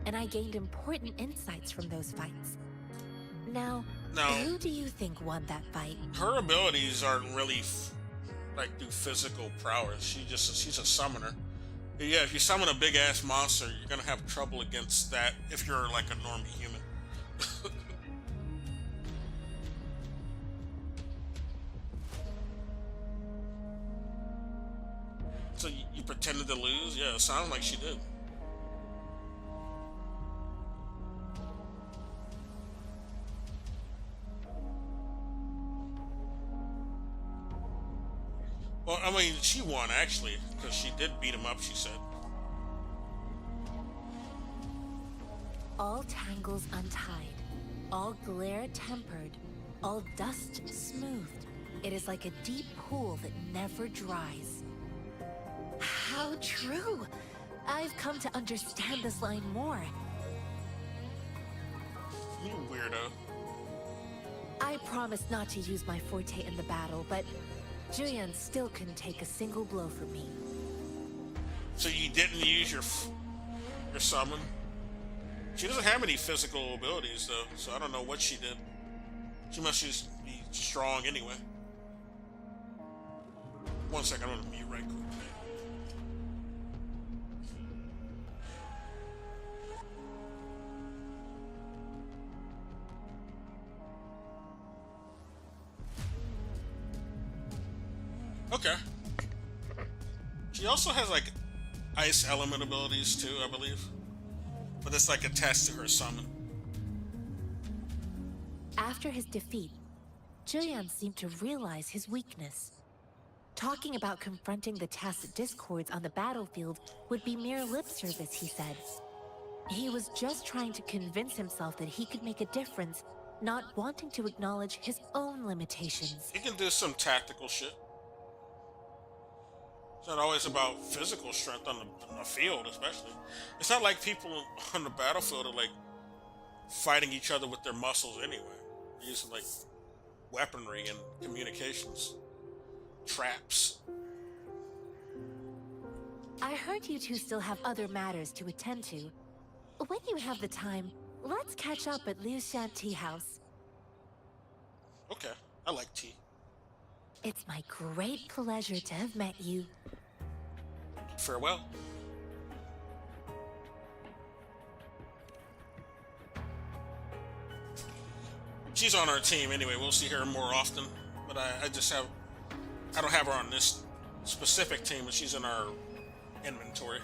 S14: and I gained important insights from those fights. Now, who do you think won that fight?
S1: Her abilities aren't really like through physical prowess. She's a summoner. Yeah, if you summon a big ass monster, you're gonna have trouble against that if you're like a normie human. So you pretended to lose? Yeah, it sounds like she did. Well, I mean, she won actually, because she did beat him up, she said.
S14: All tangles untied, all glare tempered, all dust smoothed. It is like a deep pool that never dries. How true! I've come to understand this line more.
S1: You weirdo.
S14: I promised not to use my forte in the battle, but Julian still couldn't take a single blow from me.
S1: So you didn't use your summon? She doesn't have any physical abilities though, so I don't know what she did. She must just be strong anyway. One second, I'm gonna mute right quick. Okay. She also has like ice element abilities too, I believe. But it's like attached to her summon.
S14: After his defeat, Julian seemed to realize his weakness. Talking about confronting the tacit discords on the battlefield would be mere lip service, he said. He was just trying to convince himself that he could make a difference, not wanting to acknowledge his own limitations.
S1: He can do some tactical shit. It's not always about physical strength on the field, especially. It's not like people on the battlefield are like fighting each other with their muscles anyway. They're using like weaponry and communications. Traps.
S14: I heard you two still have other matters to attend to. When you have the time, let's catch up at Liu Shan Tea House.
S1: Okay, I like tea.
S14: It's my great pleasure to have met you.
S1: Farewell. She's on our team anyway. We'll see her more often. But I don't have her on this specific team, but she's in our inventory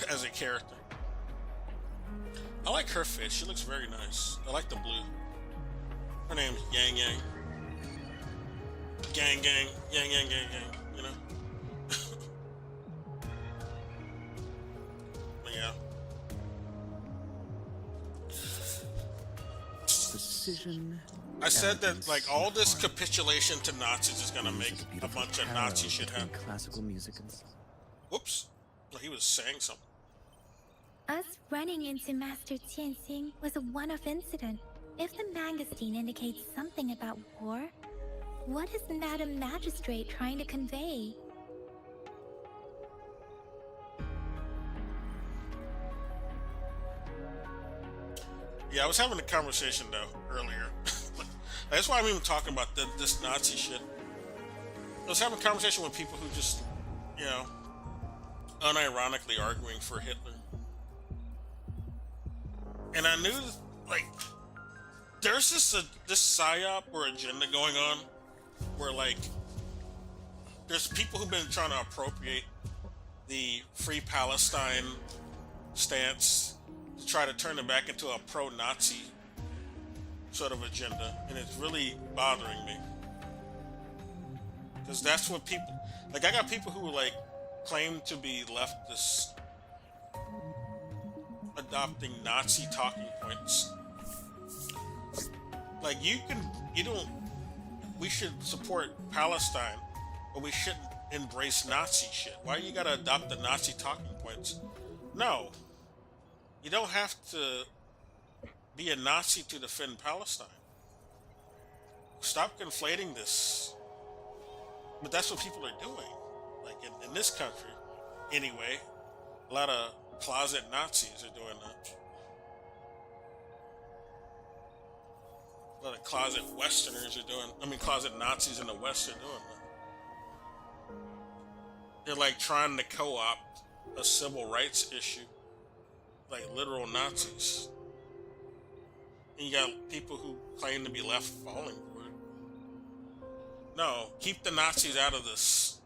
S1: as a character. I like her fit. She looks very nice. I like the blue. Her name's Yang Yang. Gang, gang, yang, yang, gang, gang, you know? But yeah.
S10: Precision.
S1: I said that, like, all this capitulation to Nazis is gonna make a bunch of Nazi shit happen.
S11: Classical music and
S1: Whoops. Well, he was saying something.
S15: Us running into Master Tianxing was a one-off incident. If the magazine indicates something about war, what is Madam Magistrate trying to convey?
S1: Yeah, I was having a conversation, though, earlier. That's why I'm even talking about this Nazi shit. I was having a conversation with people who just, you know, unironically arguing for Hitler. And I knew, like, there's this psyop or agenda going on where, like, there's people who've been trying to appropriate the Free Palestine stance to try to turn it back into a pro-Nazi sort of agenda, and it's really bothering me because that's what people like. I got people who like claim to be leftists adopting Nazi talking points. Like we should support Palestine, but we shouldn't embrace Nazi shit. Why you gotta adopt the Nazi talking points? No, you don't have to be a Nazi to defend Palestine. Stop conflating this. But that's what people are doing. Like in this country, anyway, a lot of closet Nazis are doing that. A lot of closet Westerners are doing, closet Nazis in the West are doing that. They're like trying to co-opt a civil rights issue, like literal Nazis. And you got people who claim to be left falling for it. No, keep the Nazis out of this.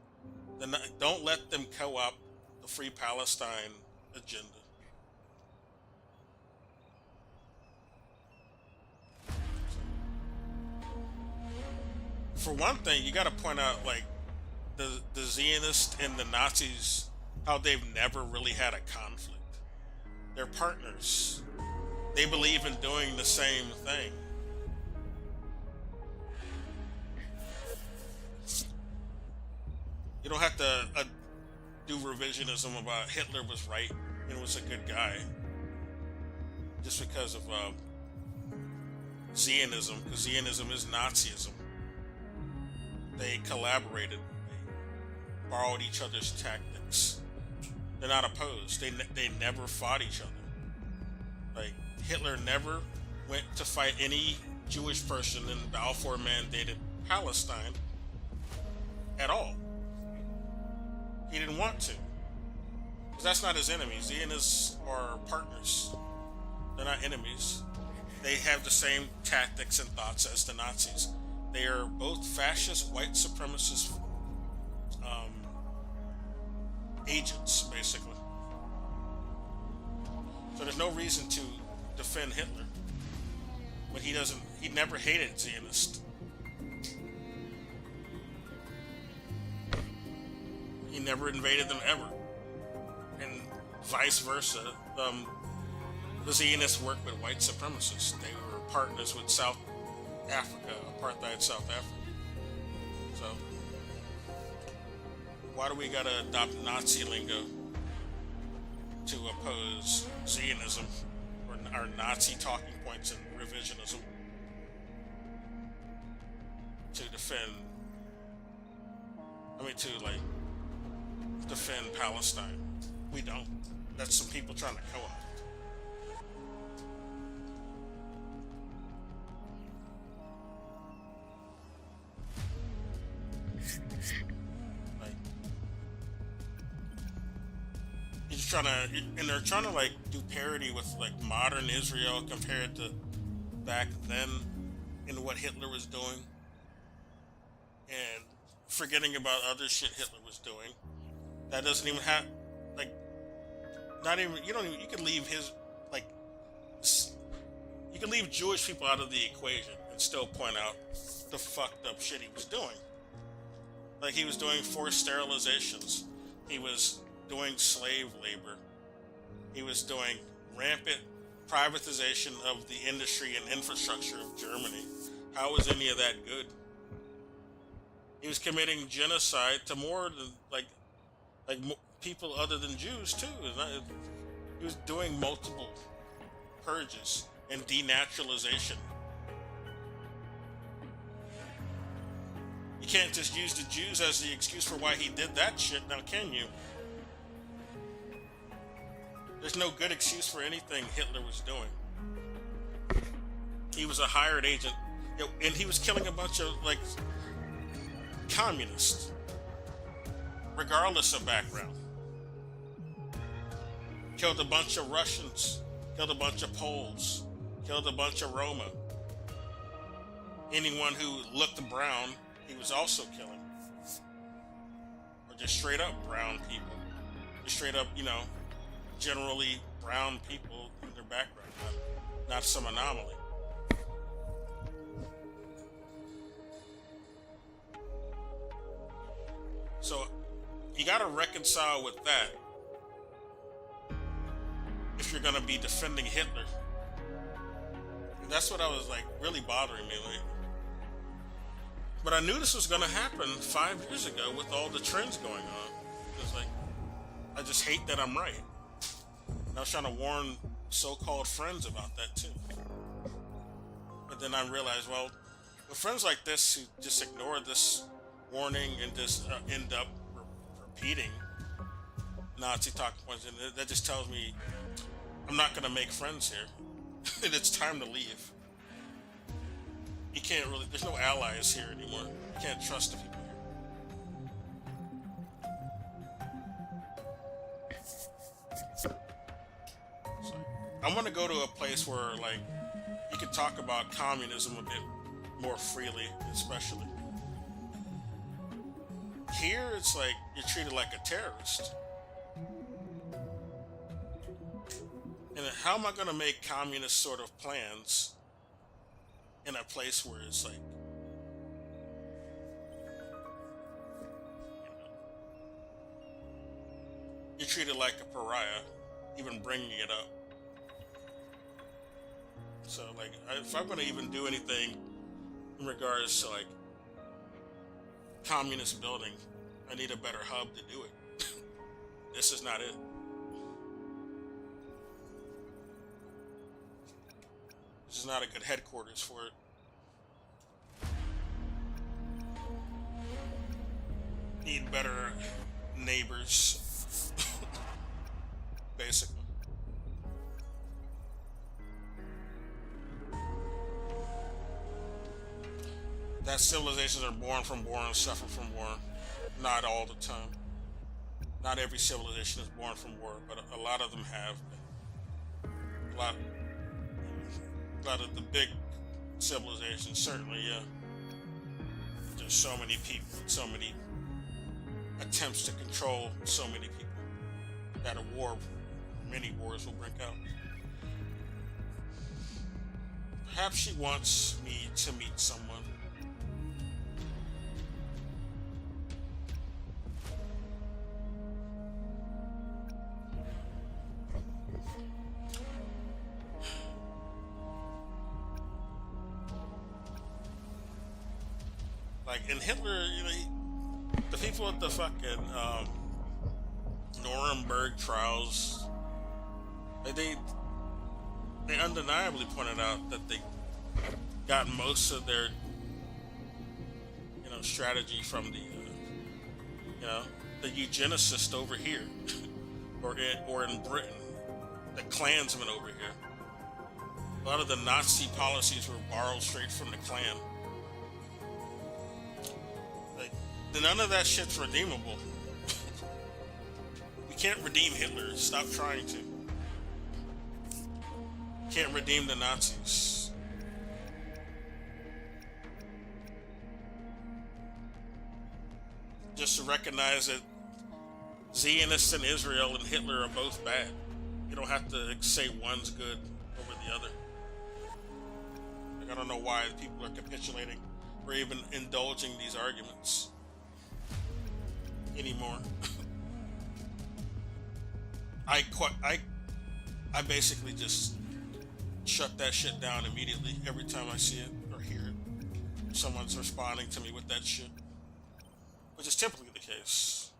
S1: Don't let them co-opt the Free Palestine agenda. For one thing, you got to point out, like, the Zionists and the Nazis, how they've never really had a conflict. They're partners. They believe in doing the same thing. You don't have to do revisionism about Hitler was right and was a good guy just because of Zionism, because Zionism is Nazism. They collaborated. They borrowed each other's tactics. They're not opposed. They never fought each other. Like, Hitler never went to fight any Jewish person in Balfour mandated Palestine at all. He didn't want to. Because that's not his enemy. Zionists are partners. They're not enemies. They have the same tactics and thoughts as the Nazis. They are both fascist, white supremacist agents, basically. So there's no reason to defend Hitler. But he never hated Zionists. He never invaded them ever. And vice versa. The Zionists worked with white supremacists. They were partners with South Africa, apartheid South Africa. So, why do we gotta adopt Nazi lingo to oppose Zionism or our Nazi talking points and revisionism to defend Palestine? We don't. That's some people trying to co-opt. They're trying to like do parody with like modern Israel compared to back then and what Hitler was doing, and forgetting about other shit Hitler was doing. That doesn't even have like you could leave you could leave Jewish people out of the equation and still point out the fucked up shit he was doing. Like, he was doing forced sterilizations. He was doing slave labor. He was doing rampant privatization of the industry and infrastructure of Germany. How was any of that good? He was committing genocide to more than people other than Jews too. He was doing multiple purges and denaturalization. You can't just use the Jews as the excuse for why he did that shit, now can you? There's no good excuse for anything Hitler was doing. He was a hired agent, and he was killing a bunch of, communists, regardless of background. Killed a bunch of Russians, killed a bunch of Poles, killed a bunch of Roma. Anyone who looked brown, he was also killing. Or just straight up brown people. straight up, you know, generally brown people in their background, not some anomaly. So you got to reconcile with that if you're going to be defending Hitler. And that's what I was like really bothering me. Like, but I knew this was going to happen 5 years ago with all the trends going on. It's like, I just hate that I'm right. And I was trying to warn so-called friends about that too. But then I realized, well, with friends like this who just ignore this warning and just end up repeating Nazi talking points, and that just tells me I'm not going to make friends here. And it's time to leave. You can't really, there's no allies here anymore. You can't trust the people here. So, I want to go to a place where, like, you can talk about communism a bit more freely, especially. Here, it's like you're treated like a terrorist. And how am I going to make communist sort of plans in a place where it's like, you're treated like a pariah, even bringing it up. So, like, if I'm going to even do anything in regards to, like, communist building, I need a better hub to do it. This is not it. This is not a good headquarters for it. Need better neighbors. Basically. That civilizations are born from war and suffer from war. Not all the time. Not every civilization is born from war, but a lot of them have been. A lot of the big civilizations, certainly, yeah. There's so many people, so many attempts to control so many people that a war, many wars will break out. Perhaps she wants me to meet someone. Like, in Hitler, you know, the people at the fucking Nuremberg trials, they undeniably pointed out that they got most of their, you know, strategy from the, you know, the eugenicist over here, or in Britain, the Klansmen over here. A lot of the Nazi policies were borrowed straight from the Klan. None of that shit's redeemable. We can't redeem Hitler. Stop trying to. Can't redeem the Nazis. Just to recognize that Zionists in Israel and Hitler are both bad. You don't have to say one's good over the other. Like, I don't know why people are capitulating or even indulging these arguments anymore. I basically just shut that shit down immediately every time I see it or hear it. Someone's responding to me with that shit, which is typically the case.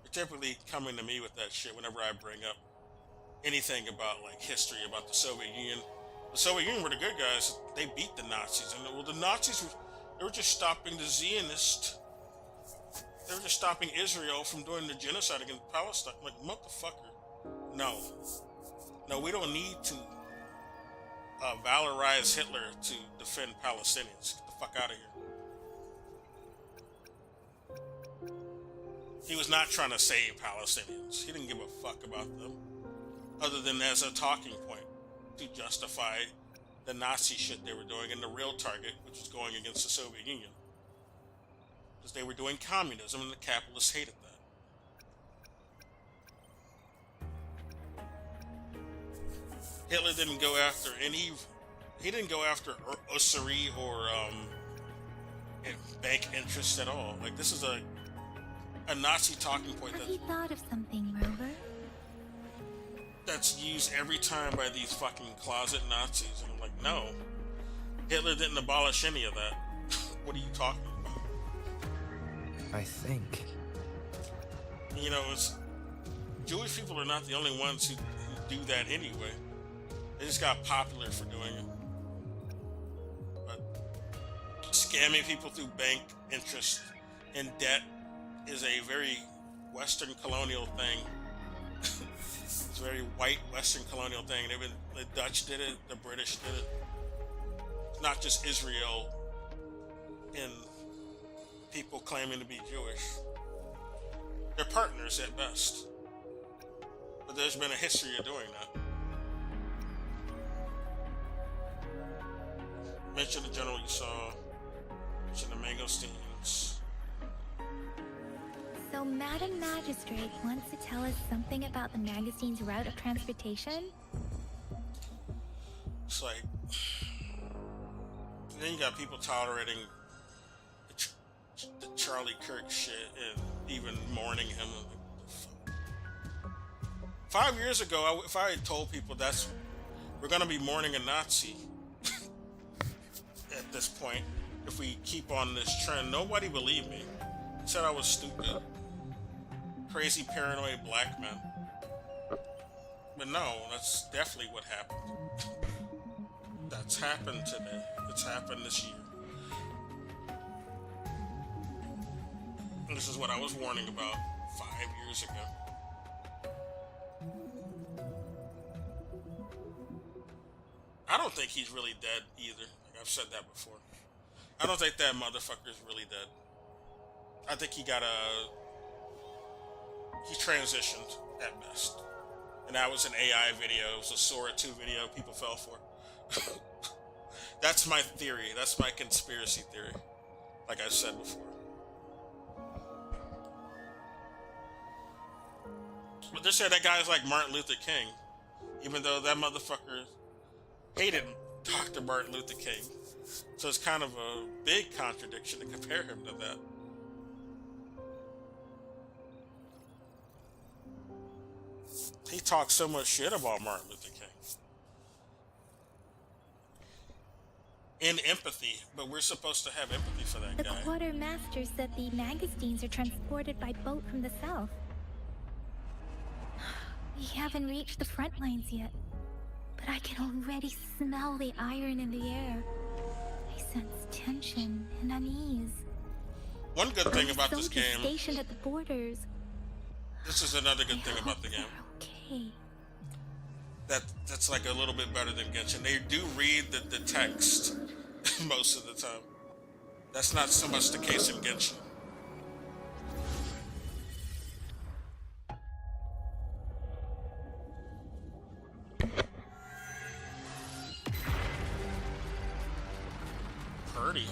S1: They're typically coming to me with that shit whenever I bring up anything about, like, history about the Soviet Union. The Soviet Union were the good guys. They beat the Nazis, and well, the Nazis were just stopping the Zionists. They were just stopping Israel from doing the genocide against Palestine. Like, motherfucker. No. No, we don't need to valorize Hitler to defend Palestinians. Get the fuck out of here. He was not trying to save Palestinians. He didn't give a fuck about them. Other than as a talking point to justify the Nazi shit they were doing and the real target, which was going against the Soviet Union. They were doing communism, and the capitalists hated that. Hitler didn't go after any. He didn't go after usury or bank interests at all. Like, this is a Nazi talking point
S15: Have you thought of something, Rover?
S1: that's used every time by these fucking closet Nazis. And I'm like, no, Hitler didn't abolish any of that. What are you talking about?
S11: I think.
S1: You know, Jewish people are not the only ones who do that anyway. They just got popular for doing it. But scamming people through bank interest and debt is a very Western colonial thing. It's a very white Western colonial thing. The Dutch did it, the British did it. Not just Israel and people claiming to be Jewish. They're partners at best. But there's been a history of doing that. Mention the general you saw. Mention the mangosteens.
S15: So Madam Magistrate wants to tell us something about the magazine's route of transportation?
S1: It's like... Then you got people tolerating the Charlie Kirk shit and even mourning him. 5 years ago, if I had told people we're gonna be mourning a Nazi at this point, if we keep on this trend, nobody believed me. Said I was stupid. Crazy paranoid black man. But no, that's definitely what happened. That's happened today. It's happened this year. And this is what I was warning about 5 years ago. I don't think he's really dead either. Like I've said that before. I don't think that motherfucker's really dead. I think he transitioned at best. And that was an AI video. It was a Sora 2 video people fell for. That's my theory. That's my conspiracy theory. Like I said before. But they said that guy's like Martin Luther King. Even though that motherfucker hated Dr. Martin Luther King. So it's kind of a big contradiction to compare him to that. He talks so much shit about Martin Luther King. In empathy, but we're supposed to have empathy for that guy.
S15: The quartermaster said the magazines are transported by boat from the south. We haven't reached the front lines yet, but I can already smell the iron in the air. I sense tension and unease.
S1: One good thing about this
S15: Soldiers
S1: game.
S15: stationed at the borders.
S1: This is another good thing about the game.
S15: Okay.
S1: That's like a little bit better than Genshin. They do read the text most of the time. That's not so much the case in Genshin. Purdy.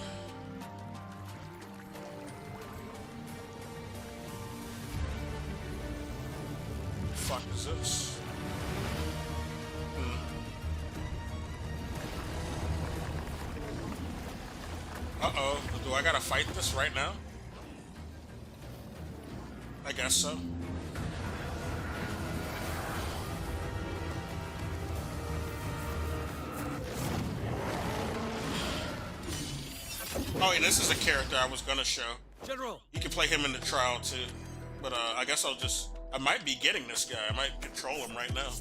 S1: Fuck is this? Uh-oh. Do I gotta fight this right now? I guess so. Oh, yeah, this is a character I was gonna show.
S9: General!
S1: You can play him in the trial, too. But, I guess I might be getting this guy. I might control him right now.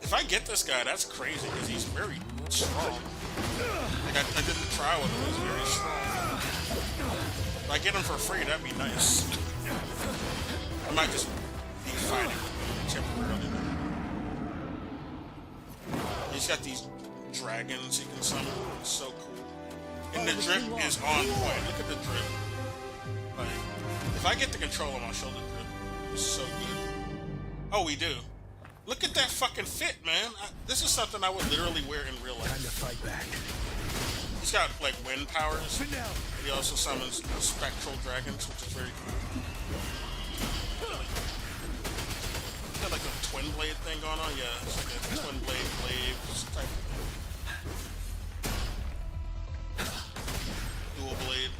S1: If I get this guy, that's crazy, because he's very strong. Like, I did the trial with him, he's very strong. If I get him for free, that'd be nice. I might just be fighting with him temporarily. He's got these dragons he can summon. It's so cool. And the drip is on point. Look at the drip. Like, if I get to control him, I'll show the drip. It's so good. Oh, we do. Look at that fucking fit, man. This is something I would literally wear in real life.
S6: Time to fight back.
S1: He's got, like, wind powers. He also summons spectral dragons, which is very cool. He's got, like, a twin blade thing going on. Yeah, it's like a twin blade type dual blade.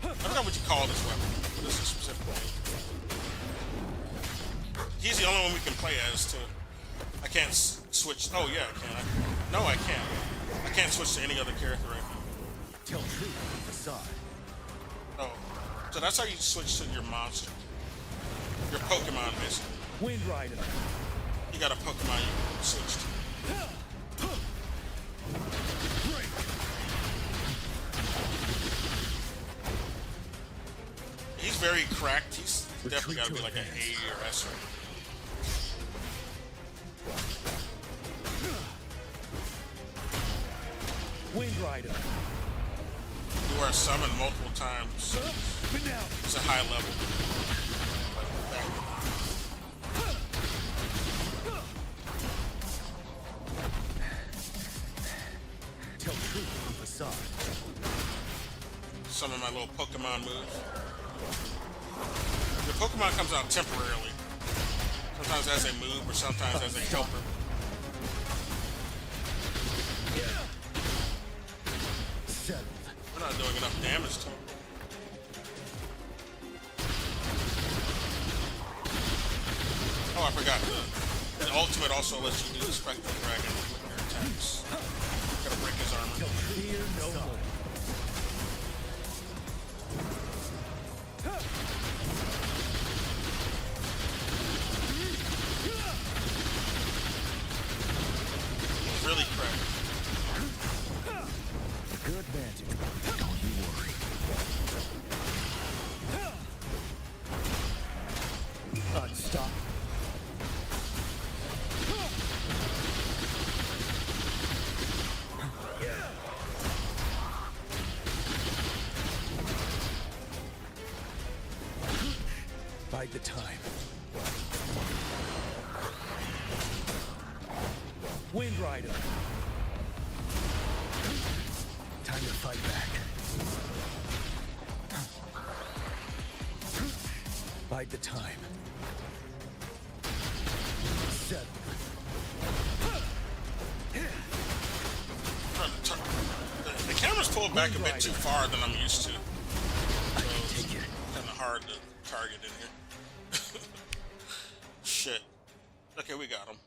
S1: I forgot what you call this weapon. What is this specifically? He's the only one we can play as, too. I can't switch. Oh, yeah, I can. No, I can't. I can't switch to any other character right now.
S10: Tell truth on the facade.
S1: Oh. So that's how you switch to your monster. Your Pokemon, basically.
S10: Wind Rider.
S1: You got a Pokemon you can switch to. He's very cracked. He's definitely got to be like an A or S rank.
S10: Wind Rider.
S1: You are summoned multiple times. It's a high level.
S10: Tell truth on the facade.
S1: Some of my little Pokemon moves. Your Pokemon comes out temporarily. Sometimes as a move or sometimes as a helper. We're not doing enough damage to him. Oh, I forgot. The ultimate also lets you do the Spectral Dragon with your attacks. Gotta break his armor.
S10: Fear no more.
S1: Really cracked.
S10: Good magic. Don't you worry. Unstop. Bide the time. Wind Rider. Time to fight back. Bide the time. Settle.
S1: The camera's pulled back a bit too far than I'm used to. So it's kind of hard to target in here. Shit. Okay, we got him.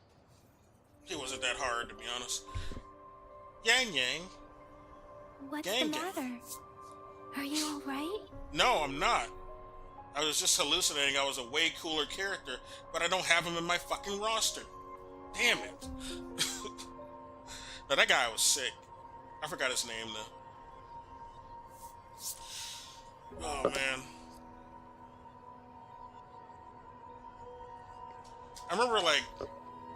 S1: He wasn't that hard, to be honest. Yang Yang.
S15: What's
S1: Gang
S15: the
S1: gang.
S15: matter? Are you alright?
S1: No, I'm not. I was just hallucinating I was a way cooler character, but I don't have him in my fucking roster. Damn it. No, that guy was sick. I forgot his name, though. Oh, man. I remember, like,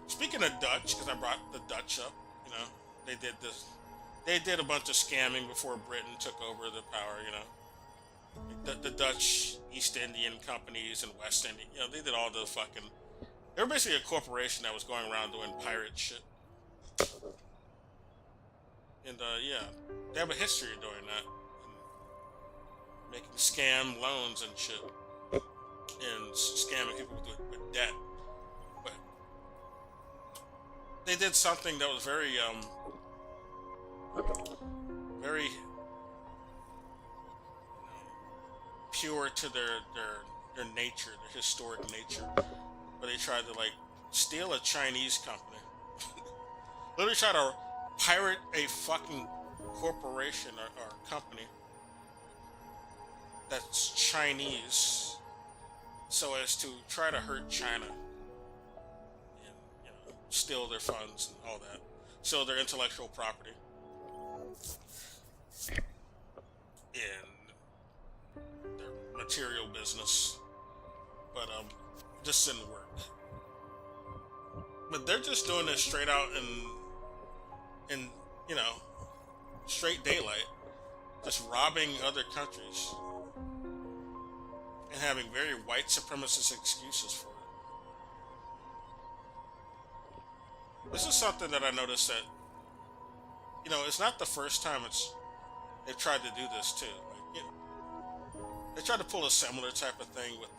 S1: speaking of Dutch, because I brought the Dutch up, you know, they did this. They did a bunch of scamming before Britain took over the power, you know. The Dutch East Indian companies and West Indian, you know, they did all the fucking... They were basically a corporation that was going around doing pirate shit. And, yeah, they have a history of doing that. And making scam loans and shit. And scamming people with debt. But they did something that was very, very pure to their nature, their historic nature. But they tried to, like, steal a Chinese company. Literally try to pirate a fucking corporation or company that's Chinese so as to try to hurt China and, you know, steal their funds and all that. Steal their intellectual property. And their material business. But, this didn't work. But they're just doing this straight out in, you know, straight daylight. Just robbing other countries. And having very white supremacist excuses for it. This is something that I noticed that, you know, it's not the first time they've tried to do this too. Like, you know, they tried to pull a similar type of thing with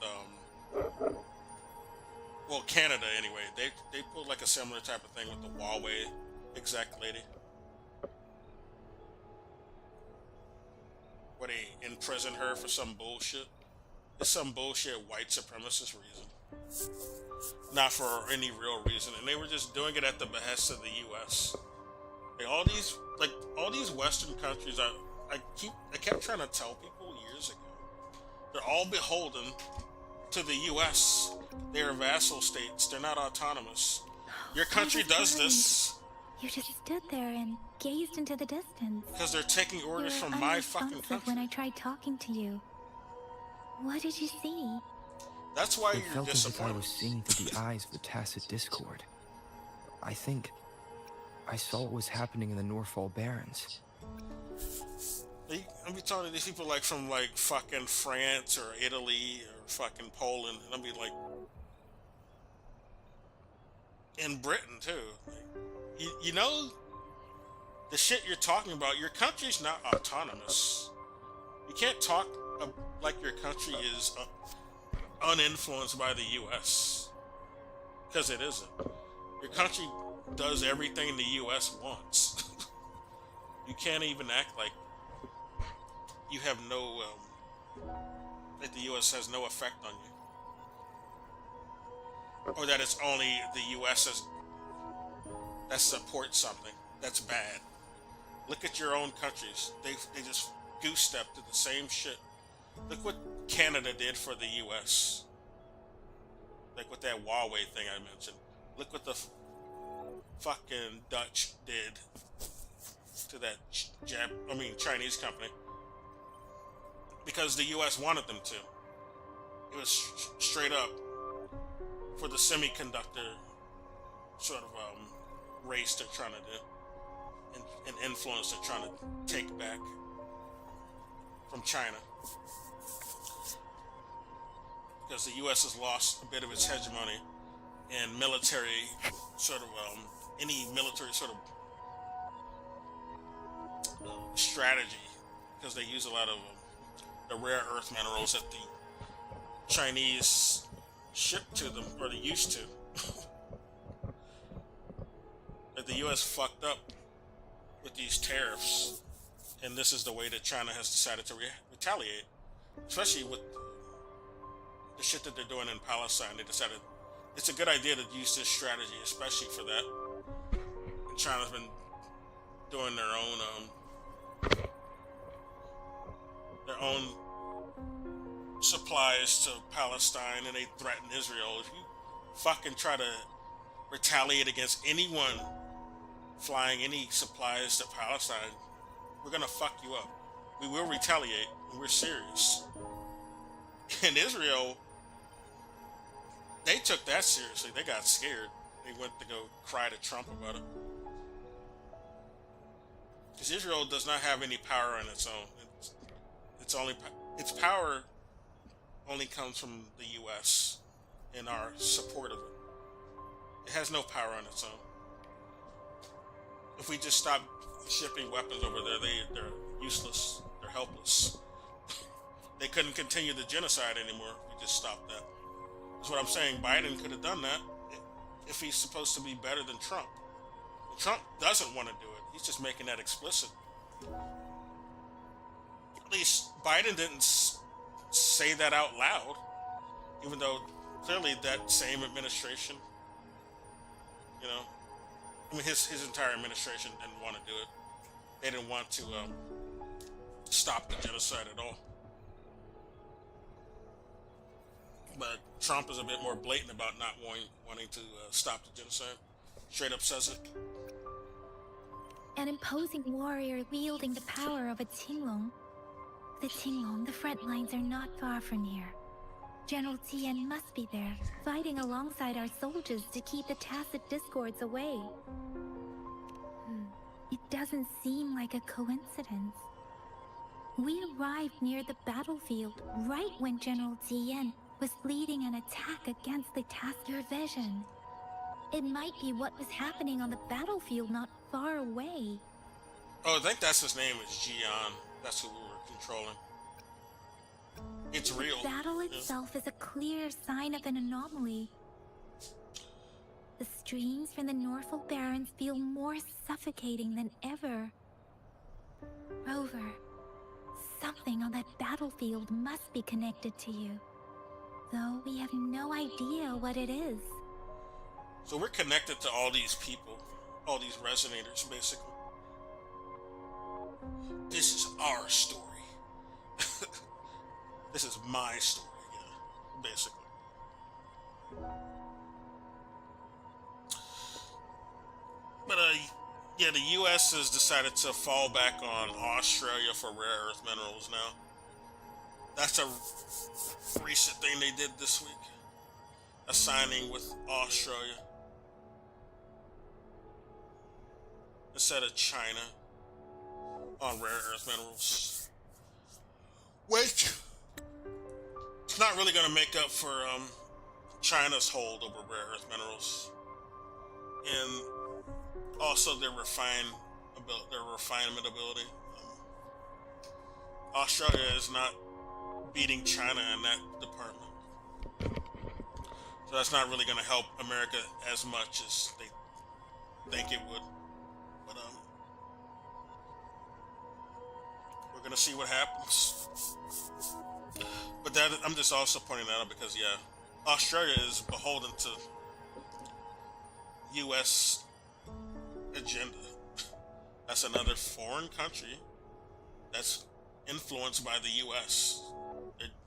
S1: Well, Canada anyway. They pulled like a similar type of thing with the Huawei exec lady. Where they imprison her for some bullshit. It's some bullshit white supremacist reason. Not for any real reason. And they were just doing it at the behest of the US. Like all these Western countries, I kept trying to tell people years ago, they're all beholden to the US. They're vassal states. They're not autonomous. Your country does this.
S15: You just stood there and gazed into the distance.
S1: Because they're taking orders from my fucking country.
S15: When I tried talking to you, what did you see?
S1: That's why
S11: it
S1: you're
S11: felt
S1: disappointed.
S11: as if I was seeing through the eyes of a tacit discord. I think I saw what was happening in the Norfall Barrens.
S1: I'll be talking to these people like from like fucking France or Italy or fucking Poland, and I'll be like, in Britain too. You know, the shit you're talking about, your country's not autonomous. You can't talk like your country is uninfluenced by the US. Because it isn't. Your country does everything the US wants. You can't even act like you have no, that the US has no effect on you. Or that it's only the US that supports something that's bad. Look at your own countries. They just goose-stepped to the same shit. Look what Canada did for the US. Like with that Huawei thing I mentioned. Look what the fucking Dutch did to that Chinese company. Because the US wanted them to. It was straight up for the semiconductor sort of race they're trying to do, and influence they're trying to take back from China. Because the US has lost a bit of its hegemony and military sort of any military sort of strategy, because they use a lot of the rare earth minerals that the Chinese ship to them, or they used to. That the US fucked up with these tariffs, and this is the way that China has decided to retaliate, especially with the shit that they're doing in Palestine. They decided it's a good idea to use this strategy, especially for that. And China's been doing their own supplies to Palestine, and they threaten Israel. If you fucking try to retaliate against anyone flying any supplies to Palestine, we're gonna fuck you up. We will retaliate, and we're serious. And Israel, they took that seriously. They got scared. They went to go cry to Trump about it. Because Israel does not have any power on its own. Its power only comes from the U.S. and our support of it. It has no power on its own. If we just stop shipping weapons over there, they're useless. They're helpless. They couldn't continue the genocide anymore if we just stopped that. That's what I'm saying. Biden could have done that if he's supposed to be better than Trump. Trump doesn't want to do it. He's just making that explicit. At least Biden didn't say that out loud, even though clearly that same administration, you know, I mean his entire administration didn't want to do it. They didn't want to stop the genocide at all. But Trump is a bit more blatant about not wanting to stop the genocide. Straight up says it.
S15: An imposing warrior wielding the power of a Qinglong. The Qinglong, the front lines are not far from here. General Tien must be there, fighting alongside our soldiers to keep the tacit discords away. It doesn't seem like a coincidence. We arrived near the battlefield right when General Tien was leading an attack against the Tasker Vision. It might be what was happening on the battlefield not far away.
S1: Oh, I think that's his name is Jian. That's who we were controlling. It's real.
S15: The battle
S1: Yeah.
S15: itself is a clear sign of an anomaly. The streams from the Norfolk Barrens feel more suffocating than ever. Rover, something on that battlefield must be connected to you, though we have no idea what it is.
S1: So we're connected to all these people, all these resonators, basically. This is our story. This is my story, yeah, basically. But yeah, the U.S. has decided to fall back on Australia for rare earth minerals now. That's a recent thing they did this week. A signing with Australia instead of China on rare earth minerals. Wait, it's not really going to make up for China's hold over rare earth minerals, and also their refinement ability. Australia is not beating China in that department, so that's not really going to help America as much as they think it would. But we're going to see what happens. But that, I'm just also pointing that out because, yeah, Australia is beholden to U.S. agenda. That's another foreign country that's influenced by the U.S.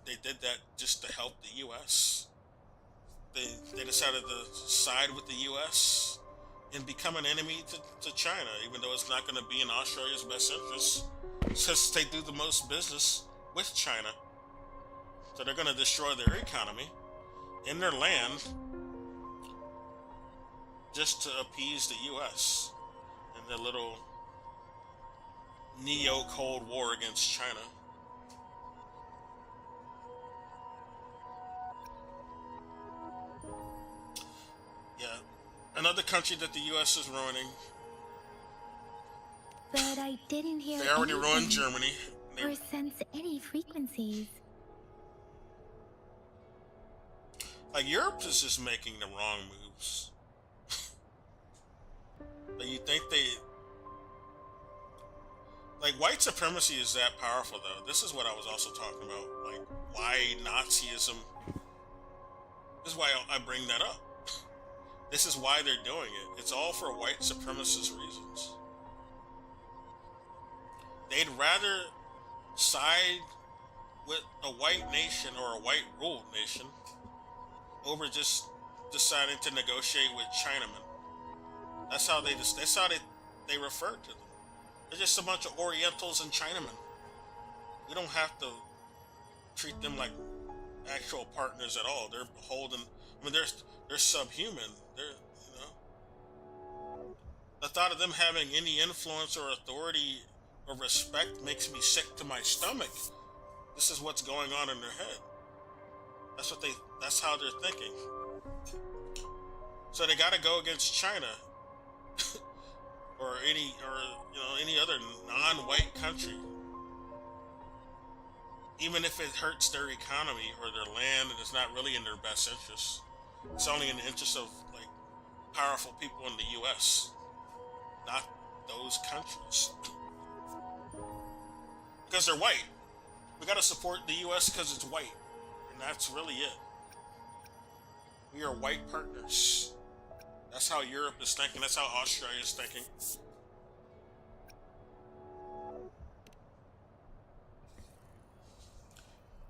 S1: They did that just to help the U.S. They decided to side with the U.S. and become an enemy to China, even though it's not going to be in Australia's best interest, since they do the most business with China. So they're going to destroy their economy and their land just to appease the U.S. and their little neo-Cold War against China. Yeah, another country that the U.S. is ruining.
S15: But I didn't hear
S1: They already
S15: anything
S1: ruined Germany.
S15: or sense any frequencies.
S1: Like, Europe is just making the wrong moves. Like, you think they... Like, white supremacy is that powerful, though. This is what I was also talking about. Like, why Nazism... This is why I bring that up. This is why they're doing it. It's all for white supremacist reasons. They'd rather side with a white nation or a white ruled nation over just deciding to negotiate with Chinamen. That's how they refer to them. They're just a bunch of Orientals and Chinamen. We don't have to treat them like actual partners at all. They're beholden. I mean, they're subhuman. They're, you know. The thought of them having any influence or authority or respect makes me sick to my stomach. This is what's going on in their head. That's how they're thinking. So they got to go against China or any other non-white country, even if it hurts their economy or their land and it's not really in their best interest. It's only in the interest of like powerful people in the U.S., not those countries, because they're white. We got to support the U.S. because it's white, and that's really it. We are white partners. That's how Europe is thinking. That's how Australia is thinking.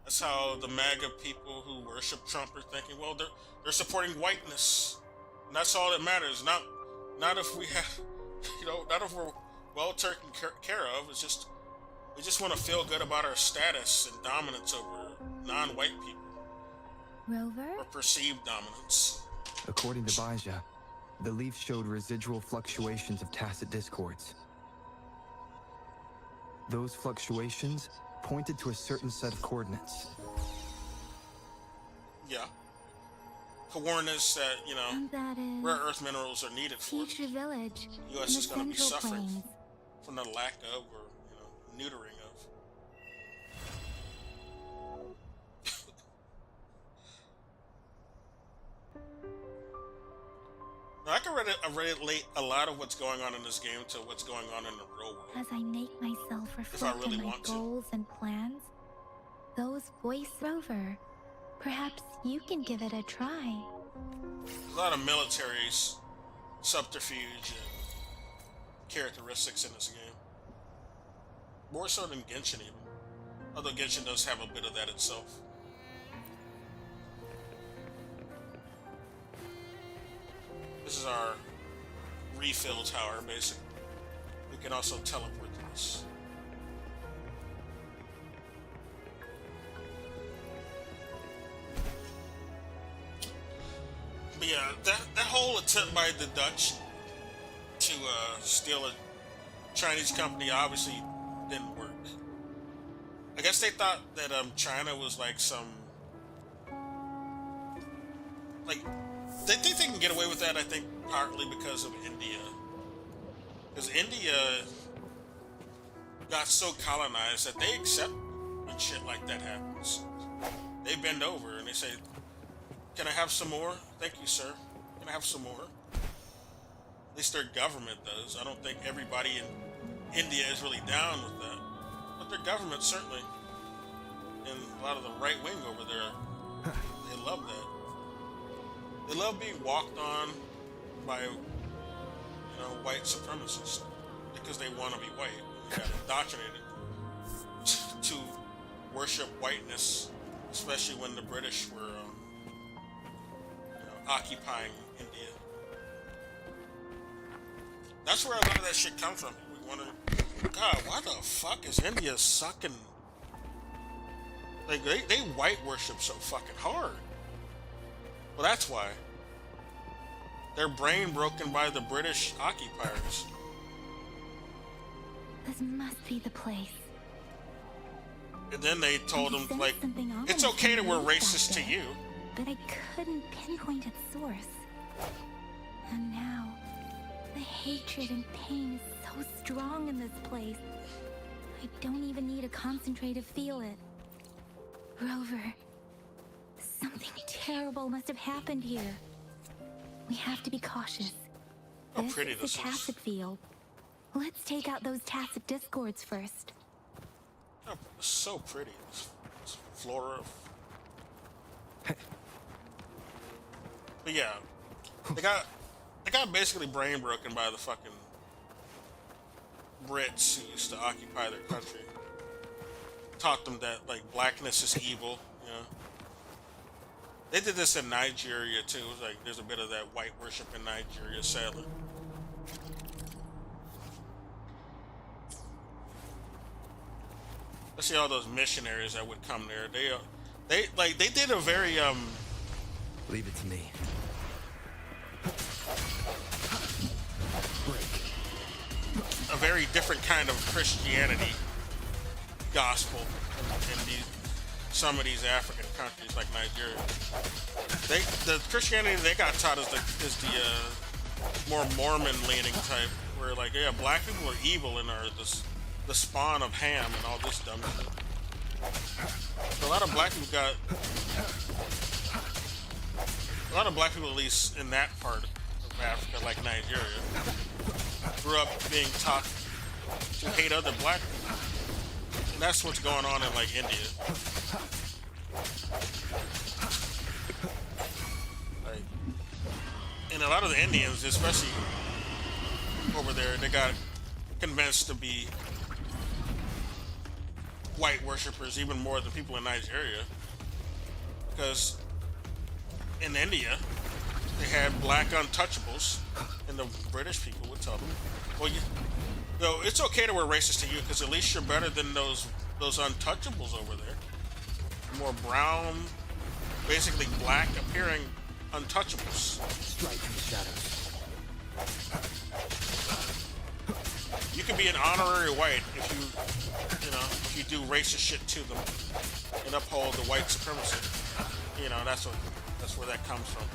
S1: That's how the MAGA people who worship Trump are thinking. Well, they're supporting whiteness, and that's all that matters. Not if we have, not if we're well taken care of. It's just we just want to feel good about our status and dominance over non-white people.
S15: Rover?
S1: Or perceived dominance.
S11: According to Baja, the leaf showed residual fluctuations of tacit discords. Those fluctuations pointed to a certain set of coordinates.
S1: Yeah. Coordinates that,
S15: And that is
S1: rare earth minerals are needed for.
S15: Future Village.
S1: The U.S. is going to be suffering
S15: Plains.
S1: from the lack of, or, neutering of. can relate a lot of what's going on in this game to what's going on in the real world.
S15: As I make myself reflect
S1: really
S15: on my
S1: want to.
S15: goals and plans, those voice Rover, perhaps you can give it a try.
S1: There's a lot of military subterfuge and characteristics in this game. More so than Genshin even. Although Genshin does have a bit of that itself. This is our refill tower, basically. We can also teleport to this. But yeah, that whole attempt by the Dutch to steal a Chinese company obviously didn't work. I guess they thought that China was like some, like, they think they can get away with that. I think partly because of India, because India got so colonized that they accept when shit like that happens. They bend over and they say, "Can I have some more? Thank you, sir. Can I have some more?" At least their government does. I don't think everybody in India is really down with that. But their government certainly, and a lot of the right wing over there, they love that. They love being walked on by, white supremacists because they want to be white. They got indoctrinated to worship whiteness, especially when the British were, occupying India. That's where a lot of that shit comes from. We wonder, God, why the fuck is India sucking? Like, they white worship so fucking hard. Well, that's why. They're brain broken by the British occupiers.
S15: This must be the place.
S1: And then they told them, like, it's okay that we're racist to you.
S15: But I couldn't pinpoint its source. And now, the hatred and pain is so strong in this place. I don't even need to concentrate to feel it. Rover, something terrible must have happened here. We have to be cautious.
S1: How pretty
S15: This is
S1: this
S15: a tacit field. Let's take out those tacit discords first.
S1: Oh, it's so pretty. This flora. But yeah, they got basically brain broken by the fucking Brits who used to occupy their country. Taught them that, like, blackness is evil, They did this in Nigeria too. Like, there's a bit of that white worship in Nigeria, sadly. Let's see all those missionaries that would come there. They did a very
S11: Leave it to me.
S1: a very different kind of Christianity gospel in some of these African countries like Nigeria. The Christianity they got taught is the more Mormon leaning type, where, like, yeah, black people are evil and are the spawn of Ham and all this dumb shit. So a lot of black people at least in that part of Africa, like Nigeria, grew up being taught to hate other black people. And that's what's going on in, like, India. Like, and a lot of the Indians, especially over there, they got convinced to be white worshippers even more than people in Nigeria. Because in India, they had black untouchables, and the British people would tell them, well, it's okay that we're racist to you, because at least you're better than those untouchables over there. More brown, basically black appearing untouchables.
S11: Strike from the shadows.
S1: You can be an honorary white if you do racist shit to them and uphold the white supremacy. That's where that comes from.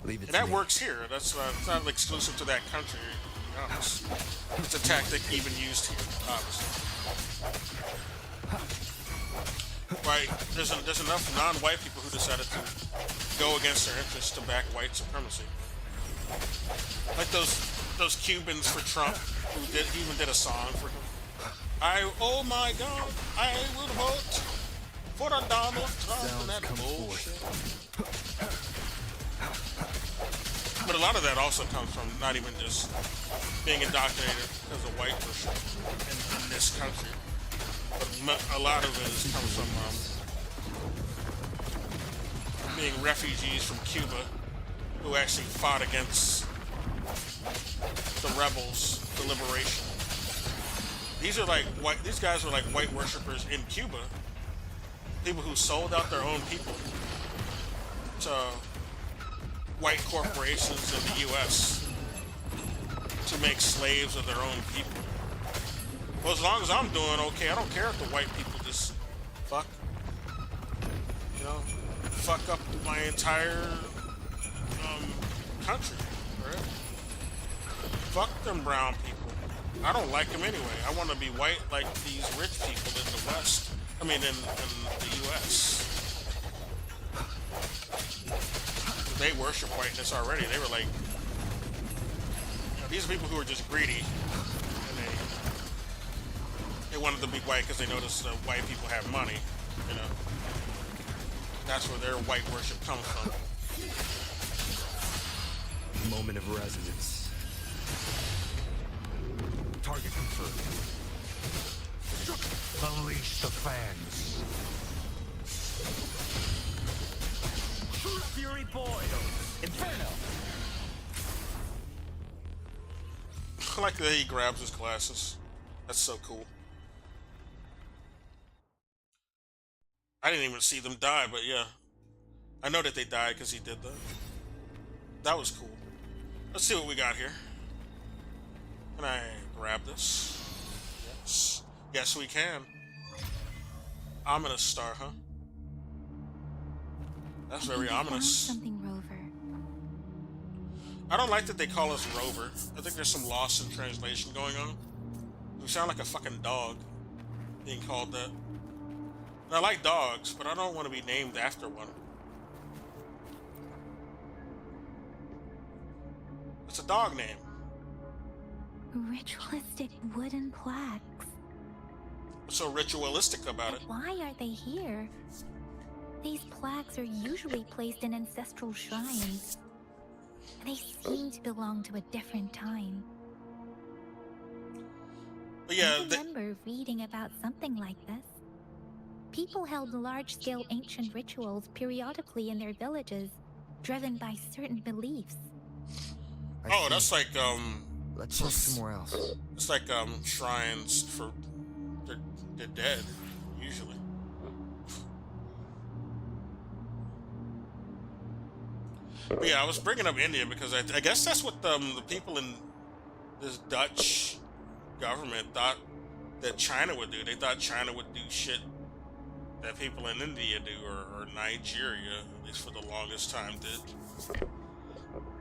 S11: Leave it
S1: And
S11: to
S1: that
S11: me.
S1: works here. It's not exclusive to that country. It's a tactic even used here, obviously. right? There's enough non-white people who decided to go against their interests to back white supremacy. Like those Cubans for Trump who he even did a song for him. Oh my God, I will vote for the Donald Trump and that bullshit. But a lot of that also comes from not even just being indoctrinated as a white person in this country, but a lot of it comes from being refugees from Cuba who actually fought against the rebels, the liberation. These guys were like white worshippers in Cuba, people who sold out their own people to white corporations in the U.S. to make slaves of their own people. Well, as long as I'm doing okay, I don't care if the white people just fuck up my entire country, right? Fuck them brown people. I don't like them anyway. I want to be white like these rich people in the West. I mean, in the U.S. They worship whiteness already. They were like, these are people who are just greedy, and they wanted to be white because they noticed white people have money. You know, that's where their white worship comes from.
S11: Moment of resonance.
S10: Target confirmed. Unleash the fans. Fury boil. Inferno.
S1: I like that he grabs his glasses. That's so cool. I didn't even see them die, but yeah. I know that they died because he did that. That was cool. Let's see what we got here. Can I grab this? Yes. Yes, we can. Ominous star, huh? That's very ominous.
S15: Something, Rover.
S1: I don't like that they call us Rover. I think there's some loss in translation going on. We sound like a fucking dog being called that. And I like dogs, but I don't want to be named after one. It's a dog name.
S15: Ritualistic wooden plaques.
S1: What's so ritualistic about it?
S15: Why are they here? These plaques are usually placed in ancestral shrines. They seem to belong to a different time.
S1: But yeah,
S15: I remember reading about something like this. People held large-scale ancient rituals periodically in their villages, driven by certain beliefs.
S1: Oh, that's like
S11: let's look somewhere else.
S1: It's like shrines for the dead, usually. But yeah, I was bringing up India because I guess that's what the people in this Dutch government thought that China would do. They thought China would do shit that people in India do, or Nigeria, at least for the longest time, did.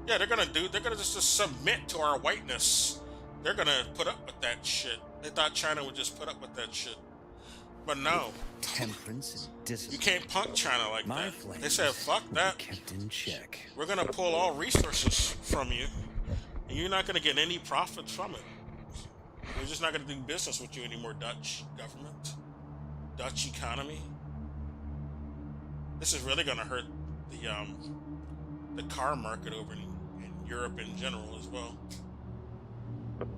S1: Yeah, they're gonna just submit to our whiteness. They're gonna put up with that shit. They thought China would just put up with that shit. But no.
S16: Temperance and discipline.
S1: You can't punk China like that. They said, fuck that.
S16: Kept in check.
S1: We're gonna pull all resources from you, and you're not gonna get any profits from it. We're just not gonna do business with you anymore, Dutch government. Dutch economy. This is really gonna hurt the car market over in Europe in general as well.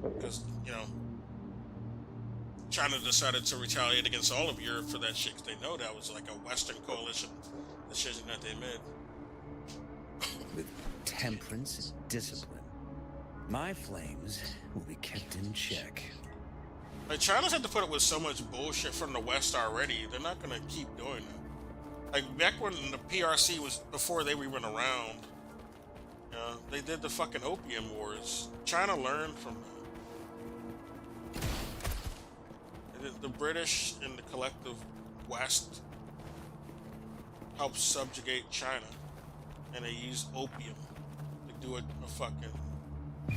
S1: Because, you know, China decided to retaliate against all of Europe for that shit, because they know that was like a Western coalition decision that they made.
S16: With temperance and discipline, my flames will be kept in check.
S1: Like, China's had to put up with so much bullshit from the West already, they're not gonna keep doing that. Like, back when the PRC was, before they were even around, they did the fucking opium wars. China learned from that. The British and the collective West helped subjugate China, and they used opium to do a fucking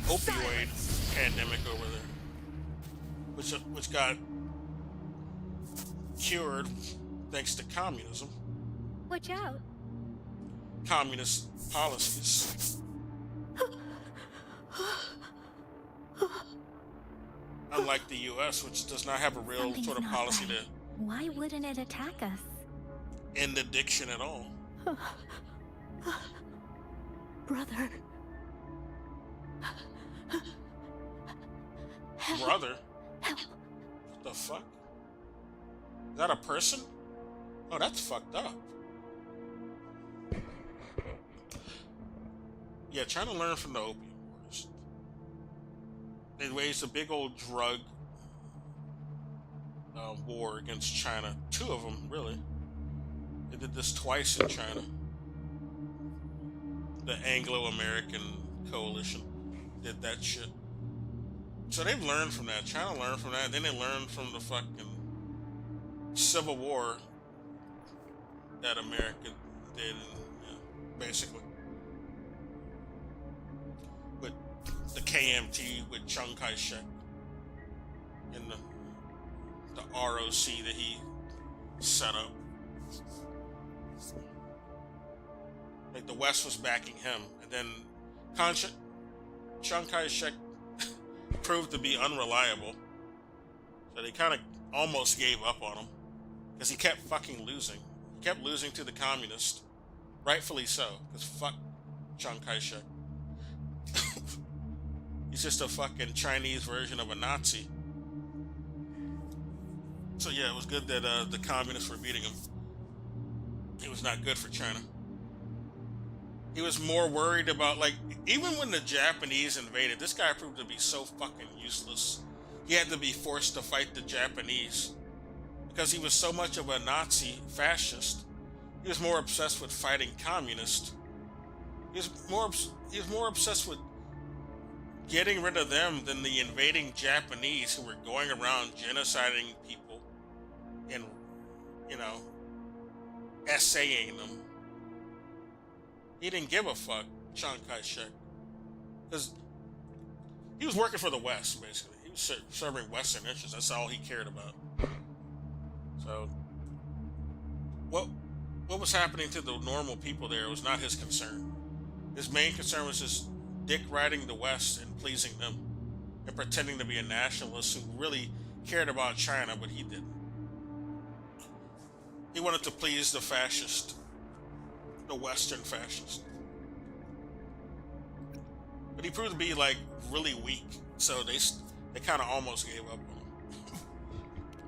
S1: opioid pandemic over there, which got cured thanks to communism.
S15: Watch out.
S1: Communist policies. Unlike the US, which does not have a real
S15: Something's
S1: sort of
S15: not
S1: policy
S15: right. Why wouldn't it attack us?
S1: to end addiction at all.
S7: Brother.
S1: Brother? What the fuck? Is that a person? Oh, that's fucked up. Yeah, trying to learn from the opium wars. They waged a big old drug war against China. Two of them, really. They did this twice in China. The Anglo-American coalition did that shit. So they've learned from that. China learned from that. Then they learned from the fucking Civil War that America did, basically. With the KMT, with Chiang Kai-shek, and the ROC that he set up. Like the West was backing him, and then Chiang Kai-shek proved to be unreliable, so they kind of almost gave up on him because he kept fucking losing. He kept losing to the communists, rightfully so, because fuck Chiang Kai-shek. He's just a fucking Chinese version of a Nazi. So yeah, it was good that the communists were beating him. It was not good for China. He was more worried about, like, even when the Japanese invaded, this guy proved to be so fucking useless. He had to be forced to fight the Japanese because he was so much of a Nazi fascist. He was more obsessed with fighting communists. He was more obsessed with getting rid of them than the invading Japanese who were going around genociding people and, essaying them. He didn't give a fuck, Chiang Kai-shek, because he was working for the West, basically. He was serving Western interests. That's all he cared about. So, what was happening to the normal people there was not his concern. His main concern was just dick riding the West and pleasing them, and pretending to be a nationalist who really cared about China, but he didn't. He wanted to please the fascist. The Western fascist. But he proved to be, like, really weak, so they kind of almost gave up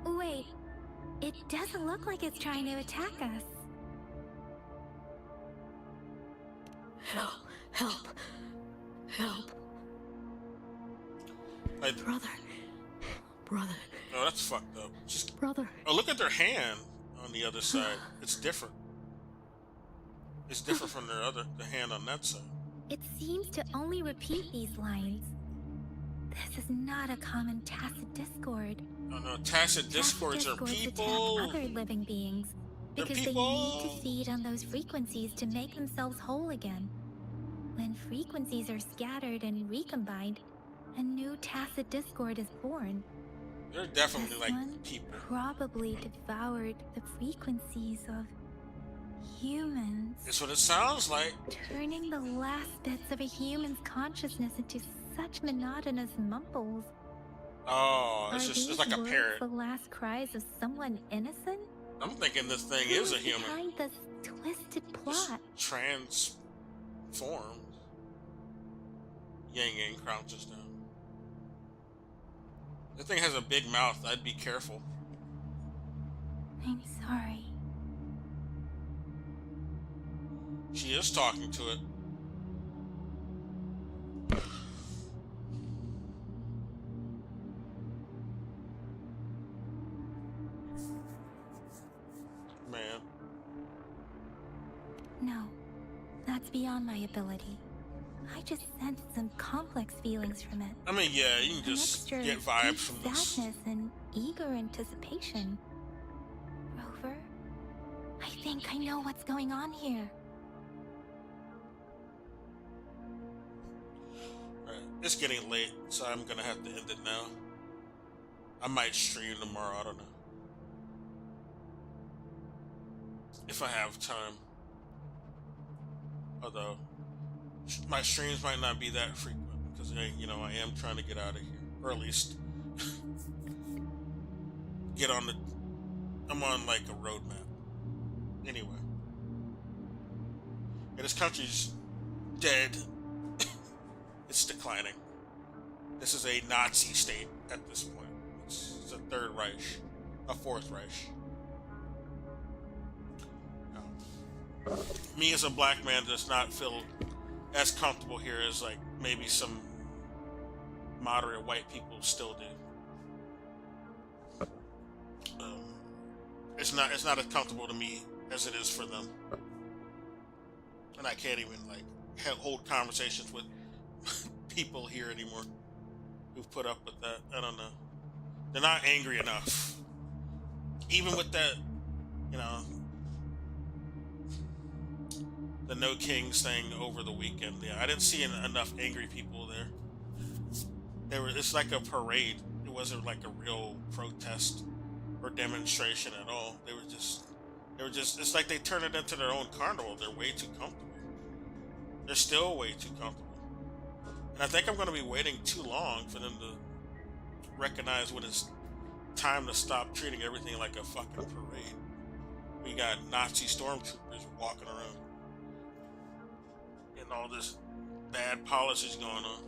S1: on him.
S15: Wait, it doesn't look like it's trying to attack us.
S7: Help.
S1: Like,
S7: Brother.
S1: Oh, that's fucked up.
S7: Brother.
S1: Oh, look at their hand on the other side. It's different. It's different from the hand on that side.
S15: It seems to only repeat these lines. This is not a common tacit discord.
S1: No, tacit discords are people.
S15: Attack other living beings because they need to feed on those frequencies to make themselves whole again. When frequencies are scattered and recombined, a new tacit discord is born.
S1: They're definitely
S15: This
S1: like
S15: one
S1: people.
S15: Probably devoured the frequencies of humans.
S1: That's what it sounds like.
S15: Turning the last bits of a human's consciousness into such monotonous mumbles.
S1: Oh, it's like a
S15: words
S1: parrot.
S15: The last cries of someone innocent?
S1: I'm thinking this thing is a human.
S15: Behind this twisted plot.
S1: Transformed. Yang crouches down. The thing has a big mouth. I'd be careful.
S15: I'm sorry.
S1: She is talking to it. Man.
S15: No, that's beyond my ability. I just sensed some complex feelings from it.
S1: I mean, yeah, you can just get vibes from this.
S15: Sadness and eager anticipation. Rover, I think I know what's going on here.
S1: Alright, it's getting late, so I'm gonna have to end it now. I might stream tomorrow, I don't know. if I have time. Although my streams might not be that frequent because you know I am trying to get out of here, or at least get on the. I'm on like a roadmap. Anyway, yeah, this country's dead. It's declining. This is a Nazi state at this point. It's a Third Reich, a Fourth Reich. Me as a black man does not feel as comfortable here as like maybe some moderate white people still do. It's not as comfortable to me as it is for them, and I can't even like hold conversations with people here anymore who've put up with that. I don't know. They're not angry enough. Even with that, you know, the No Kings thing over the weekend. Yeah, I didn't see enough angry people there. It's like a parade. It wasn't like a real protest or demonstration at all. They were just, it's like they turned it into their own carnival. They're way too comfortable. They're still way too comfortable. And I think I'm going to be waiting too long for them to recognize when it's time to stop treating everything like a fucking parade. We got Nazi stormtroopers walking around and all this bad policies going on.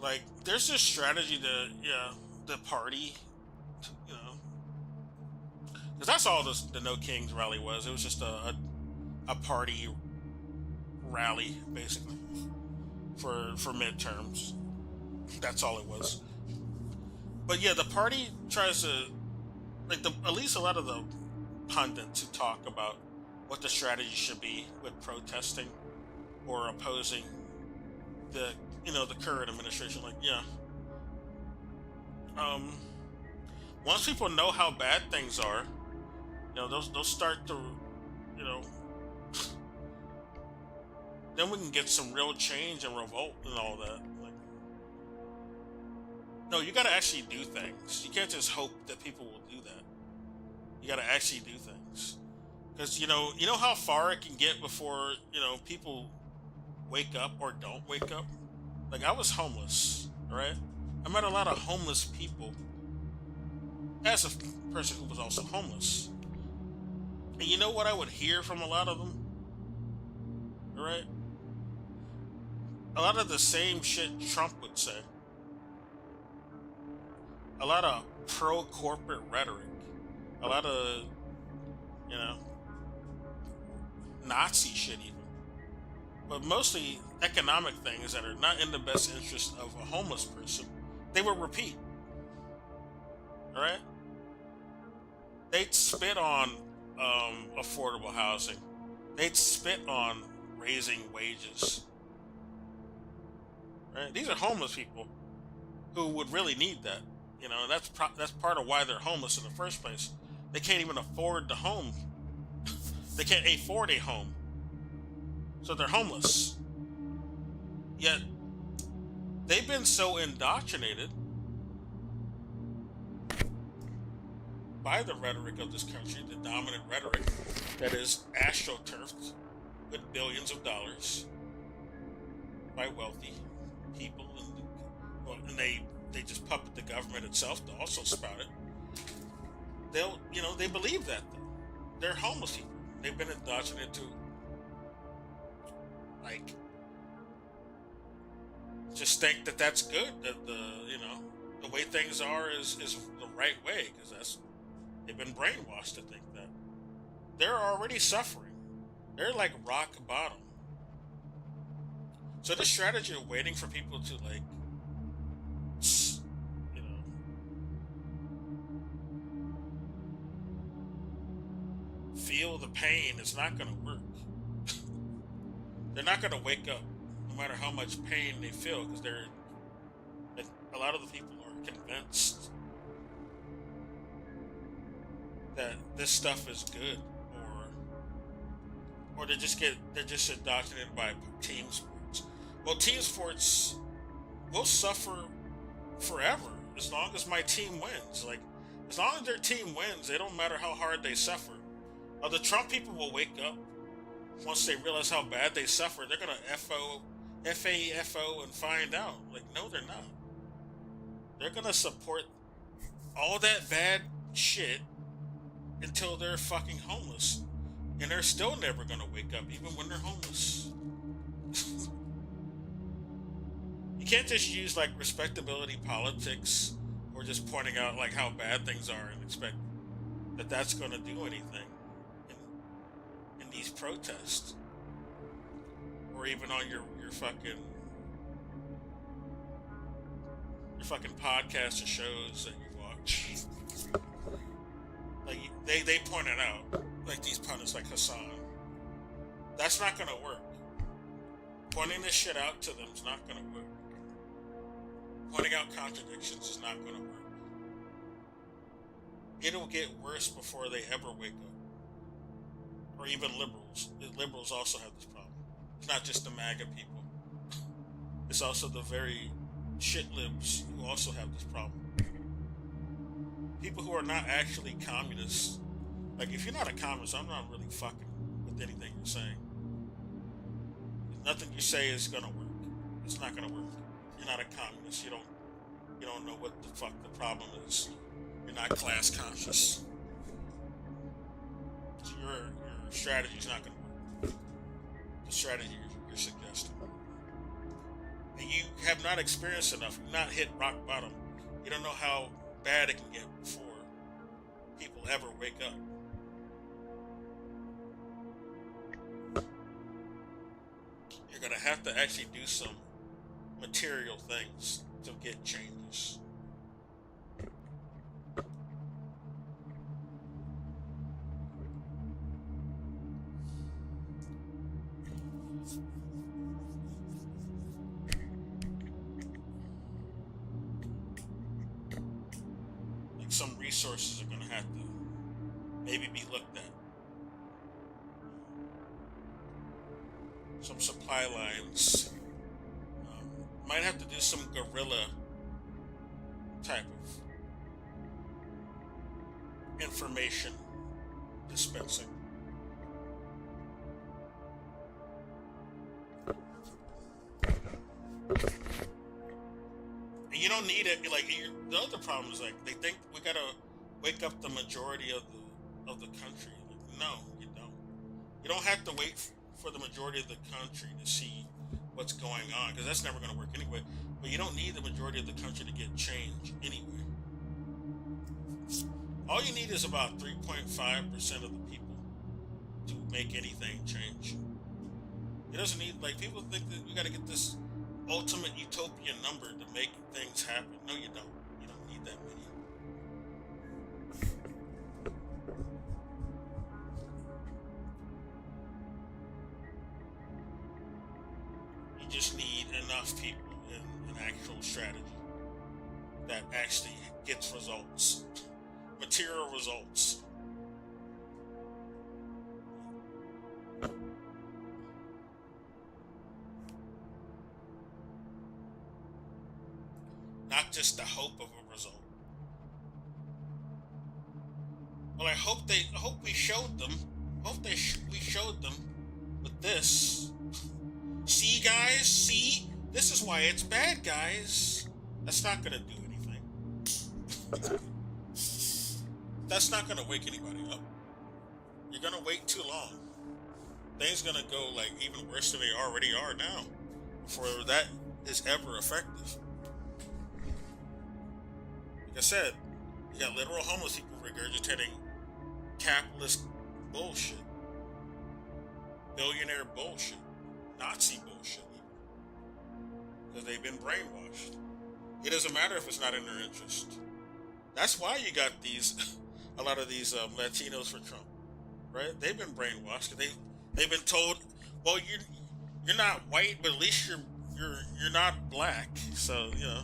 S1: Like, there's this strategy to, the party, you know, because that's all the No Kings rally was. It was just a party rally, basically, for midterms. That's all it was. But yeah, the party tries to, like, at least a lot of the pundits who talk about what the strategy should be with protesting or opposing the current administration. Like, once people know how bad things are, they'll start to, then we can get some real change and revolt and all that. Like, no, you gotta actually do things. You can't just hope that people will do that. You gotta actually do things. Because, you know how far it can get before, people wake up or don't wake up? Like, I was homeless, right? I met a lot of homeless people as a person who was also homeless. And you know what I would hear from a lot of them? Right? A lot of the same shit Trump would say. A lot of pro-corporate rhetoric. A lot of, Nazi shit even. But mostly economic things that are not in the best interest of a homeless person. They would repeat. Alright? They'd spit on affordable housing. They'd spit on raising wages. Right? These are homeless people who would really need that. And that's part of why they're homeless in the first place. They can't even afford the home. They can't afford a home. So they're homeless. Yet, they've been so indoctrinated by the rhetoric of this country, the dominant rhetoric that is astroturfed with billions of dollars by wealthy people, and they just puppet the government itself to also spout it. They believe that though. They're homeless people. They've been indoctrinated to, like, just think that that's good, that the way things are is the right way, because they've been brainwashed to think that. They're already suffering. They're like rock bottom. So this strategy of waiting for people to, like, feel the pain, it's not going to work. They're not going to wake up no matter how much pain they feel, because a lot of the people are convinced that this stuff is good, or they're just indoctrinated by team sports. Well, team sports will suffer forever as long as my team wins. Like, as long as their team wins, it don't matter how hard they suffer. The Trump people will wake up once they realize how bad they suffer. They're gonna FAFO and find out. Like, no, they're not. They're gonna support all that bad shit until they're fucking homeless. And they're still never gonna wake up, even when they're homeless. You can't just use like respectability politics or just pointing out like how bad things are and expect that that's gonna do anything in these protests. Or even on your fucking podcasts or shows that you watch. Like they pointed out, like these pundits like Hassan. That's not gonna work. Pointing this shit out to them is not gonna work. Pointing out contradictions is not gonna work. It'll get worse before they ever wake up. Or even liberals. Liberals also have this problem. It's not just the MAGA people. It's also the very shit libs who also have this problem. People who are not actually communists. Like, if you're not a communist, I'm not really fucking with anything you're saying. Nothing you say is gonna work. It's not gonna work. You're not a communist. You don't know what the fuck the problem is. You're not class conscious. So your strategy's not gonna work. The strategy you're suggesting. And you have not experienced enough. You've not hit rock bottom. You don't know how bad it can get before people ever wake up. You're gonna have to actually do some material things to get changes. Like, some resources are gonna have to maybe be looked at. Some supply lines. Might have to do some guerrilla type of information dispensing. And you don't need it. Like, the other problem is, like, they think we gotta wake up the majority of the country. Like, no, you don't. You don't have to wait for the majority of the country to see what's going on, because that's never going to work anyway. But you don't need the majority of the country to get change anyway. All you need is about 3.5% of the people to make anything change. It doesn't need, like, people think that we got to get this ultimate utopian number to make things happen. No, you don't. You don't need that many. You just need enough people in an actual strategy that actually gets results, material results. Not just the hope of a result. Well, I hope we showed them. We showed them with this. See, guys? See? This is why it's bad, guys. That's not gonna do anything. That's not gonna wake anybody up. You're gonna wait too long. Things gonna go, like, even worse than they already are now before that is ever effective. Like I said, you got literal homeless people regurgitating capitalist bullshit. Billionaire bullshit. Nazi bullshit. Because they've been brainwashed. It doesn't matter if it's not in their interest. That's why you got a lot of these Latinos for Trump, right? They've been brainwashed. They've been told, well, you're not white, but at least you're not black. So, you know,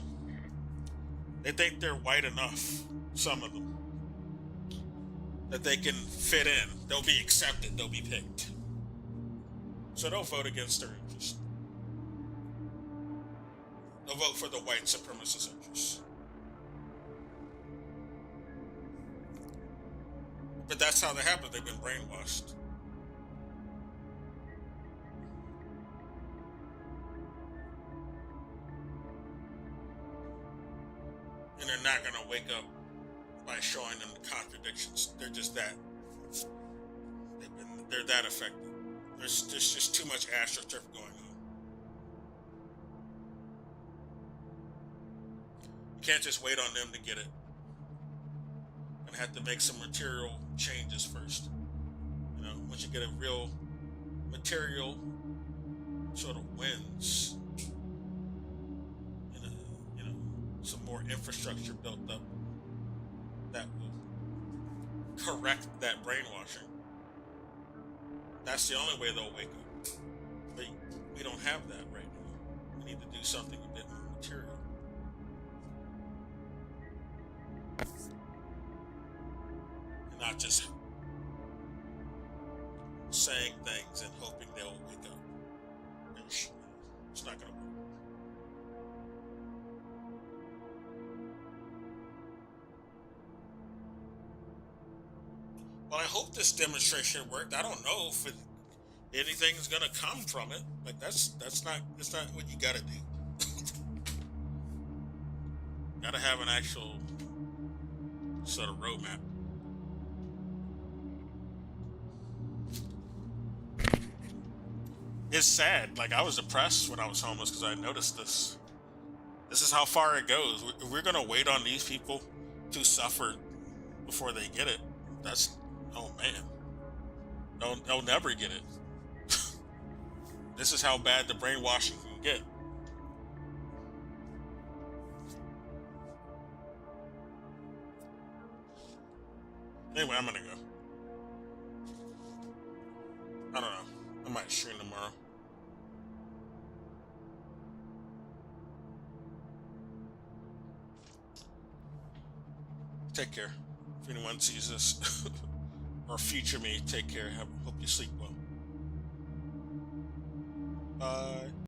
S1: they think they're white enough, some of them, that they can fit in. They'll be accepted. They'll be picked. So they'll vote against their interest. They'll vote for the white supremacist interests. that's how they happen. They've been brainwashed. And they're not going to wake up by showing them the contradictions. They're just that. They're that affected. There's just too much astroturf going on. You can't just wait on them to get it. And have to make some material changes first. You know, once you get a real material sort of wins, and you know, some more infrastructure built up that will correct that brainwashing. That's the only way they'll wake up. But we don't have that right now. We need to do something a bit more material. And not just saying things and hoping they'll wake up. It's not going to work. Well, I hope this demonstration worked. I don't know if anything's gonna come from it. Like that's not what you gotta do. Gotta have an actual sort of roadmap. It's sad. Like I was depressed when I was homeless because I noticed this. This is how far it goes. We're gonna wait on these people to suffer before they get it. That's oh man, they'll never get it. This is how bad the brainwashing can get. Anyway, I'm gonna go. I don't know. I might stream tomorrow. Take care. If anyone sees this. Or future me, take care. Hope you sleep well. Bye.